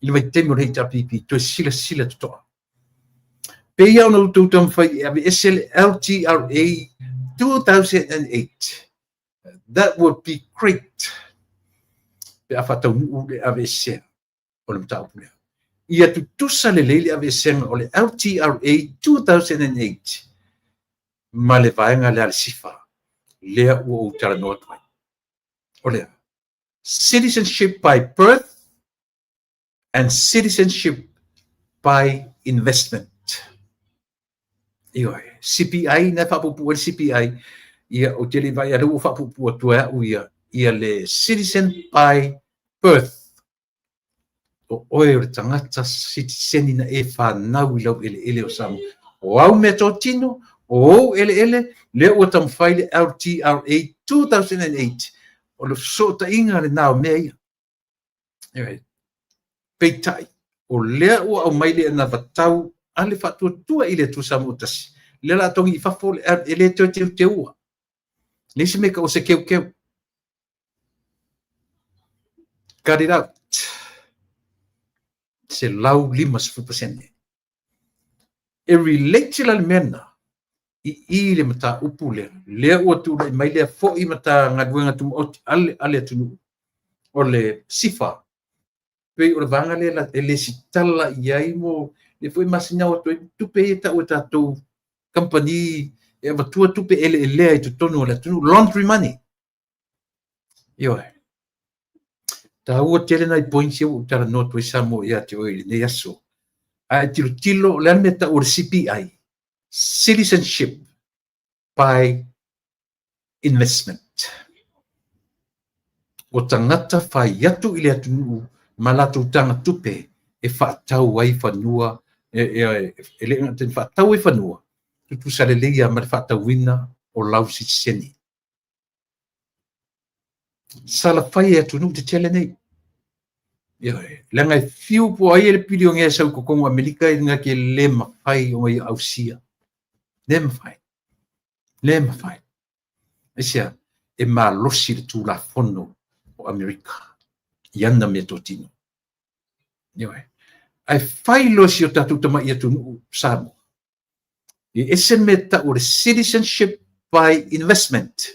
Ili mai temi o hei tapipi. Toi sila tuto. Pea ona utautam whai ave SLLTRA 2008. That would be great. Pe a whatau nuu le ave SL. O le mtau pulea. Ia tutusa le leile ave SL o le LTRA 2008. Ma le vaenga le sifa. Lea ua utara noa tuai. O lea. Citizenship by birth and citizenship by investment. Ioi, CPI na whapupu le CPI ia o tele vai alu whapupu atua ia le citizen by birth. O oe o le tangata citizen na e whanau I lau ele o samu. O au me tō tino, o ele, le ua tamwhai le LTRA 2008. O le sota inga le nao mea ia. Ioi, peitai. O lea ua au mai le na vatau ale whatuatua I le tu samu utasi. Le la tongi I whafo le te ua. Nisi meka o se keu. Cut it out. Se lau 5%. E relate la mena I le mata upu le ua tu le mai le fo I mata ngaduenga tu ale tunu. O le sifa. Pe o le vanga le sitala iai mo le foi masina o tupe e ta o tatou company e vatua tupe ele ai tonu le tonu laundry money. Io. Ta ua tele na I points o tara no to samo ia te o ne yaso. A tilo le meta o CPI. Citizenship by investment. O tangata fai atu ile atu malatu tanga tupe e whaatau ai whanua ele ngaten whaatau ai whanua tutu salelea ma whaatau wina o lau sitseni. Sala whai atu nu te tele nei. Lenga fiu po ai ele pili o ngea sau kokongo Amerika I nga ke le mawhai o ngai ausia. Le mawhai. Esia e ma losi le tu la fono o Amerika. Iana me totino. Ai whai losi o tatu tama ia tunu Samoa. I ese meta o le citizenship by investment.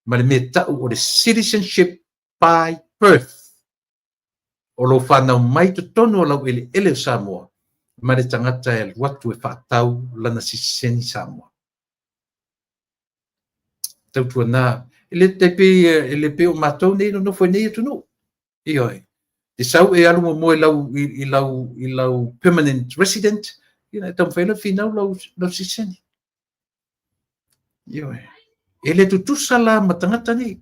Ma le meta o le citizenship by birth. O lo whanau mai to tono lau ele Samoa. Ma le tangata e watu e whaatau lana siseni Samoa. Tautua nā. Ele pe o mātou nei no foi nei tunu. Ioi. Te sau e alu mo I lau permanent resident. Ina tam whaila finau lau siseni. Ioi. Ele tutusa la matangata nei.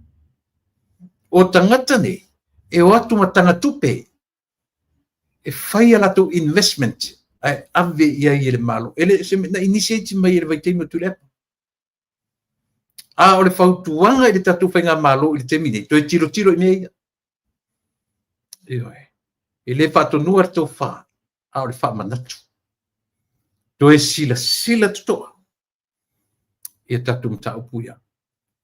O tangata nei. E o atu matanga tupe. E whai ala tu investment. Ai ave ia ele malo. Ele se na initiate mai ele vai te mo tulepa. A o le whautuanga ele tatu whainga malo ele te mine. Toi tiro I mea. Ioi. Ele whatonua ar tau wha. A o le wha manatu. Toi sila tutoa. E tatu mta upuia.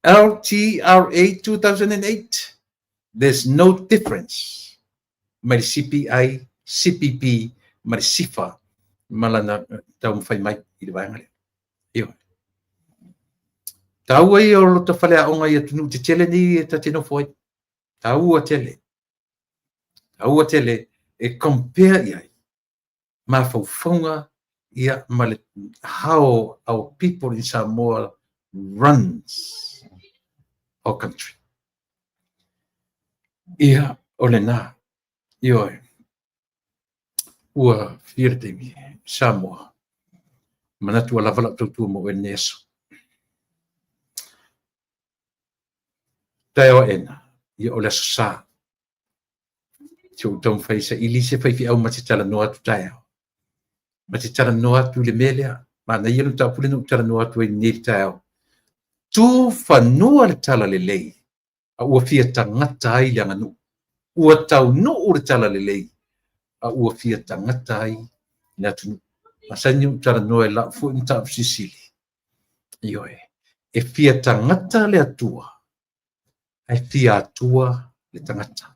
LTRA 2008. There's no difference. Mai CPI, CPP, mai SIFA. Malana tau mwhai mai I le vaengale. Ioi. Tau ai o lo ta whale a onga I atunu te tele ni e ta tino foi. Tau a tele. E compare iai. Ma whauwhaunga ia ma le how our people in Samoa runs our country. Ia o le nā. Ioi. Ua whirte mi Samoa. Manatu a lavala tautua mo e neso. Tai o ena. Ia o le sā. Tio tau whai sa ili se whai fi au ma te tala noa tu tai au. Ma te tala noa tu le melea. mana ia lu tapule no tala no atu ni tao tu fanua le tala le lei a ua fia tangata ai langa nu ua tau no ur tala le lei a ua fia tangata ai na tu masani tala no la fu nta sisili io e fia tangata le atua ai fia atua le tangata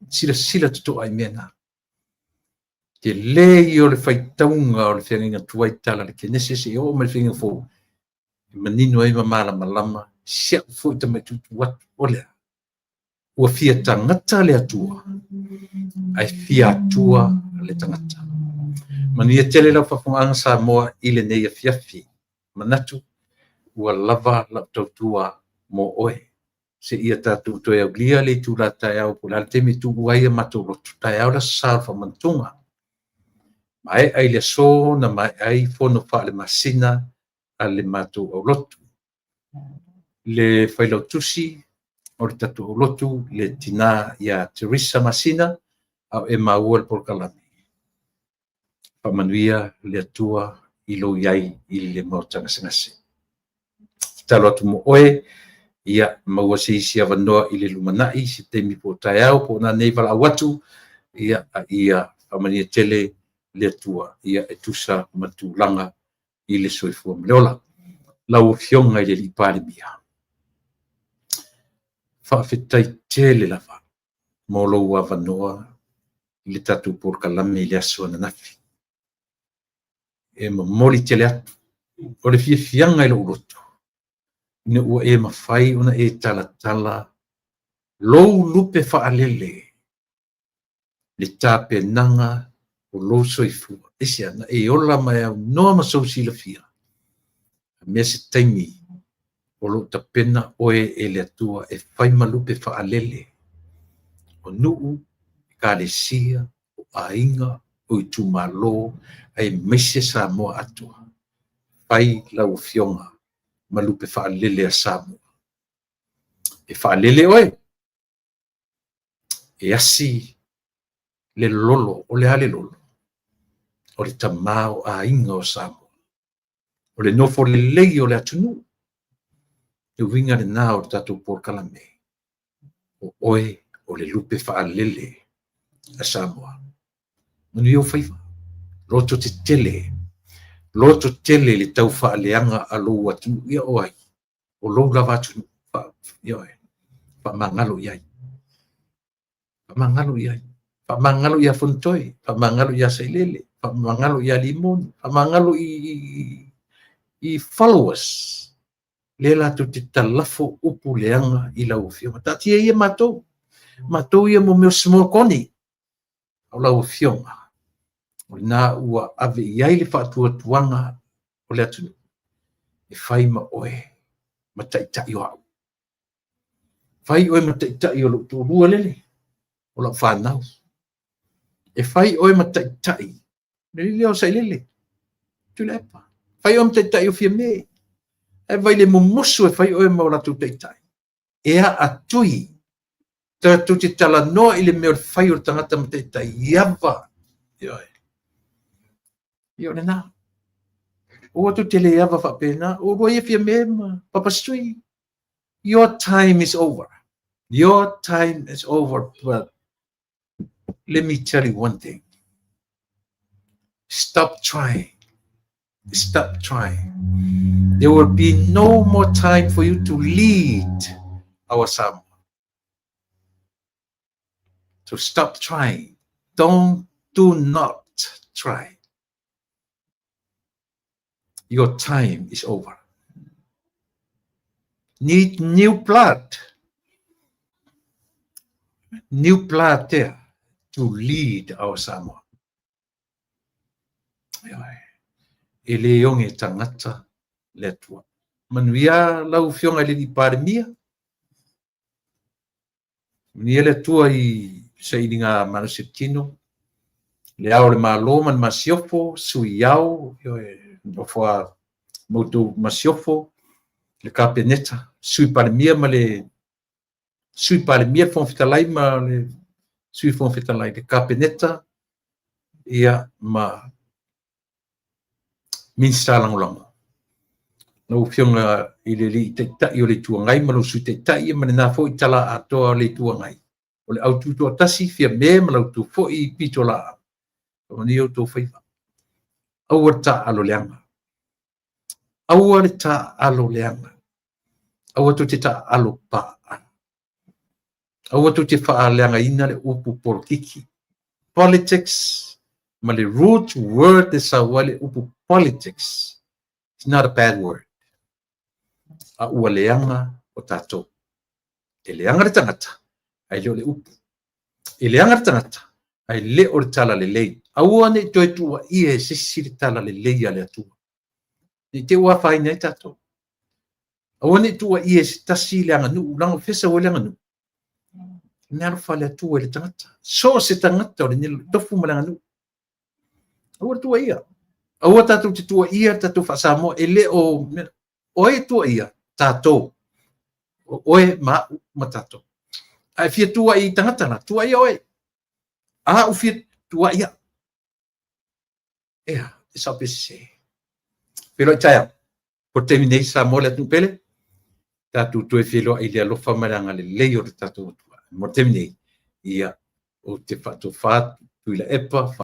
sila tuto ai mena ke lei o le faitaunga o le whenga tuai tala le ke nesese o me le whenga fo manino ai mamala malama sia fo i tamai tutu watu o lea ua fia tangata le atua ai fia atua le tangata mania tele la whafunga sa moa i le nei a fiafi manatu ua lava la tautua mo oe se ia tatu toi au lia le tu la tai au po la temi tu uai a mato rotu tai au la salfa mantunga mai ai le so na mai ai fono fa le masina ale mato au lotu le failo tusi o le tatu au lotu le tina ia Teresa Masina au e maua le porkalami pamanuia le atua i lo iai i le mautanga sengase talo atu mo oe ia maua se isi avanoa i le lumanai si temi po tai au po na nei vala watu ia pamania tele le atua ia e tusa matulanga i le soifua mleola lau fionga i le lipale mia whaafetai tele lava mo lo avanoa i le tatu porkalame i le asua na nafi e mamoli tele atu o le fianga i lo ulotu ne ua e mawhai ona e tala lou lupe whaalele le tape nanga o lo soifua isi ana e ola mai au noa masou sila fia me se taimi o lo tapena oe e le atua e whai malupe whaalele o nuu ka le sia o ainga o i tumalo ai meise sa moa atua whai lau fionga malupe whaalele a Samoa e whaalele oe e asi le lolo o le ale lolo o le tamao a inga o Samoa o le nofo le lei o le atunu e winga le nā o le tatou porkalame o oe o le lupe whaalele a Samoa manu iau whaiva loto tele le tau whaaleanga a lou atu ia o ai o lou lava atunu whamangalo iai whamangalo ia fontoi whamangalo ia sailele whamangalo ia limoni whamangalo i followers le la tu te talafo upu leanga i lau fionga tatia ia matou ia mo meo small koni au lau fionga o na ua ave iai le whaatuatuanga o le atunu e whai ma oe ma taitai o au whai oe ma taitai o lo tu rua lele o la whanau e whai oe ma taitai lele o sai lele tu lepa whai oe ma taitai o fia me e vai le mumusu e whai oe ma o la tu taitai e a atui tu te tala noa i le meo le whai o le tangata ma taitai iava io le nā o tu te le iava whapena o rua ia fia me ma papastui your time is over but let me tell you one thing stop trying there will be no more time for you to lead our Samoa so stop trying do not try your time is over need new blood there to lead our Samoa. E le yonge tangata le atua. Manuia lau fionga le di parimia. Manuia le atua i sailinga manusitino. Le au le malo man masiofo, sui iau, ofua motu masiofo, le kapeneta, sui parimia ma le sui parimia fon fitalai ma le sui fon fitalai le kapeneta ia ma min salangolango no fionga ile li te tai o le tuangai ma lo su te tai ma na fo itala atoa le tuangai o le autu to tasi fia me ma lo tu fo I pitola o ni o to faiva au ta alo leanga au le ta alo leanga au to te ta alo pa au to te fa leanga ina le upu politiki politics ma le root word is a wale upu politics. It's not a bad word. A ua leanga o tātou. E leanga le tangata, ai leo le upu. E leanga le tangata, ai le o le tala le lei. A ua ne toi tua ia e sisi le tala le lei a le atua. Ni te ua whai nei tātou. A ua ne tua ia e tasi leanga nu, lango fesa o leanga nu. Nea lo whale atua le tangata. So se tangata o le nilo, tofu ma leanga nu. A ua tua ia. A ua tātou te tua ia, tātou whasamo, e le o e tua ia, tātou. Oe ma tātou. Ai fia tua I tangata na, tua ia oe. A u fia tua ia. Ea, e sa pese se. Pero I taia, po terminei sa mole atu pele, tātou tue filo I le alofa maranga le leo le tātou tua. Mo terminei, ia, o te whatu whatu, tui la epa,